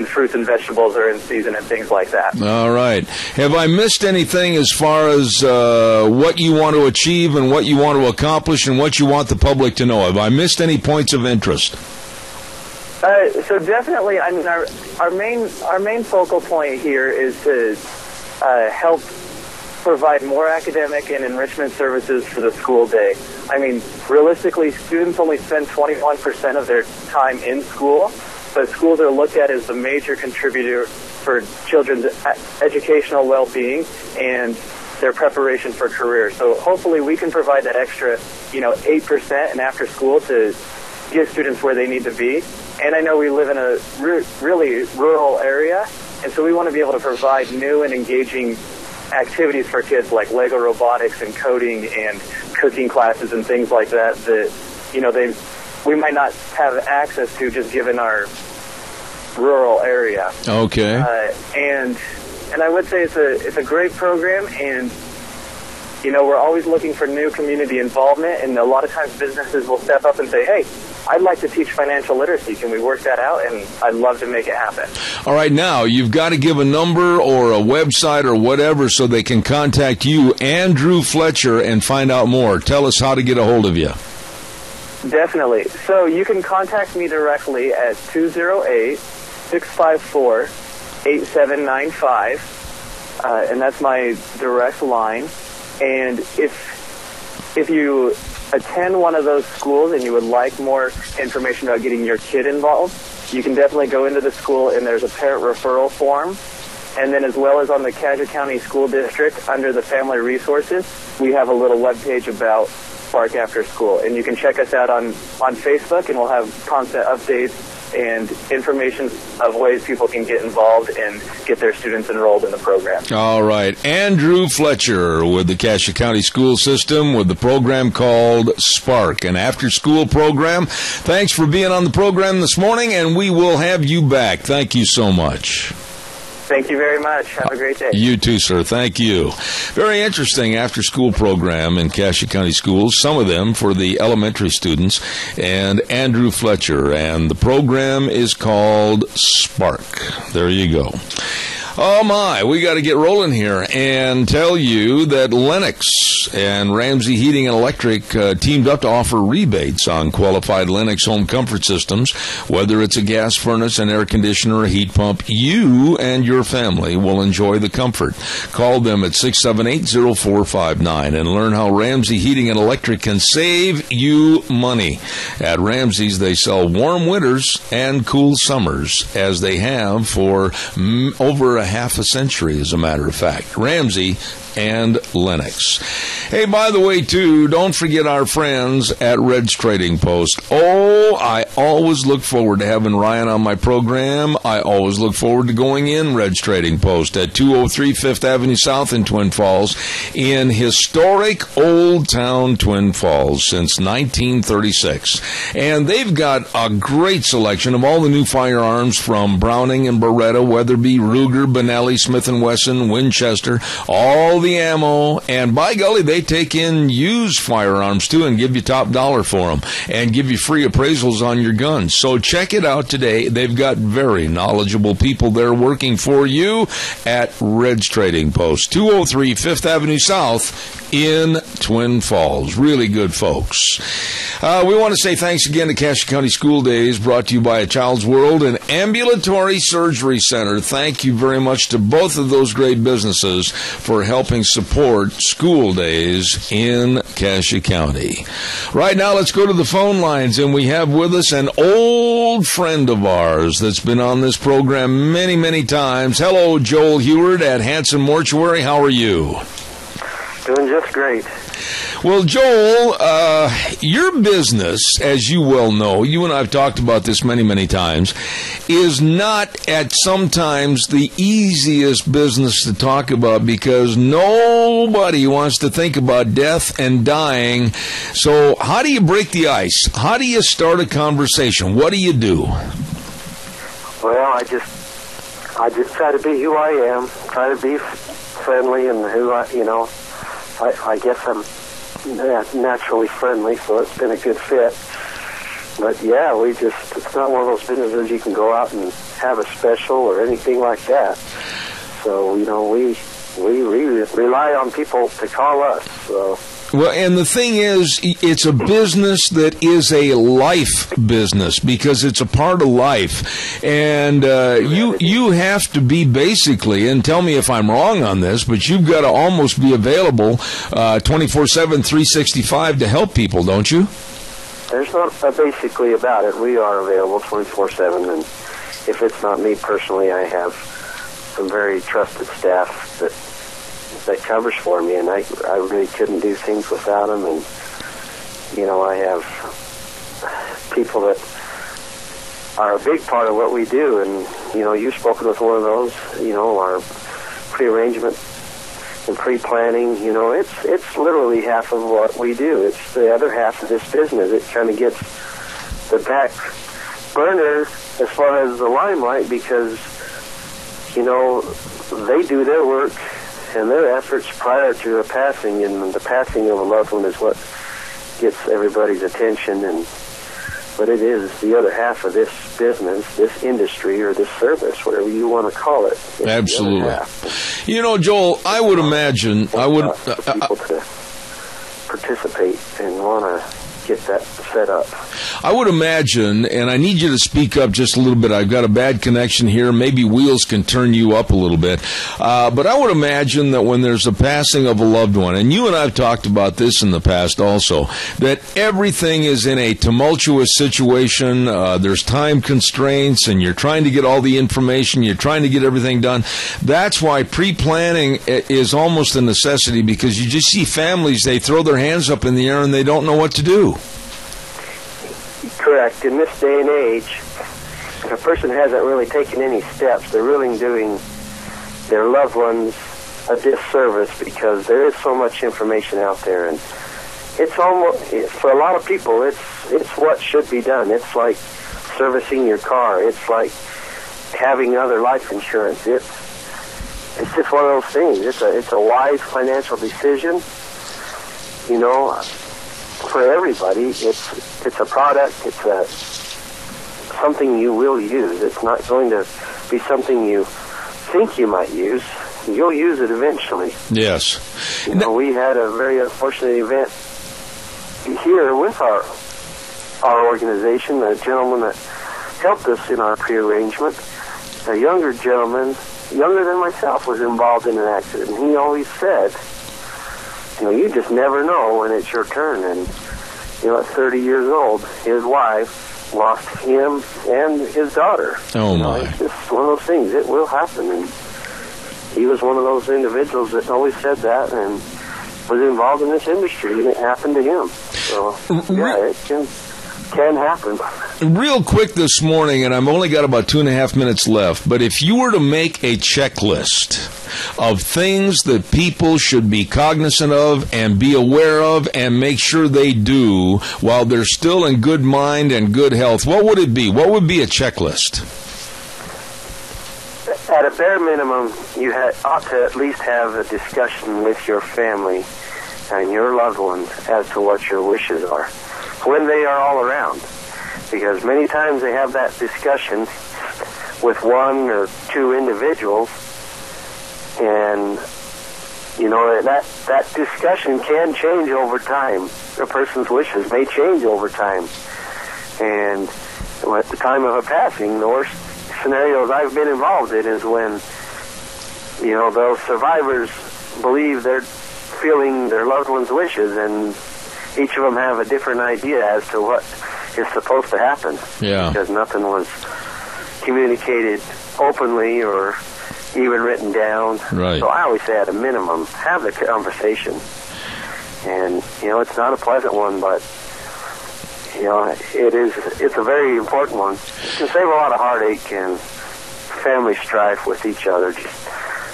fruits and vegetables are in season and things like that? All right. Have I missed anything as far as what you want to achieve and what you want to accomplish and what you want the public to know? Have I missed any points of interest? So definitely, I mean, our main focal point here is to help provide more academic and enrichment services for the school day. I mean, realistically, students only spend 21% of their time in school, but schools are looked at as the major contributor for children's educational well-being and their preparation for careers. So hopefully we can provide that extra, 8% in after school to get students where they need to be. And I know we live in a really rural area, and so we want to be able to provide new and engaging activities for kids like Lego robotics and coding and cooking classes and things like that we might not have access to just given our rural area. Okay. And I would say it's a great program, and we're always looking for new community involvement, and a lot of times businesses will step up and say, hey, I'd like to teach financial literacy. Can we work that out? And I'd love to make it happen. All right, now, you've got to give a number or a website or whatever so they can contact you, Andrew Fletcher, and find out more. Tell us how to get a hold of you. Definitely. So you can contact me directly at 208-654-8795, and that's my direct line. And if you attend one of those schools and you would like more information about getting your kid involved, you can definitely go into the school, and there's a parent referral form. And then as well as on the Cassia County School District, under the Family Resources, we have a little webpage about Spark After School. And you can check us out on Facebook, and we'll have constant updates and information of ways people can get involved and get their students enrolled in the program. All right. Andrew Fletcher with the Cassia County School System with the program called Spark, an after-school program. Thanks for being on the program this morning, and we will have you back. Thank you so much. Thank you very much. Have a great day. You too, sir. Thank you. Very interesting after-school program in Cassia County Schools, some of them for the elementary students, and Andrew Fletcher. And the program is called Spark. There you go. Oh, my, we got to get rolling here and tell you that Lennox and Ramsey Heating and Electric teamed up to offer rebates on qualified Lennox home comfort systems. Whether it's a gas furnace, an air conditioner, or a heat pump, you and your family will enjoy the comfort. Call them at 678-0459 and learn how Ramsey Heating and Electric can save you money. At Ramsey's, they sell warm winters and cool summers, as they have for over a half a century, as a matter of fact. Ramsey and Lennox. Hey, by the way, too, don't forget our friends at Red's Trading Post. Oh, I always look forward to having Ryan on my program. I always look forward to going in Red's Trading Post at 203 5th Avenue South in Twin Falls, in historic Old Town Twin Falls since 1936. And they've got a great selection of all the new firearms from Browning and Beretta, Weatherby, Ruger, Benelli, Smith & Wesson, Winchester, all the ammo, and by golly, they take in used firearms too and give you top dollar for them and give you free appraisals on your guns. So check it out today. They've got very knowledgeable people there working for you at Red's Trading Post, 203 5th Avenue South in Twin Falls. Really good folks. We want to say thanks again to Cassia County School Days, brought to you by A Child's World and Ambulatory Surgery Center. Thank you very much to both of those great businesses for helping support school days in Cassia County. Right now, let's go to the phone lines, and we have with us an old friend of ours that's been on this program many, many times. Hello, Joel Heward at Hanson Mortuary. How are you? Doing just great. Well, Joel, your business, as you well know, you and I have talked about this many, many times, is not at sometimes the easiest business to talk about because nobody wants to think about death and dying. So how do you break the ice? How do you start a conversation? What do you do? Well, I just try to be who I am, try to be friendly, and I guess I'm naturally friendly, so it's been a good fit. But yeah, it's not one of those businesses you can go out and have a special or anything like that. So, we rely on people to call us, so. Well, and the thing is, it's a business that is a life business because it's a part of life. And you have to be basically, and tell me if I'm wrong on this, but you've got to almost be available 24/7, 365 to help people, don't you? There's not basically about it. We are available 24/7, and if it's not me personally, I have some very trusted staff that covers for me, and I really couldn't do things without them. And I have people that are a big part of what we do, and you've spoken with one of those. Our pre-arrangement and pre-planning. It's literally half of what we do. It's the other half of this business. It kind of gets the back burner as far as the limelight because they do their work and their efforts prior to a passing, and the passing of a loved one is what gets everybody's attention. But it is the other half of this business, this industry, or this service, whatever you want to call it. Absolutely. Joel, I would imagine people to participate and want to get that set up. I would imagine, and I need you to speak up just a little bit. I've got a bad connection here. Maybe Wheels can turn you up a little bit. But I would imagine that when there's a passing of a loved one, and you and I have talked about this in the past also, that everything is in a tumultuous situation. There's time constraints, and you're trying to get all the information. You're trying to get everything done. That's why pre-planning is almost a necessity, because you just see families, they throw their hands up in the air and they don't know what to do. Correct. In this day and age, if a person hasn't really taken any steps, they're really doing their loved ones a disservice, because there is so much information out there, and it's almost, for a lot of people, it's what should be done. It's like servicing your car. It's like having other life insurance. It's just one of those things. It's a wise financial decision, you know, for everybody. It's a product. It's something you will use. It's not going to be something you think you might use. You'll use it eventually. Yes. You know, we had a very unfortunate event here with our organization. A gentleman that helped us in our pre-arrangement, a younger gentleman, younger than myself, was involved in an accident. And he always said, you know, you just never know when it's your turn. And, you know, at 30 years old, his wife lost him and his daughter. Oh, my. It's just one of those things. It will happen. And he was one of those individuals that always said that and was involved in this industry, and it happened to him. So, yeah, it can happen. Real quick this morning, and I've only got about 2.5 minutes left, but if you were to make a checklist of things that people should be cognizant of and be aware of and make sure they do while they're still in good mind and good health, what would it be? What would be a checklist? At a bare minimum, you ought to at least have a discussion with your family and your loved ones as to what your wishes are when they are all around. Because many times they have that discussion with one or two individuals, and, you know, that discussion can change over time. A person's wishes may change over time. And at the time of a passing, the worst scenarios I've been involved in is when, you know, those survivors believe they're feeling their loved one's wishes, and each of them have a different idea as to what is supposed to happen. Yeah. Because nothing was communicated openly or even written down. Right. So I always say, at a minimum, have the conversation. And, you know, it's not a pleasant one, but, you know, it's a very important one. It can save a lot of heartache and family strife with each other. Just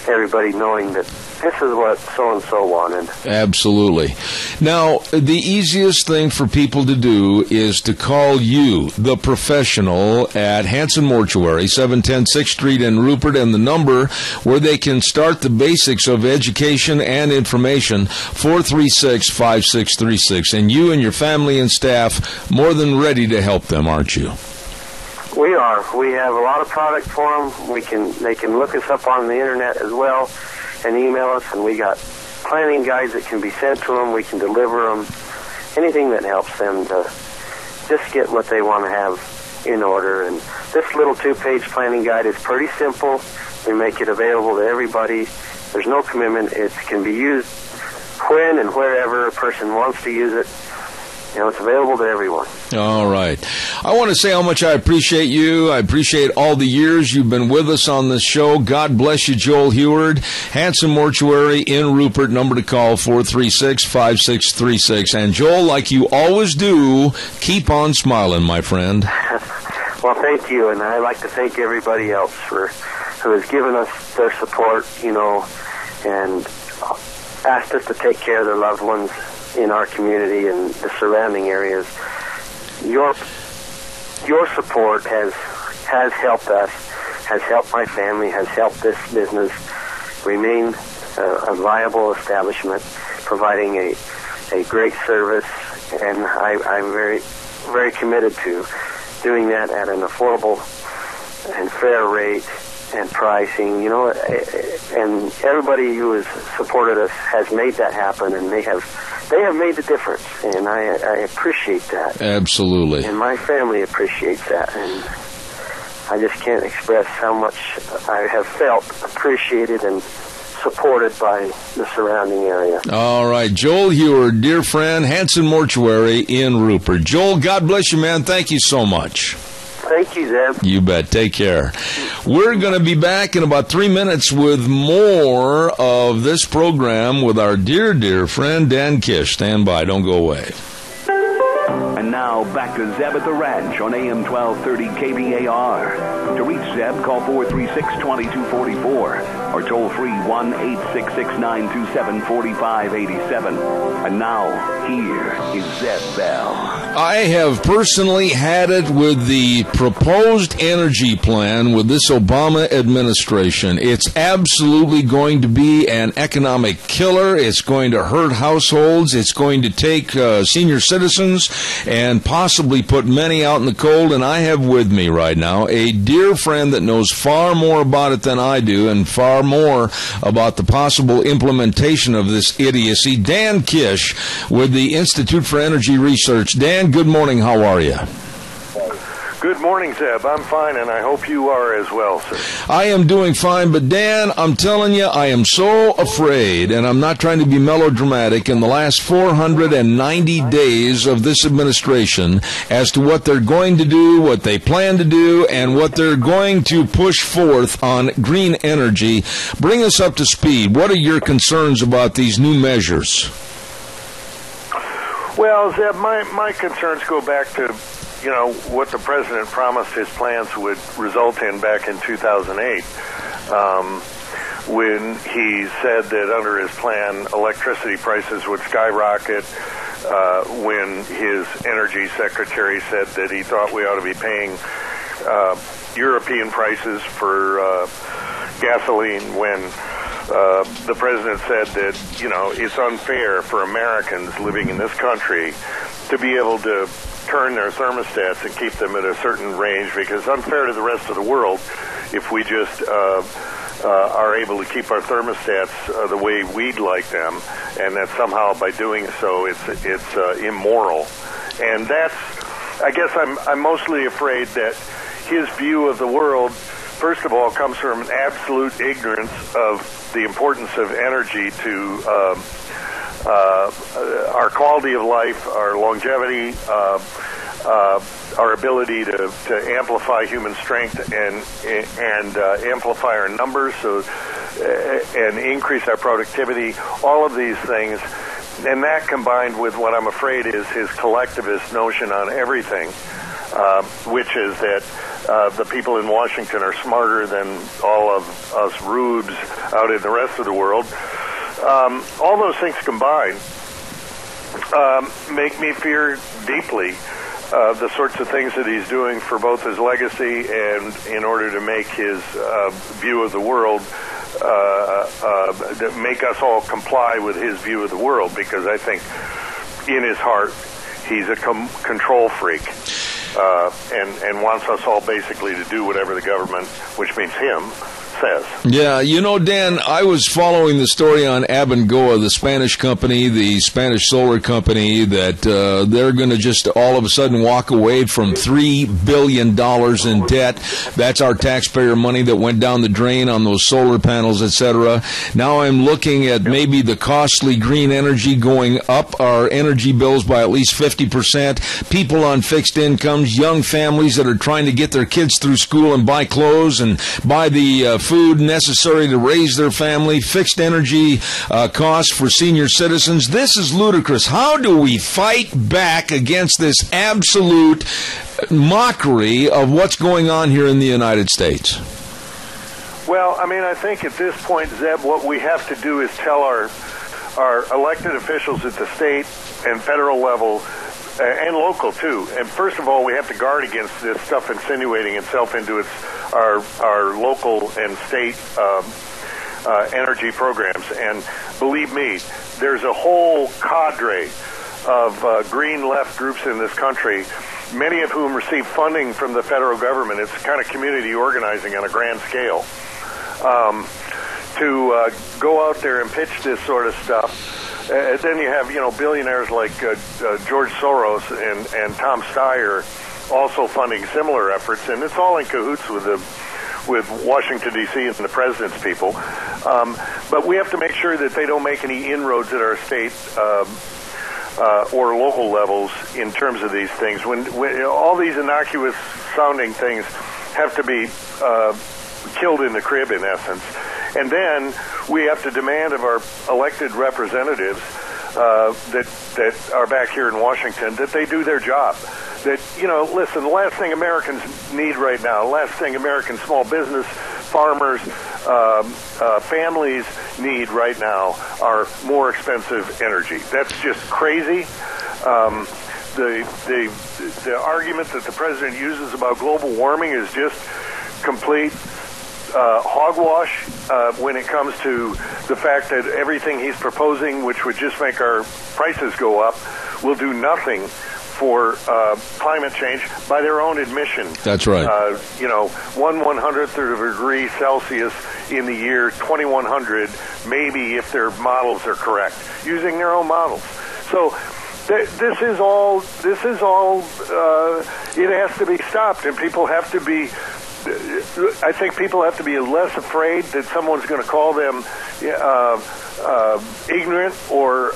everybody knowing that this is what so-and-so wanted. Absolutely. Now, the easiest thing for people to do is to call you, the professional, at Hanson Mortuary, 710 6th Street in Rupert, and the number where they can start the basics of education and information, 436-5636. And you and your family and staff more than ready to help them, aren't you? We are. We have a lot of product for them. They can look us up on the internet as well and email us, and we got planning guides that can be sent to them. We can deliver them. Anything that helps them to just get what they want to have in order. And this little 2-page planning guide is pretty simple. We make it available to everybody. There's no commitment. It can be used when and wherever a person wants to use it. You know, it's available to everyone. All right. I want to say how much I appreciate you. I appreciate all the years you've been with us on this show. God bless you, Joel Heward. Hanson Mortuary in Rupert. Number to call, 436-5636. And Joel, like you always do, keep on smiling, my friend. Well, thank you. And I'd like to thank everybody else who has given us their support, you know, and asked us to take care of their loved ones in our community and the surrounding areas. Your support has helped us, has helped my family, has helped this business remain a viable establishment, providing a great service, and I'm very, very committed to doing that at an affordable and fair rate, and pricing, you know, and everybody who has supported us has made that happen, and they have made the difference, and I appreciate that. Absolutely. And my family appreciates that, and I just can't express how much I have felt appreciated and supported by the surrounding area. All right, Joel Hewer, dear friend, Hanson Mortuary in Rupert. Joel, God bless you, man. Thank you so much. Thank you, Zeb. You bet. Take care. We're going to be back in about 3 minutes with more of this program with our dear, dear friend Dan Kish. Stand by. Don't go away. And now back to Zeb at the Ranch on AM 1230 KBAR. To reach Zeb, call 436-2244 or toll free 1-866-927-4587. And now, here is Zeb Bell. I have personally had it with the proposed energy plan with this Obama administration. It's absolutely going to be an economic killer. It's going to hurt households. It's going to take senior citizens and possibly put many out in the cold. And I have with me right now a dear friend that knows far more about it than I do and far more about the possible implementation of this idiocy. Dan Kish with the Institute for Energy Research. Dan, good morning. How are you? Good morning, Zeb. I'm fine, and I hope you are as well, sir. I am doing fine, but Dan, I'm telling you, I am so afraid, and I'm not trying to be melodramatic, in the last 490 days of this administration as to what they're going to do, what they plan to do, and what they're going to push forth on green energy. Bring us up to speed. What are your concerns about these new measures? Well, Zeb, my concerns go back to, you know, what the president promised his plans would result in back in 2008, when he said that under his plan, electricity prices would skyrocket, when his energy secretary said that he thought we ought to be paying European prices for gasoline, when the president said that, you know, it's unfair for Americans living in this country to be able to turn their thermostats and keep them at a certain range, because it's unfair to the rest of the world if we just are able to keep our thermostats the way we'd like them, and that somehow by doing so it's immoral. And that's, I guess I'm mostly afraid that his view of the world, first of all, comes from an absolute ignorance of the importance of energy to our quality of life, our longevity, our ability to amplify human strength and amplify our numbers, and increase our productivity. All of these things, and that combined with what I'm afraid is his collectivist notion on everything, which is that the people in Washington are smarter than all of us rubes out in the rest of the world. All those things combined make me fear deeply the sorts of things that he's doing for both his legacy and in order to make his view of the world, that make us all comply with his view of the world, because I think in his heart he's a control freak. And wants us all basically to do whatever the government, which means him, says. Yeah, you know, Dan, I was following the story on Abengoa, the Spanish company, the Spanish solar company, that they're going to just all of a sudden walk away from $3 billion in debt. That's our taxpayer money that went down the drain on those solar panels, etc. Now I'm looking at maybe the costly green energy going up our energy bills by at least 50%. People on fixed incomes, young families that are trying to get their kids through school and buy clothes and buy the food necessary to raise their family, fixed energy costs for senior citizens. This is ludicrous. How do we fight back against this absolute mockery of what's going on here in the United States? Well, I mean, I think at this point, Zeb, what we have to do is tell our elected officials at the state and federal level, and local too. And first of all, we have to guard against this stuff insinuating itself into our local and state energy programs. And believe me, there's a whole cadre of green left groups in this country, many of whom receive funding from the federal government. It's kind of community organizing on a grand scale. To go out there and pitch this sort of stuff. Then you have, billionaires like George Soros and Tom Steyer also funding similar efforts, and it's all in cahoots with Washington, D.C. and the president's people. But we have to make sure that they don't make any inroads at our state or local levels in terms of these things. When all these innocuous-sounding things have to be killed in the crib, in essence. And then we have to demand of our elected representatives that are back here in Washington that they do their job. That, listen, the last thing Americans need right now, the last thing American small business, farmers, families need right now are more expensive energy. That's just crazy. The argument that the president uses about global warming is just complete hogwash when it comes to the fact that everything he's proposing, which would just make our prices go up, will do nothing for climate change by their own admission. That's right. 1/100th of a degree Celsius in the year 2100, maybe if their models are correct, using their own models. So this is all. It has to be stopped, and people have to be. I think people have to be less afraid that someone's going to call them ignorant or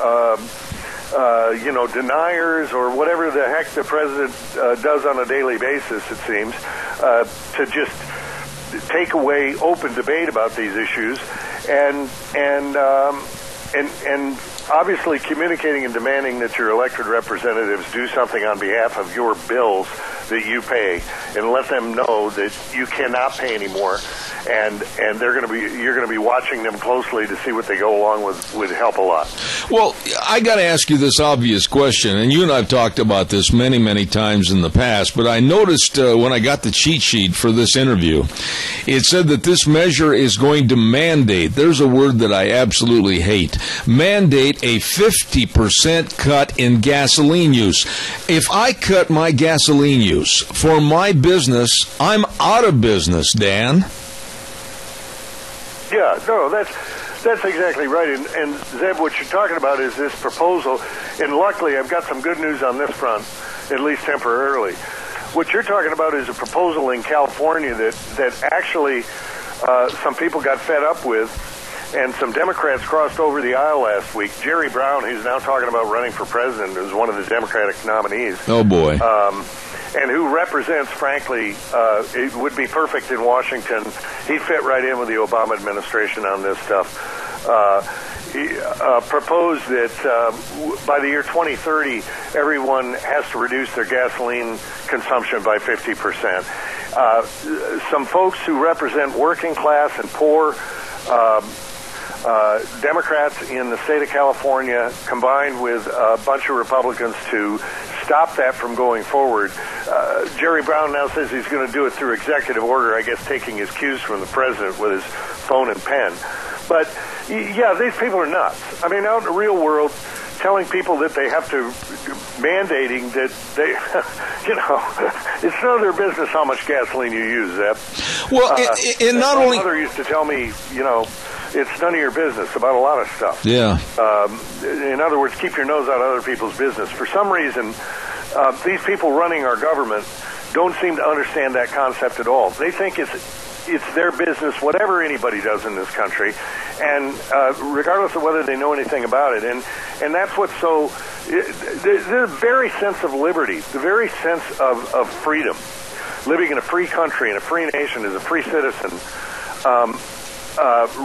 deniers or whatever the heck the president does on a daily basis, it seems, to just take away open debate about these issues and obviously communicating and demanding that your elected representatives do something on behalf of your bills that you pay, and let them know that you cannot pay anymore, and you're going to be watching them closely to see what they go along with would help a lot. Well, I got to ask you this obvious question, and you and I've talked about this many, many times in the past, but I noticed when I got the cheat sheet for this interview, it said that this measure is going to mandate, there's a word that I absolutely hate, mandate a 50% cut in gasoline use. If I cut my gasoline use for my business, I'm out of business, Dan. Yeah, no, that's exactly right. And Zeb, what you're talking about is this proposal, and luckily I've got some good news on this front, at least temporarily. What you're talking about is a proposal in California that actually some people got fed up with, and some Democrats crossed over the aisle last week. Jerry Brown, who's now talking about running for president, is one of the Democratic nominees. Oh, boy. And who represents, frankly, it would be perfect in Washington. He'd fit right in with the Obama administration on this stuff. He proposed that by the year 2030, everyone has to reduce their gasoline consumption by 50%. Some folks who represent working class and poor Democrats in the state of California combined with a bunch of Republicans to stop that from going forward. Jerry Brown now says he's going to do it through executive order, I guess taking his cues from the president with his phone and pen. But, yeah, these people are nuts. I mean, out in the real world, telling people that they have to, mandating that they, it's none of their business how much gasoline you use, Zeb. Well, and not only... My mother used to tell me, it's none of your business about a lot of stuff. Yeah. In other words, keep your nose out of other people's business. For some reason, these people running our government don't seem to understand that concept at all. They think it's their business, whatever anybody does in this country, and regardless of whether they know anything about it. And that's what's so... The very sense of liberty, the very sense of freedom, living in a free country, in a free nation, as a free citizen,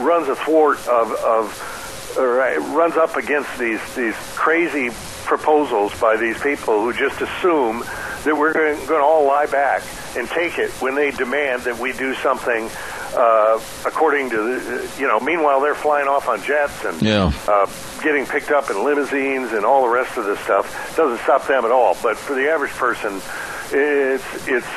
runs athwart runs up against these crazy proposals by these people who just assume that we're going to all lie back and take it when they demand that we do something according to meanwhile they're flying off on jets and getting picked up in limousines and all the rest of this stuff. Doesn't stop them at all. But for the average person, it's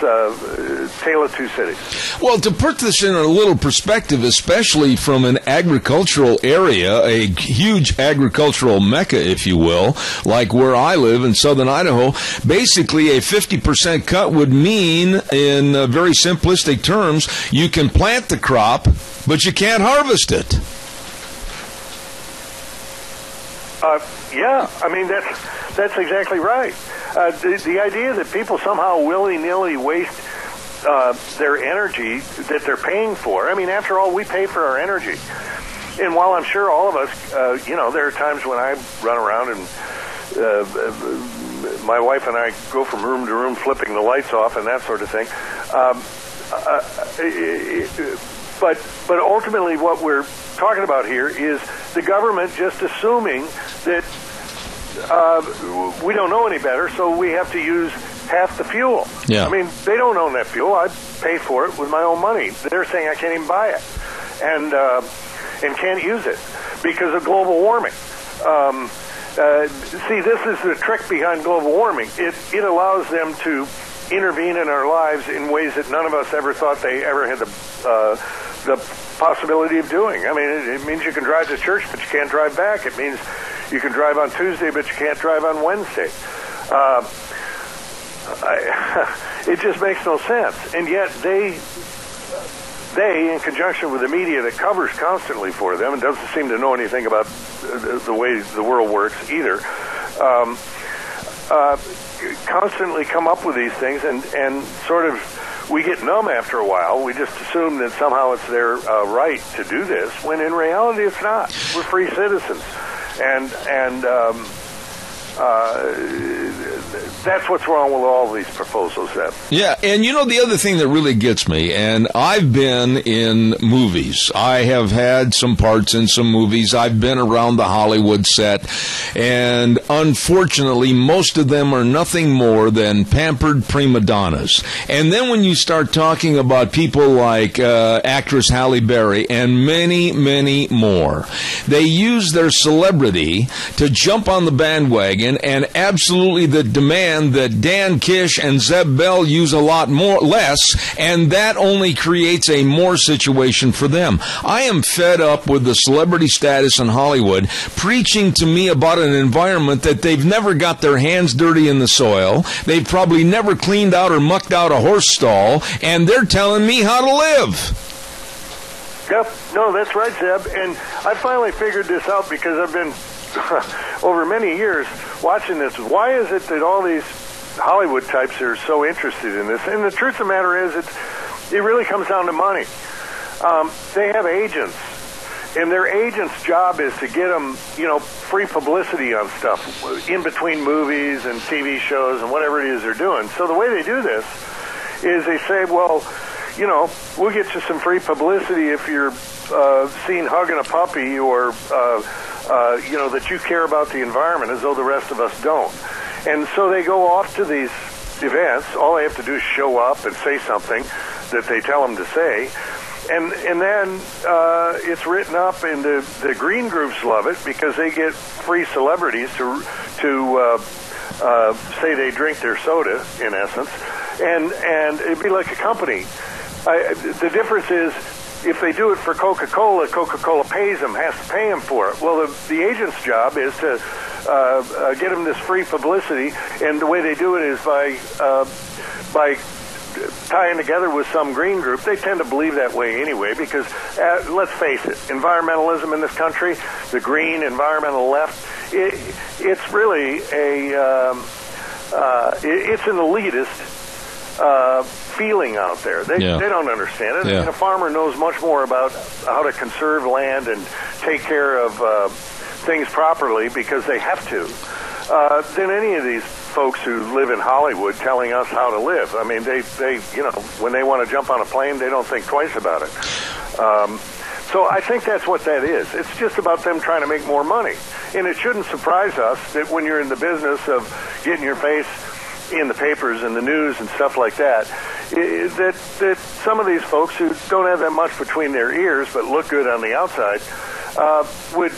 Tale of Two Cities. Well, to put this in a little perspective, especially from an agricultural area, a huge agricultural mecca, if you will, like where I live in southern Idaho, basically a 50% cut would mean, in very simplistic terms, you can plant the crop, but you can't harvest it. Yeah, I mean, that's exactly right. The idea that people somehow willy-nilly waste their energy that they're paying for. I mean, after all, we pay for our energy. And while I'm sure all of us, there are times when I run around and my wife and I go from room to room flipping the lights off and that sort of thing. But ultimately what we're talking about here is the government just assuming that we don't know any better, so we have to use half the fuel. Yeah. I mean, they don't own that fuel. I pay for it with my own money. They're saying I can't even buy it and can't use it because of global warming. See, this is the trick behind global warming. It allows them to intervene in our lives in ways that none of us ever thought they ever had the possibility of doing. I mean, it means you can drive to church, but you can't drive back. It means you can drive on Tuesday, but you can't drive on Wednesday. It just makes no sense. And yet they, in conjunction with the media that covers constantly for them and doesn't seem to know anything about the way the world works either, constantly come up with these things and sort of we get numb after a while. We just assume that somehow it's their right to do this, when in reality it's not. We're free citizens. And that's what's wrong with all these proposals, Zeb. Yeah, and the other thing that really gets me, and I've been in movies. I have had some parts in some movies. I've been around the Hollywood set, and unfortunately, most of them are nothing more than pampered prima donnas. And then when you start talking about people like actress Halle Berry and many, many more, they use their celebrity to jump on the bandwagon and absolutely the demand that Dan Kish and Zeb Bell use a lot less, and that only creates a more situation for them. I am fed up with the celebrity status in Hollywood preaching to me about an environment that they've never got their hands dirty in the soil. They've probably never cleaned out or mucked out a horse stall, and they're telling me how to live. Yep, no, that's right, Zeb. And I finally figured this out because I've been over many years watching this. Why is it that all these Hollywood types are so interested in this? And the truth of the matter is, it really comes down to money. They have agents, and their agent's job is to get them, free publicity on stuff in between movies and TV shows and whatever it is they're doing. So the way they do this is they say, well, we'll get you some free publicity if you're seen hugging a puppy or that you care about the environment, as though the rest of us don't. And so they go off to these events. All they have to do is show up and say something that they tell them to say. And then it's written up, and the green groups love it because they get free celebrities to say they drink their soda, in essence. And it'd be like a company. The difference is, if they do it for Coca-Cola, Coca-Cola pays them, has to pay them for it. Well, the agent's job is to get them this free publicity, and the way they do it is by tying together with some green group. They tend to believe that way anyway, because let's face it, environmentalism in this country, the green environmental left, it's really it's an elitist feeling out there. They don't understand it. Yeah. And a farmer knows much more about how to conserve land and take care of things properly because they have to than any of these folks who live in Hollywood telling us how to live. I mean, they when they want to jump on a plane, they don't think twice about it. So I think that's what that is. It's just about them trying to make more money. And it shouldn't surprise us that when you're in the business of getting your face in the papers and the news and stuff like that, that some of these folks who don't have that much between their ears but look good on the outside would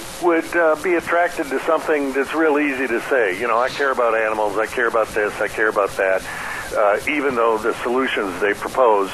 be attracted to something that's real easy to say. I care about animals, I care about this, I care about that. even though the solutions they propose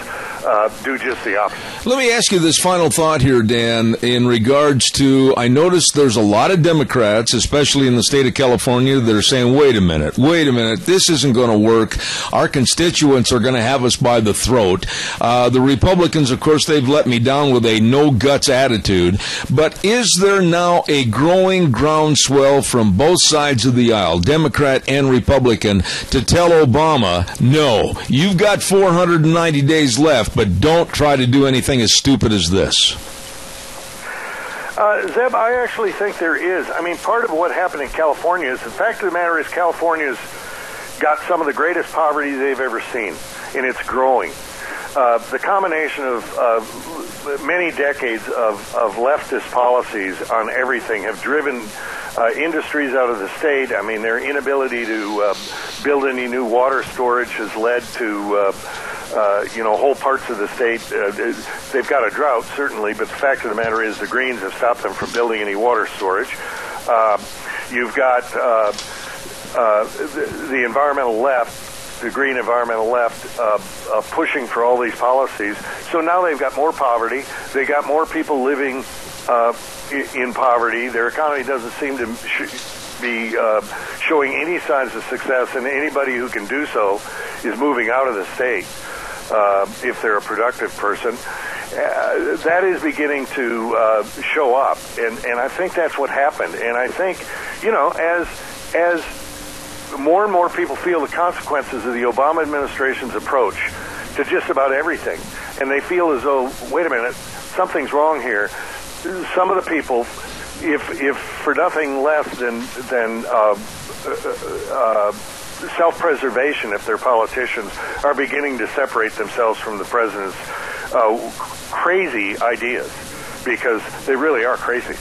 do just the opposite. Let me ask you this final thought here, Dan, in regards to, I noticed there's a lot of Democrats, especially in the state of California, that are saying, wait a minute, this isn't going to work. Our constituents are going to have us by the throat. The Republicans, of course, they've let me down with a no-guts attitude. But is there now a growing groundswell from both sides of the aisle, Democrat and Republican, to tell Obama, no, you've got 490 days left, but don't try to do anything as stupid as this? Zeb, I actually think there is. I mean, part of what happened in California is, the fact of the matter is, California's got some of the greatest poverty they've ever seen, and it's growing. The combination of many decades of leftist policies on everything have driven industries out of the state. I mean, their inability to build any new water storage has led to whole parts of the state. They've got a drought, certainly, but the fact of the matter is the Greens have stopped them from building any water storage. You've got the environmental left, the green environmental left, pushing for all these policies. So now they've got more poverty. They got more people living in poverty. Their economy doesn't seem to be showing any signs of success, and anybody who can do so is moving out of the state if they're a productive person. That is beginning to show up, and I think that's what happened. And I think, as more and more people feel the consequences of the Obama administration's approach to just about everything, and they feel as though, wait a minute, something's wrong here. Some of the people, if for nothing less than self-preservation, if they're politicians, are beginning to separate themselves from the president's crazy ideas, because they really are crazy.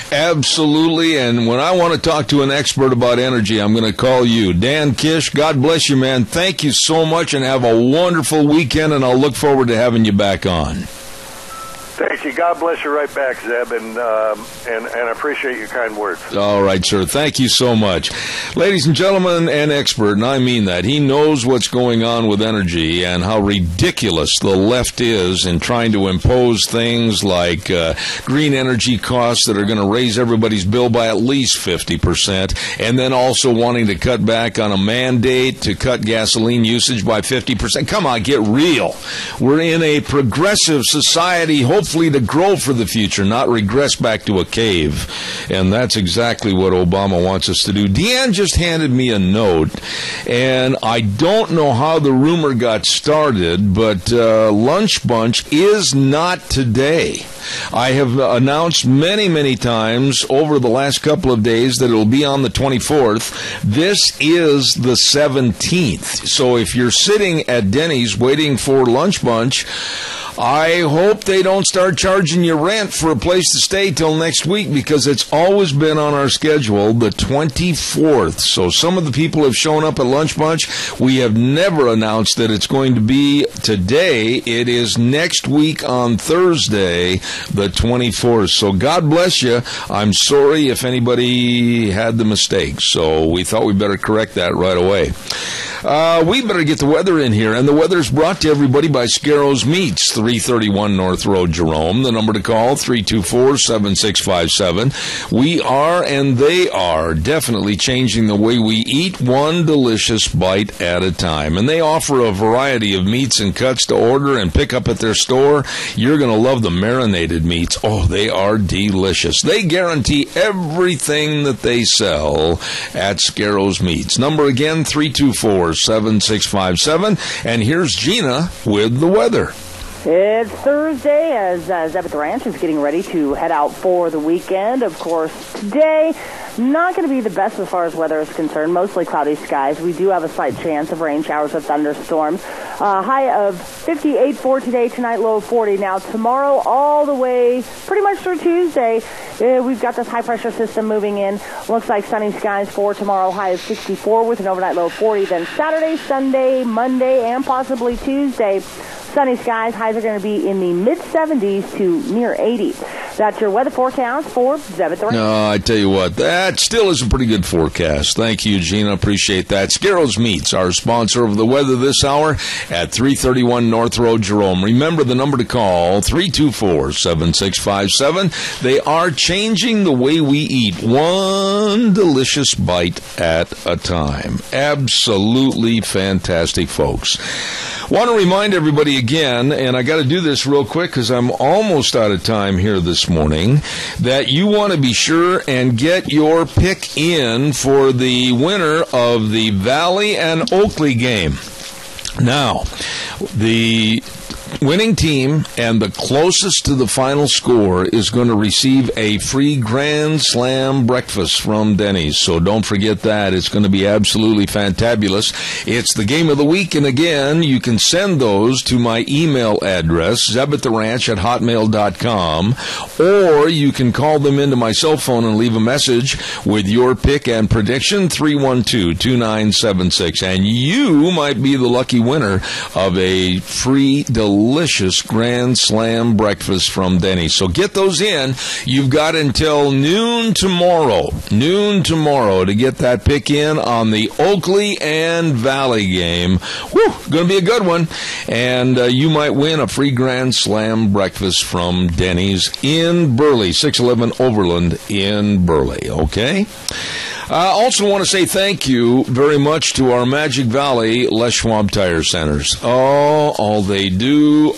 Absolutely, and when I want to talk to an expert about energy, I'm going to call you. Dan Kish, God bless you, man. Thank you so much, and have a wonderful weekend, and I'll look forward to having you back on. Thank you. God bless you right back, Zeb, and I appreciate your kind words. All right, sir. Thank you so much. Ladies and gentlemen, an expert, and I mean that. He knows what's going on with energy and how ridiculous the left is in trying to impose things like green energy costs that are going to raise everybody's bill by at least 50%, and then also wanting to cut back on a mandate to cut gasoline usage by 50%. Come on, get real. We're in a progressive society, hopefully to grow for the future, not regress back to a cave. And that's exactly what Obama wants us to do. Deanne just handed me a note, and I don't know how the rumor got started, but Lunch Bunch is not today. I have announced many, many times over the last couple of days that it will be on the 24th. This is the 17th. So if you're sitting at Denny's waiting for Lunch Bunch, I hope they don't start charging you rent for a place to stay till next week, because it's always been on our schedule, the 24th. So some of the people have shown up at Lunch Bunch. We have never announced that it's going to be today. It is next week on Thursday, the 24th. So God bless you. I'm sorry if anybody had the mistake. So we thought we better correct that right away. We better get the weather in here, and the weather's brought to everybody by Scarro's Meats, 331 North Road, Jerome. The number to call, 324-7657. We are, and they are, definitely changing the way we eat, one delicious bite at a time. And they offer a variety of meats and cuts to order and pick up at their store. You're going to love the marinated meats. Oh, they are delicious. They guarantee everything that they sell at Scarro's Meats. Number again, 324-7657. And here's Gina with the weather. It's Thursday as Zeb at the Ranch is getting ready to head out for the weekend. Of course, today, not going to be the best as far as weather is concerned. Mostly cloudy skies. We do have a slight chance of rain showers or thunderstorms. High of 58 for today, tonight low of 40. Now, tomorrow all the way pretty much through Tuesday, we've got this high-pressure system moving in. Looks like sunny skies for tomorrow, high of 64 with an overnight low of 40. Then Saturday, Sunday, Monday, and possibly Tuesday, sunny skies. Highs are going to be in the mid-70s to near 80. That's your weather forecast for Zeb at the Ranch. No, I tell you what, that still is a pretty good forecast. Thank you, Gina. Appreciate that. Scarrows Meats, our sponsor of the weather this hour at 331 North Road, Jerome. Remember the number to call, 324-7657. They are changing the way we eat, one delicious bite at a time. Absolutely fantastic, folks. Want to remind everybody again, and I got to do this real quick because I'm almost out of time here this morning, that you want to be sure and get your pick in for the winner of the Valley and Oakley game. Now, the winning team and the closest to the final score is going to receive a free Grand Slam breakfast from Denny's. So don't forget that. It's going to be absolutely fantabulous. It's the game of the week, and again, you can send those to my email address, zebattheranch@hotmail.com, or you can call them into my cell phone and leave a message with your pick and prediction, 312-2976, and you might be the lucky winner of a free delicious Grand Slam breakfast from Denny's. So get those in. You've got until noon tomorrow to get that pick in on the Oakley and Valley game. Whew, going to be a good one. And you might win a free Grand Slam breakfast from Denny's in Burley, 611 Overland in Burley. Okay? I also want to say thank you very much to our Magic Valley Les Schwab Tire Centers. Oh, all they do,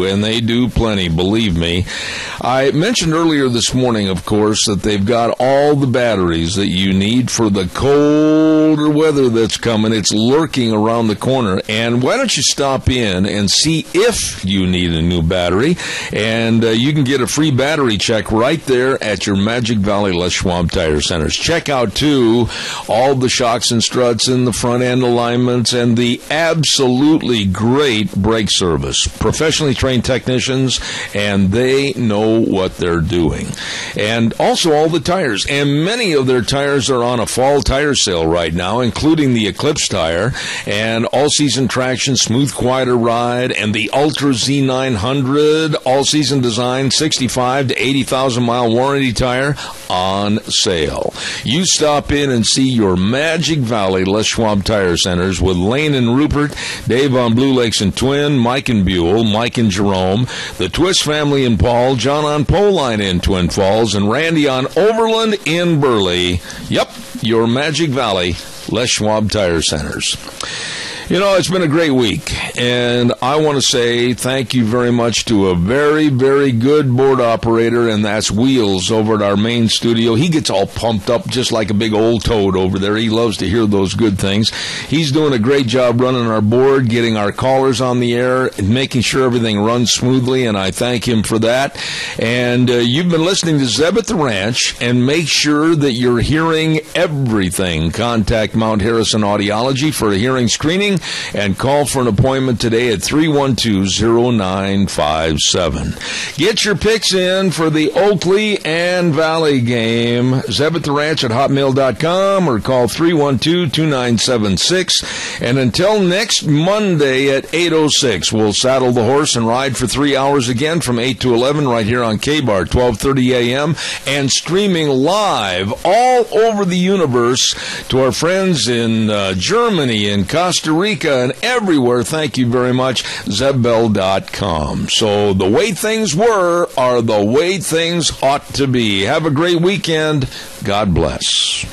and they do plenty, believe me. I mentioned earlier this morning, of course, that they've got all the batteries that you need for the colder weather that's coming. It's lurking around the corner. And why don't you stop in and see if you need a new battery? And you can get a free battery check right there at your Magic Valley Les Schwab Tire Centers. Check out, too, all the shocks and struts and the front end alignments and the absolutely great brake service. Professionally trained technicians, and they know what they're doing. And also all the tires. And many of their tires are on a fall tire sale right now, including the Eclipse tire and all-season traction, smooth, quieter ride, and the Ultra Z900 all-season design, 65 to 80,000 mile warranty tire on sale. You stop in and see your Magic Valley Les Schwab Tire Centers with Lane and Rupert, Dave on Blue Lakes and Twin, Mike and Buell, Mike and Jerome, the Twist family in Paul, John on Poline in Twin Falls, and Randy on Overland in Burley. Yep, your Magic Valley Les Schwab Tire Centers. You know, it's been a great week, and I want to say thank you very much to a very, very good board operator, and that's Wheels over at our main studio. He gets all pumped up just like a big old toad over there. He loves to hear those good things. He's doing a great job running our board, getting our callers on the air, and making sure everything runs smoothly, and I thank him for that. And you've been listening to Zeb at the Ranch, and make sure that you're hearing everything. Contact Mount Harrison Audiology for a hearing screening, and call for an appointment today at 312-0957. Get your picks in for the Oakley and Valley game. Zeb at the Ranch at hotmail.com, or call 312-2976. And until next Monday at 8:06, we'll saddle the horse and ride for 3 hours again from 8 to 11 right here on K-Bar, 1230 a.m., and streaming live all over the universe to our friends in Germany and Costa Rica and everywhere. Thank you very much. Zebbell.com. So the way things were are the way things ought to be. Have a great weekend. God bless.